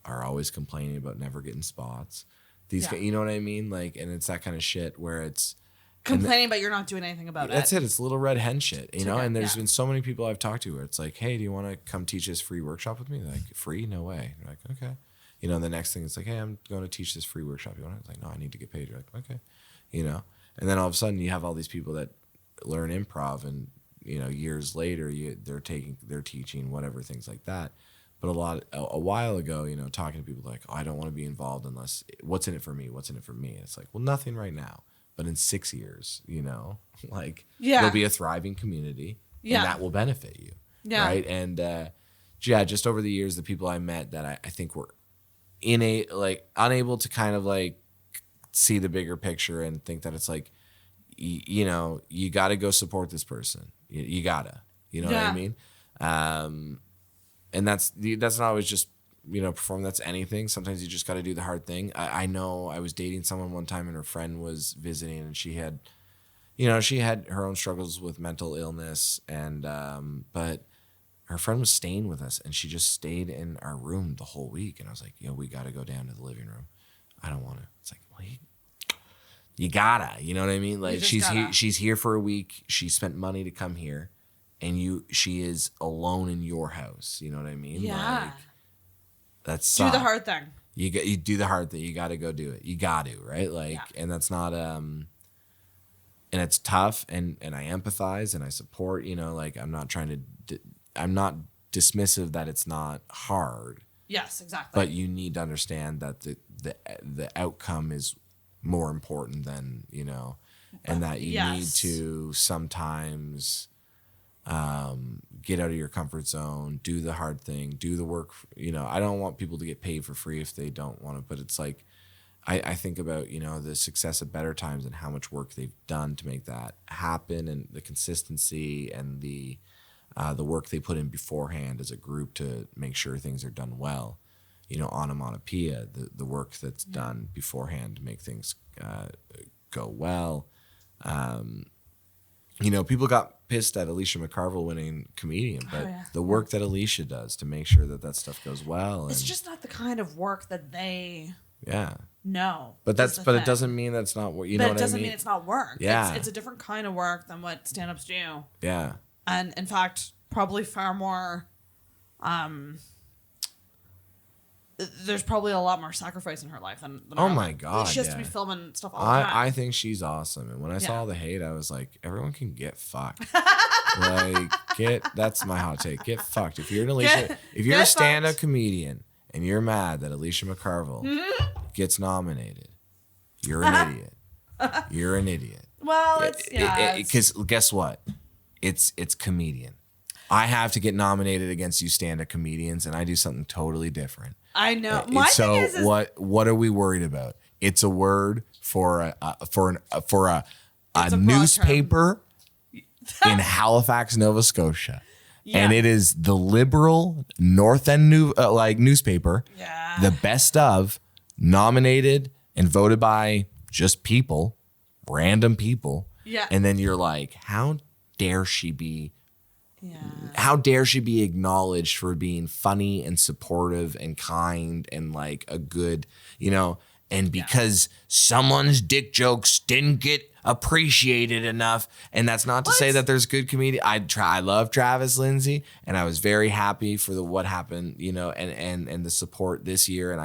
are always complaining about never getting spots. You know what I mean? Like, and it's that kind of shit where it's complaining, but you're not doing anything about That's it. It's little red hen shit, know? And there's been so many people I've talked to where it's like, hey, do you want to come teach this free workshop with me? They're like, free? No way. They're like, okay. The next thing is like, hey, I'm going to teach this free workshop. You want it? It's like, no, I need to get paid. You're like, okay. And then all of a sudden you have all these people that learn improv and, years later they're teaching whatever, things like that. But a while ago, talking to people like, oh, I don't want to be involved unless, what's in it for me? What's in it for me? And it's like, well, nothing right now. But in 6 years, there'll be a thriving community and that will benefit you. Yeah. Right. And, just over the years, the people I met that I think were unable to kind of like see the bigger picture and think that it's like, you got to go support this person. You gotta, what I mean? And that's not always just, perform. That's anything. Sometimes you just got to do the hard thing. I know I was dating someone one time and her friend was visiting and she had her own struggles with mental illness and, but her friend was staying with us and she just stayed in our room the whole week. And I was like, we got to go down to the living room. I don't want to. It's like, well, you gotta, you know what I mean? Like she's here for a week. She spent money to come here and she is alone in your house. You know what I mean? Yeah. Like, that's do the hard thing. You do the hard thing. You got to go do it. You got to, right? Like, and that's not, and it's tough and I empathize and I support, like I'm not dismissive that it's not hard. Yes, exactly. But you need to understand that the outcome is more important than, and that you need to sometimes get out of your comfort zone, do the hard thing, do the work. I don't want people to get paid for free if they don't want to, but it's like, I think about, the success of Better Times and how much work they've done to make that happen and the consistency and the work they put in beforehand as a group to make sure things are done well. Onomatopoeia, the work that's done beforehand to make things go well. People got pissed at Alicia McCarville winning comedian, but the work that Alicia does to make sure that stuff goes well. It's just not the kind of work that they know. But it doesn't mean that's not what, know what I mean? But it doesn't mean it's not work. Yeah. It's a different kind of work than what stand-ups do. Yeah. And in fact, probably far more, there's probably a lot more sacrifice in her life than oh my God. She has to be filming stuff all the time. I think she's awesome. And when I saw the hate, I was like, everyone can get fucked. That's my hot take. Get fucked. If you're a stand-up comedian and you're mad that Alicia McCarville gets nominated, you're an idiot. You're an idiot. Well, because guess what? It's comedian. I have to get nominated against you stand-up comedians, and I do something totally different. I know. What are we worried about? It's a word for a newspaper in Halifax, Nova Scotia, and it is the liberal North End newspaper. Yeah. The best of, nominated and voted by just people, random people. Yeah. And then you're like, how dare she be? Yeah. How dare she be acknowledged for being funny and supportive and kind and like a good, and because someone's dick jokes didn't get appreciated enough. And that's not to say that there's good comedians. I love Travis Lindsay, and I was very happy for what happened, and the support this year.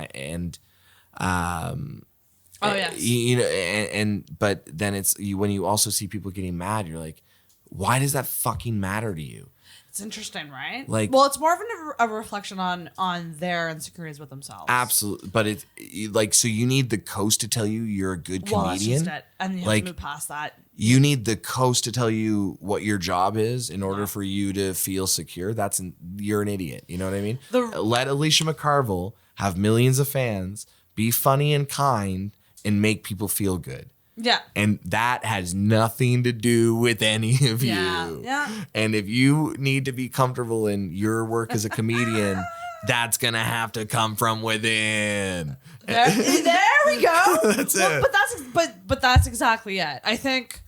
But then it's when you also see people getting mad, you're like, why does that fucking matter to you? It's interesting, right? Like, well, it's more of a reflection on their insecurities with themselves. Absolutely, but it's like, so you need the coast to tell you you're a good comedian, and you have to move past that. You need the coast to tell you what your job is in order for you to feel secure. You're an idiot. You know what I mean? Let Alicia McCarville have millions of fans, be funny and kind, and make people feel good. Yeah. And that has nothing to do with any of you. Yeah. And if you need to be comfortable in your work as a comedian, that's going to have to come from within. There we go. That's it. But that's exactly it. I think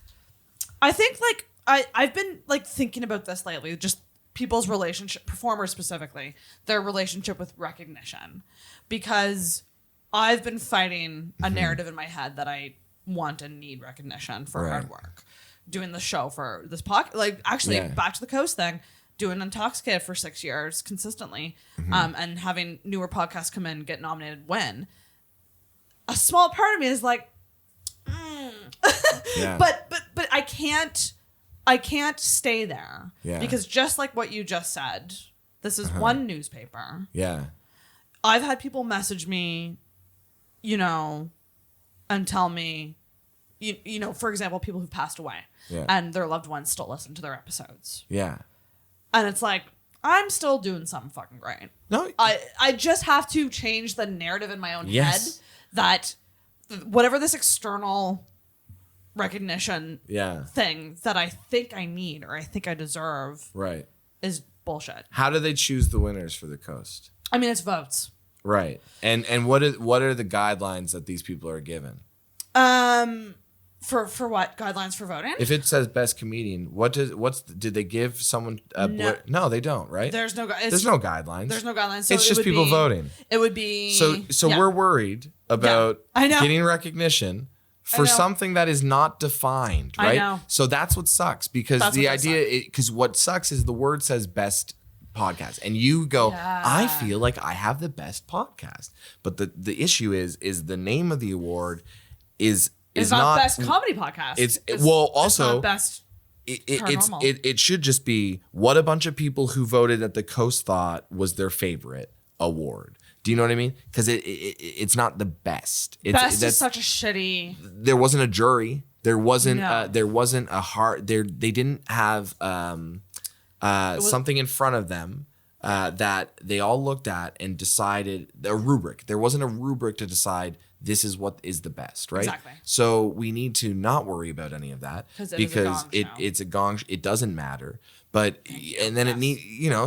like I've been like thinking about this lately, just people's relationship, performers specifically, their relationship with recognition, because I've been fighting a narrative in my head that I want and need recognition for hard work. Doing the show for this podcast, like actually Back to the Coast thing, doing Intoxicated for 6 years consistently, and having newer podcasts come in, get nominated, win. A small part of me is like, but I can't stay there because just like what you just said, this is one newspaper. Yeah, I've had people message me, and tell me, for example, people who've passed away and their loved ones still listen to their episodes. Yeah. And it's like, I'm still doing something fucking great. No, I just have to change the narrative in my own head that whatever this external recognition thing that I think I need or I think I deserve is bullshit. How do they choose the winners for the Coast? I mean, it's votes. Right. And what are the guidelines that these people are given? For what guidelines for voting? If it says best comedian, did they give someone no, they don't, right? There's no guidelines. There's no guidelines. So it's just people voting. It would be So we're worried about getting recognition for something that is not defined, right? I know. So that's what sucks because because what sucks is the word says best podcast and you go, I feel like I have the best podcast. But the issue is the name of the award is not best comedy podcast. It's not best. It should just be what a bunch of people who voted at the Coast thought was their favorite award. Do you know what I mean? Because it's not the best. Best is such a shitty. There wasn't a jury. There wasn't a hard. They didn't have something in front of them that they all looked at and decided a rubric. There wasn't a rubric to decide this is what is the best, right? Exactly. So we need to not worry about any of that because it's a gong. It doesn't matter. But and then it need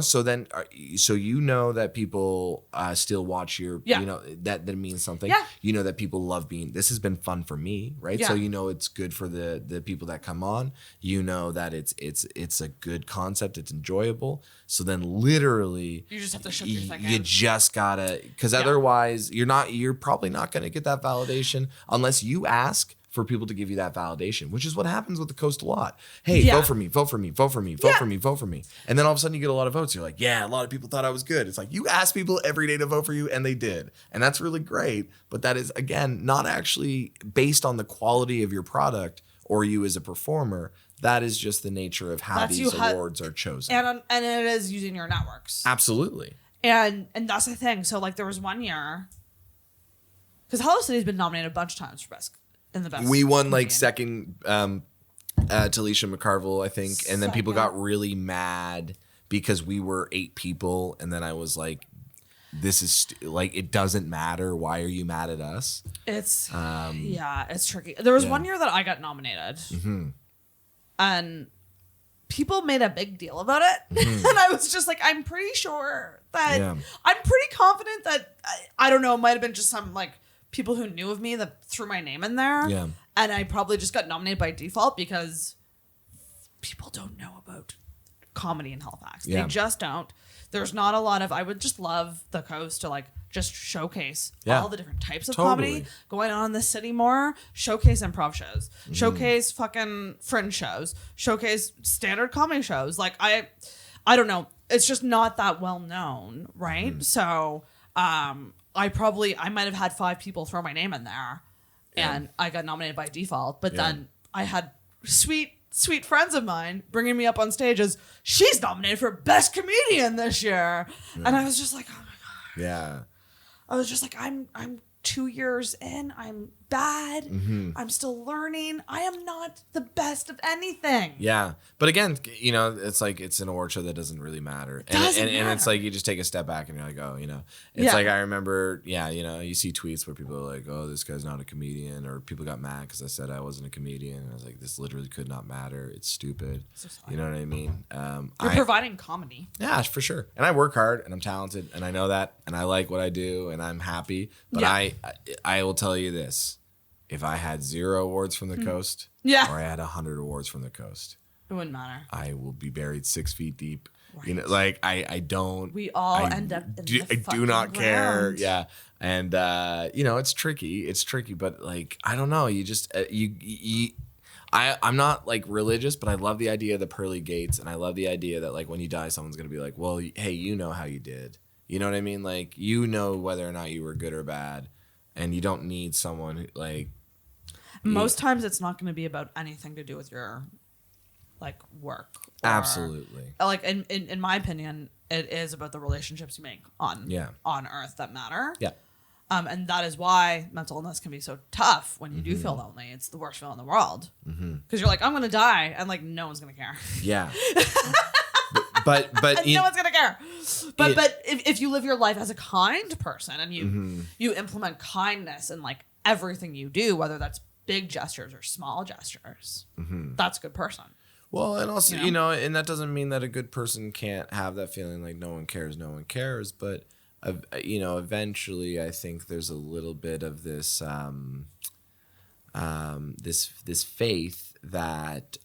so that people still watch your that means something. Yeah. That people love being. This has been fun for me, right? Yeah. So it's good for the people that come on. That it's a good concept. It's enjoyable. So then literally you just have to shift your thinking. You just gotta because otherwise you're probably not gonna get that validation unless you ask for people to give you that validation, which is what happens with the Coast a lot. Hey, vote for me, vote for me, vote for me, vote for me, vote for me. And then all of a sudden you get a lot of votes. You're like, a lot of people thought I was good. It's like you ask people every day to vote for you and they did. And that's really great. But that is, again, not actually based on the quality of your product or you as a performer. That is just the nature of how these awards are chosen. And it is using your networks. Absolutely. And that's the thing. So like there was one year, because Hello City has been nominated a bunch of times for best. We won like second to Alicia McCarville, I think. And then people got really mad because we were 8 people. And then I was like, this is it doesn't matter. Why are you mad at us? It's it's tricky. There was one year that I got nominated and people made a big deal about it. And I was just like, I'm pretty sure that I'm pretty confident that I don't know, it might've been just some like people who knew of me that threw my name in there. Yeah. And I probably just got nominated by default because people don't know about comedy in Halifax. Yeah. They just don't. There's not a lot of, I would just love the Coast to like just showcase all the different types of comedy going on in the city more. Showcase improv shows, showcase fucking fringe shows, showcase standard comedy shows. Like I don't know. It's just not that well known. Right. So, I might have had 5 people throw my name in there and I got nominated by default, but then I had sweet sweet friends of mine bringing me up on stage as she's nominated for Best Comedian this year. Yeah. And I was just like, oh my God. Yeah. I was just like, I'm 2 years in. I'm bad. Mm-hmm. I'm still learning. I am not the best of anything. Yeah. But again, you know, it's like it's an award show that doesn't really matter. And it's like you just take a step back and you're like, oh, you know. It's like I remember, you know, you see tweets where people are like, oh, this guy's not a comedian. Or people got mad because I said I wasn't a comedian. And I was like, this literally could not matter. It's stupid. You know what I mean? You're providing comedy. Yeah, for sure. And I work hard and I'm talented and I know that. And I like what I do and I'm happy. But I will tell you this. If I had 0 awards from the coast, or I had 100 awards from the coast, it wouldn't matter. I will be buried 6 feet deep. Right. You know, like I don't. We all end up. I do not care. Ground. Yeah, and you know, it's tricky. It's tricky, but like I don't know. You just I'm not like religious, but I love the idea of the pearly gates, and I love the idea that like when you die, someone's gonna be like, well, hey, you know how you did. You know what I mean? Like you know whether or not you were good or bad. And you don't need someone who, like. Most times, it's not going to be about anything to do with your, like, work. Absolutely. Like in my opinion, it is about the relationships you make on Earth that matter. Yeah. And that is why mental illness can be so tough when you do feel lonely. It's the worst feeling in the world because you're like, I'm going to die, and like no one's going to care. Yeah. But no one's gonna care. But if you live your life as a kind person and you implement kindness in like everything you do, whether that's big gestures or small gestures, that's a good person. Well, and also you know, and that doesn't mean that a good person can't have that feeling like no one cares. But you know, eventually, I think there's a little bit of this this faith that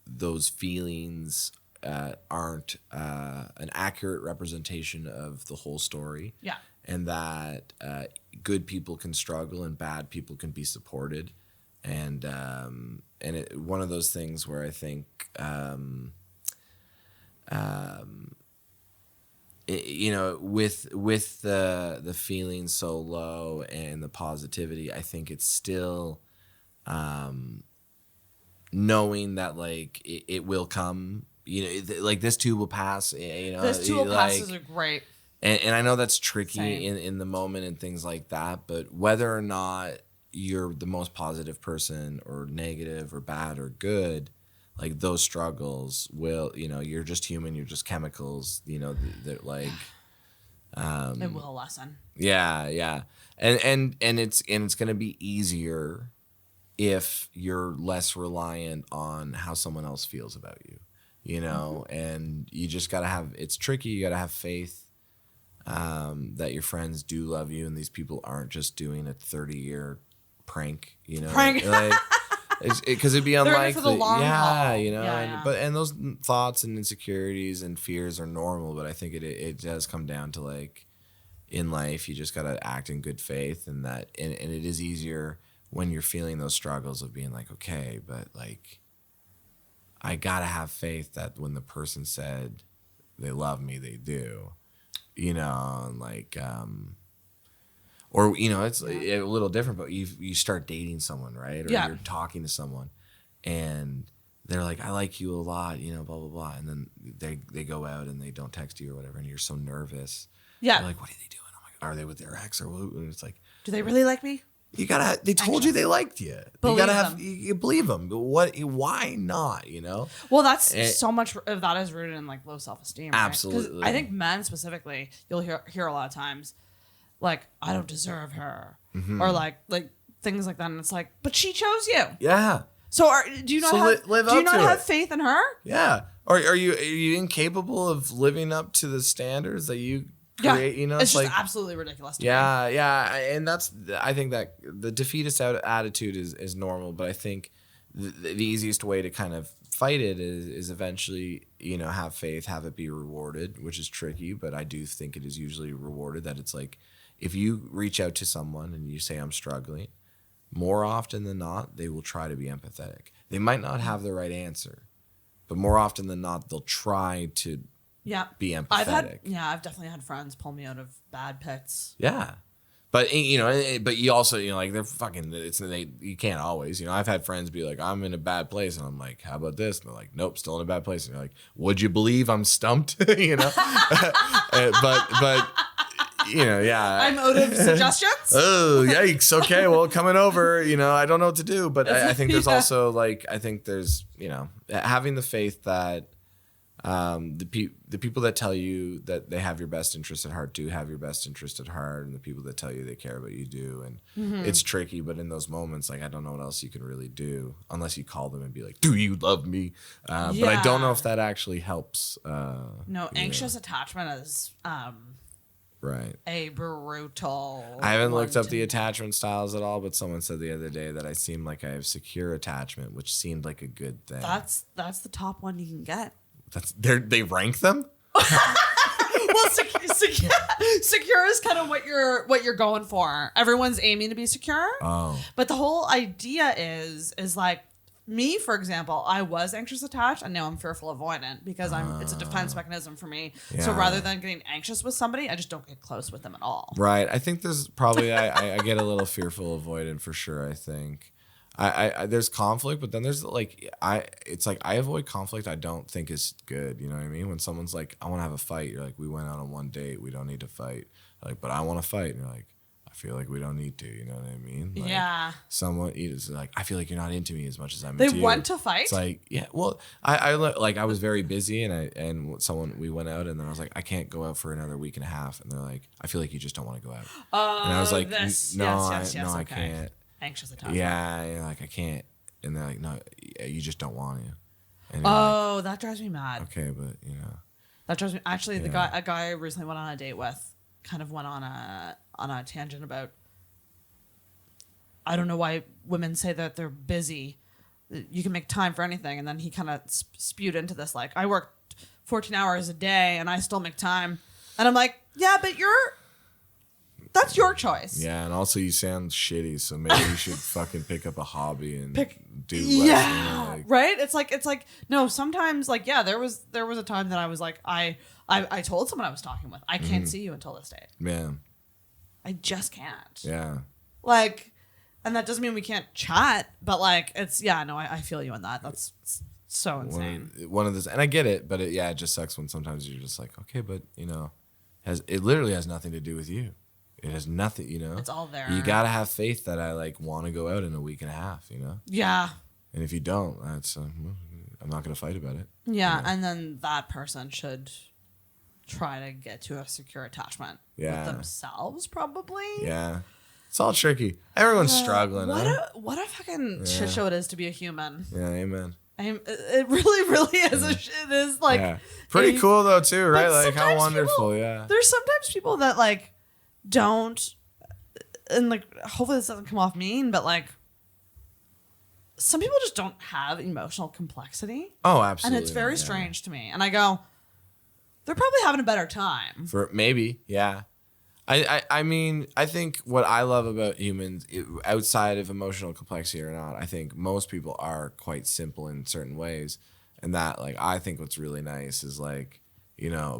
those feelings aren't an accurate representation of the whole story. Yeah. And that good people can struggle and bad people can be supported. And one of those things where I think, you know, with the feeling so low and the positivity, I think it's still knowing that like it will come. You know, like this too will pass. You know, this too will pass is great. And I know that's tricky in the moment and things like that. But whether or not you're the most positive person or negative or bad or good, like those struggles will, you know, you're just human. You're just chemicals. You know, that like. It will lessen. Yeah, and it's gonna be easier if you're less reliant on how someone else feels about you. You know, and you just got to have, it's tricky. You got to have faith that your friends do love you and these people aren't just doing a 30-year prank, you know. Like, because it'd be unlikely. For the long haul. You know, and those thoughts and insecurities and fears are normal, but I think it does come down to like in life, you just got to act in good faith and that, and it is easier when you're feeling those struggles of being like, okay, but like, I gotta have faith that when the person said they love me, they do, you know, and like, or you know, it's a little different. But you start dating someone, right? Or you're talking to someone, and they're like, "I like you a lot," you know, blah blah blah, and then they go out and they don't text you or whatever, and you're so nervous. Yeah, you're like, what are they doing? Oh my God, are they with their ex or what? And it's like, do they really like me? You gotta. They told you they liked you. You gotta have. You believe them. What? Why not? You know. Well, that's so much of that is rooted in like low self-esteem. Right? Absolutely. I think men specifically, you'll hear a lot of times, like I don't deserve her, or like things like that, and it's like, but she chose you. Yeah. So do you not have faith in her? Yeah. Or are you incapable of living up to the standards that you create? You know, it's just like, absolutely ridiculous. Yeah, and I think that the defeatist attitude is normal, but I think the easiest way to kind of fight it is eventually, you know, have faith, have it be rewarded, which is tricky, but I do think it is usually rewarded. That it's like if you reach out to someone and you say I'm struggling, more often than not they will try to be empathetic. They might not have the right answer, but more often than not they'll try to be empathetic. I've definitely had friends pull me out of bad pits. Yeah. But but you also, like they're fucking. You can't always. I've had friends be like, I'm in a bad place, and I'm like, how about this? And they're like, nope, still in a bad place. And you're like, would you believe I'm stumped? But yeah. I'm out of suggestions. Oh, yikes. Okay, well, coming over. I don't know what to do. But I think there's also having the faith that. The people that tell you that they have your best interest at heart do have your best interest at heart, and the people that tell you they care about you do. And it's tricky, but in those moments, I don't know what else you can really do unless you call them and be like, "Do you love me?" But I don't know if that actually helps. No, anxious attachment is right. A brutal. I haven't looked up the attachment styles at all, but someone said the other day that I seem like I have secure attachment, which seemed like a good thing. That's the top one you can get. They rank them. Well, secure is kind of what you're going for. Everyone's aiming to be secure. Oh. But the whole idea is like me, for example. I was anxious attached, and now I'm fearful avoidant because it's a defense mechanism for me. Yeah. So rather than getting anxious with somebody, I just don't get close with them at all. Right. I think there's probably I get a little fearful avoidant for sure. I think. I there's conflict, but then there's I avoid conflict I don't think is good. You know what I mean? When someone's like, I want to have a fight, you're like, we went out on one date, we don't need to fight. Like, but I want to fight, and you're like, I feel like we don't need to. You know what I mean? Like, yeah. Someone is like, I feel like you're not into me as much as I'm into you. They want to fight? It's like, yeah. Well, I was very busy, and we went out, and then I was like, I can't go out for another week and a half, and they're like, I feel like you just don't want to go out. And I was like, I can't. Anxious attachment. Yeah, like I can't, and they're like, no, you just don't want to. And that drives me mad. Okay, but that drives me. Actually, a guy I recently went on a date with kind of went on a tangent about. I don't know why women say that they're busy. You can make time for anything, and then he kind of spewed into this like, I work 14 hours a day and I still make time, and I'm like, yeah, but that's your choice. Yeah, and also you sound shitty, so maybe you should fucking pick up a hobby and do less. Yeah, right. It's like no. Sometimes there was a time that I was like I told someone I was talking with, I can't see you until this date. Man, I just can't. Yeah. And that doesn't mean we can't chat, but I feel you on that. That's so insane. One of this, and I get it, but it just sucks when sometimes you're just like, okay, but it literally has nothing to do with you. It has nothing, It's all there. You gotta have faith that I want to go out in a week and a half, Yeah. And if you don't, that's I'm not gonna fight about it. Yeah, and then that person should try to get to a secure attachment with themselves, probably. Yeah, it's all tricky. Everyone's struggling. What a fucking shit show it is to be a human. Yeah, amen. It really, really is it is pretty cool though too, right? Like how wonderful. There's sometimes people that don't, and hopefully this doesn't come off mean, but some people just don't have emotional complexity. Oh, absolutely. And it's very strange to me. And I go, they're probably having a better time. For maybe, yeah. I mean, I think what I love about humans, outside of emotional complexity or not, I think most people are quite simple in certain ways, and that I think what's really nice is a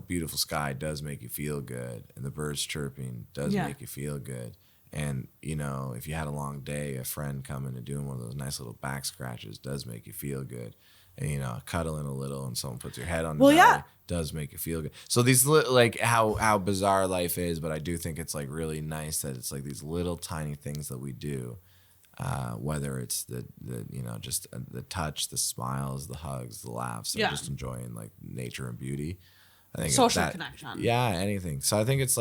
beautiful sky does make you feel good, and the birds chirping does make you feel good. And, if you had a long day, a friend coming and doing one of those nice little back scratches does make you feel good. And, cuddling a little and someone puts your head on the belly does make you feel good. So these, how bizarre life is, but I do think it's, really nice that it's, these little tiny things that we do, whether it's the just the touch, the smiles, the hugs, the laughs, and just enjoying, nature and beauty. I think social connection. Yeah, anything. So I think it's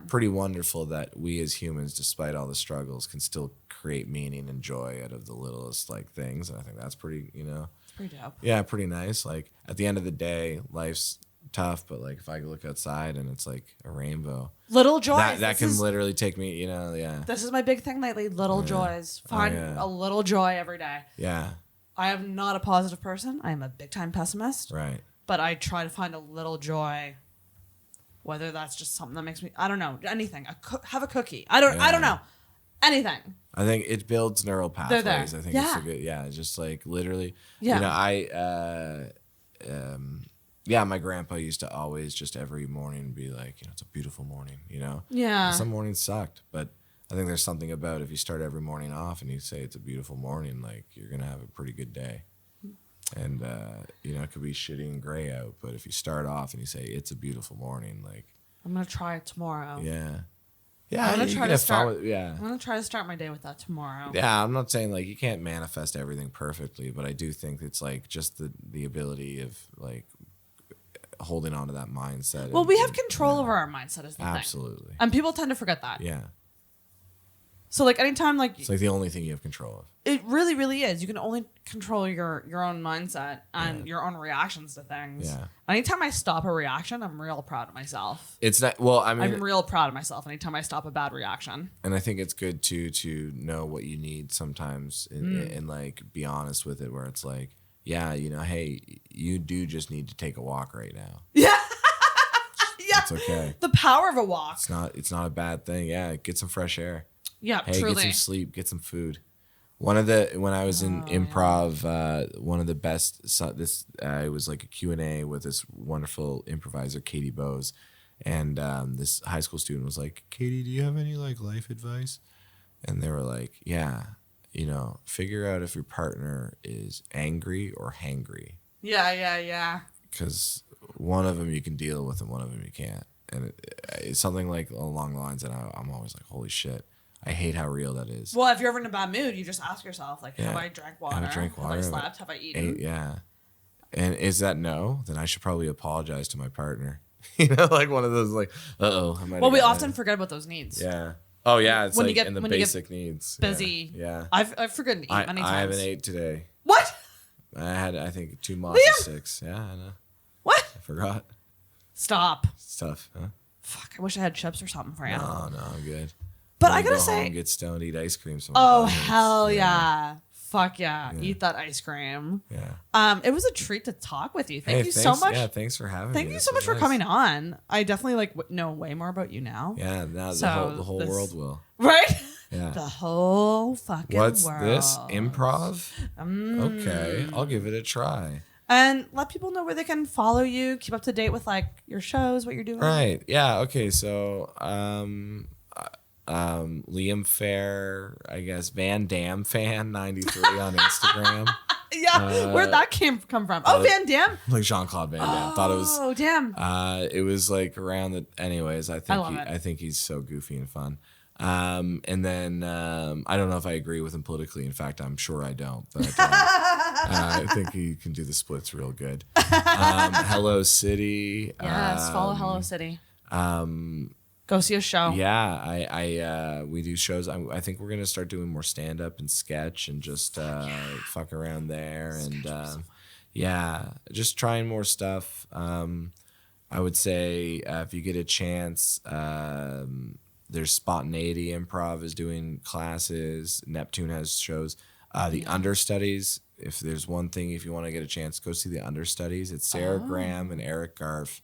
pretty wonderful that we as humans, despite all the struggles, can still create meaning and joy out of the littlest things. And I think that's pretty, It's pretty dope. Yeah, pretty nice. At the end of the day, life's tough, but if I look outside and it's a rainbow, little joys that can literally take me. Yeah. This is my big thing lately. Little joys. Find a little joy every day. Yeah. I am not a positive person. I am a big time pessimist. Right. But I try to find a little joy, whether that's just something that makes me, I don't know, anything. Have a cookie. I don't know. Anything. I think it builds neural pathways. They're there. I think it's a good, it's just literally, my grandpa used to always just every morning be it's a beautiful morning, Yeah. Some mornings sucked, but I think there's something about if you start every morning off and you say it's a beautiful morning, like you're gonna have a pretty good day. And it could be shitty and gray out, but if you start off and you say it's a beautiful morning, like I'm gonna try it tomorrow. Yeah, I'm gonna try to start. I'm gonna try to start my day with that tomorrow. Yeah, I'm not saying like you can't manifest everything perfectly, but I do think it's like just the ability of like holding on to that mindset. Well, we have control over our mindset is the thing. Absolutely. And people tend to forget that. Yeah. So like anytime like it's like the only thing you have control of. It really, really is. You can only control your own mindset and your own reactions to things. Yeah. Anytime I stop a reaction, I'm real proud of myself. It's not I'm real proud of myself anytime I stop a bad reaction. And I think it's good to know what you need sometimes and like be honest with it where it's like, yeah, hey, you do just need to take a walk right now. Yeah. Yeah. It's okay. The power of a walk. It's not a bad thing. Yeah, get some fresh air. Yeah, hey, truly. Get some sleep, get some food. When I was in improv, one of the best, it was like a Q&A with this wonderful improviser, Katie Bowes. And this high school student was like, Katie, do you have any like life advice? And they were like, yeah, figure out if your partner is angry or hangry. Yeah. Because one of them you can deal with and one of them you can't. And it's something like along the lines that I'm always like, holy shit. I hate how real that is. Well, if you're ever in a bad mood, you just ask yourself, like, have I drank water? Have I slept? Have I eaten? Yeah. And is that no? Then I should probably apologize to my partner. Like one of those, like, uh-oh. Well, we often forget about those needs. Yeah. Oh, yeah. It's when like you get, in the when basic needs. Busy. Yeah. I've forgotten to eat many times. I haven't ate today. What? I had, I think, 2 matcha sticks. Yeah, I know. What? I forgot. Stop. It's tough, huh? Fuck, I wish I had chips or something for you. No, I'm good. But I gotta say, get stoned, eat ice cream. Oh hell yeah. Fuck yeah. Eat that ice cream. Yeah. It was a treat to talk with you. Thank you so much. Yeah, thanks for having me. Thank you so much for coming on. I definitely know way more about you now. Yeah, now the whole world will. Right? Yeah. The whole fucking world. What's this? Improv? Okay, I'll give it a try. And let people know where they can follow you, keep up to date with like your shows, what you're doing. Right. Yeah. Okay. So, Liam Fair, I guess Van Damme fan 93 on Instagram. Yeah, where'd that come from? Oh, Van Damme, like Jean-Claude Van Damme. Thought it was. Oh, damn. It was like around the. Anyways, I think he's so goofy and fun. And then I don't know if I agree with him politically. In fact, I'm sure I don't. But I think he can do the splits real good. Hello City. Yes, follow Hello City. Go see a show. Yeah, we do shows. I think we're gonna start doing more stand up and sketch and just fuck around there and just trying more stuff. I would say if you get a chance, there's Spontaneity Improv is doing classes. Neptune has shows. The Understudies. If there's one thing, if you want to get a chance, go see the Understudies. It's Sarah Graham and Eric Garf.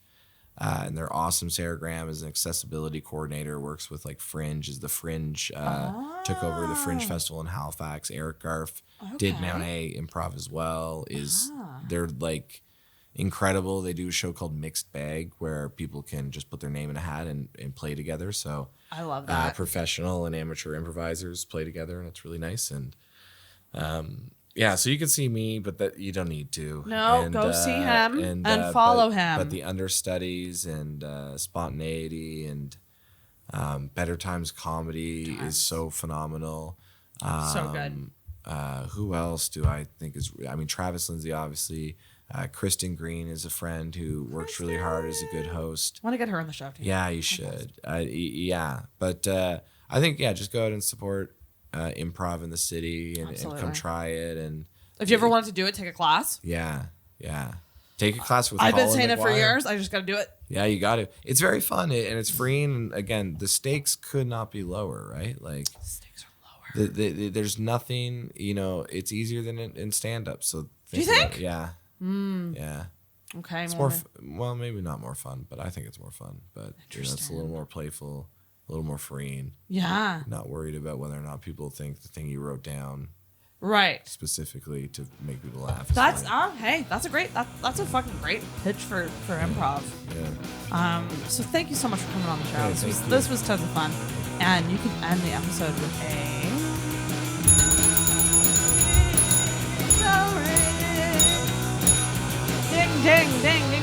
And they're awesome. Sarah Graham is an accessibility coordinator, works with like Fringe, is the Fringe, took over the Fringe Festival in Halifax. Eric Garf did Mount A Improv as well. They're like incredible. They do a show called Mixed Bag where people can just put their name in a hat and play together. So I love that. Professional and amateur improvisers play together and it's really nice. And so you can see me, but that you don't need to. No, go see him and follow him. But the Understudies and Spontaneity and Better Times Comedy is so phenomenal. So good. Who else do I think is? I mean, Travis Lindsay, obviously. Kristen Green is a friend who works really hard as a good host. I want to get her on the show too. Yeah, you should. But I think just go out and support improv in the city and come try it. And if you ever wanted to do it, take a class. Yeah. Take a class with. I've been Colin saying McGuire. it for years. I just got to do it. Yeah, you got to. It's very fun and it's free. And again, the stakes could not be lower, right? Like stakes are lower. There's nothing. It's easier than in stand up. So do you think? Yeah. Yeah. Okay. It's more. Well, maybe not more fun, but I think it's more fun. But it's a little more playful, a little more freeing. Yeah. Not worried about whether or not people think the thing you wrote down Right. specifically to make people laugh. That's hey, that's a fucking great pitch for improv. Yeah. So thank you so much for coming on the show. Hey, This was tons of fun. And you can end the episode with a ding ding ding ding.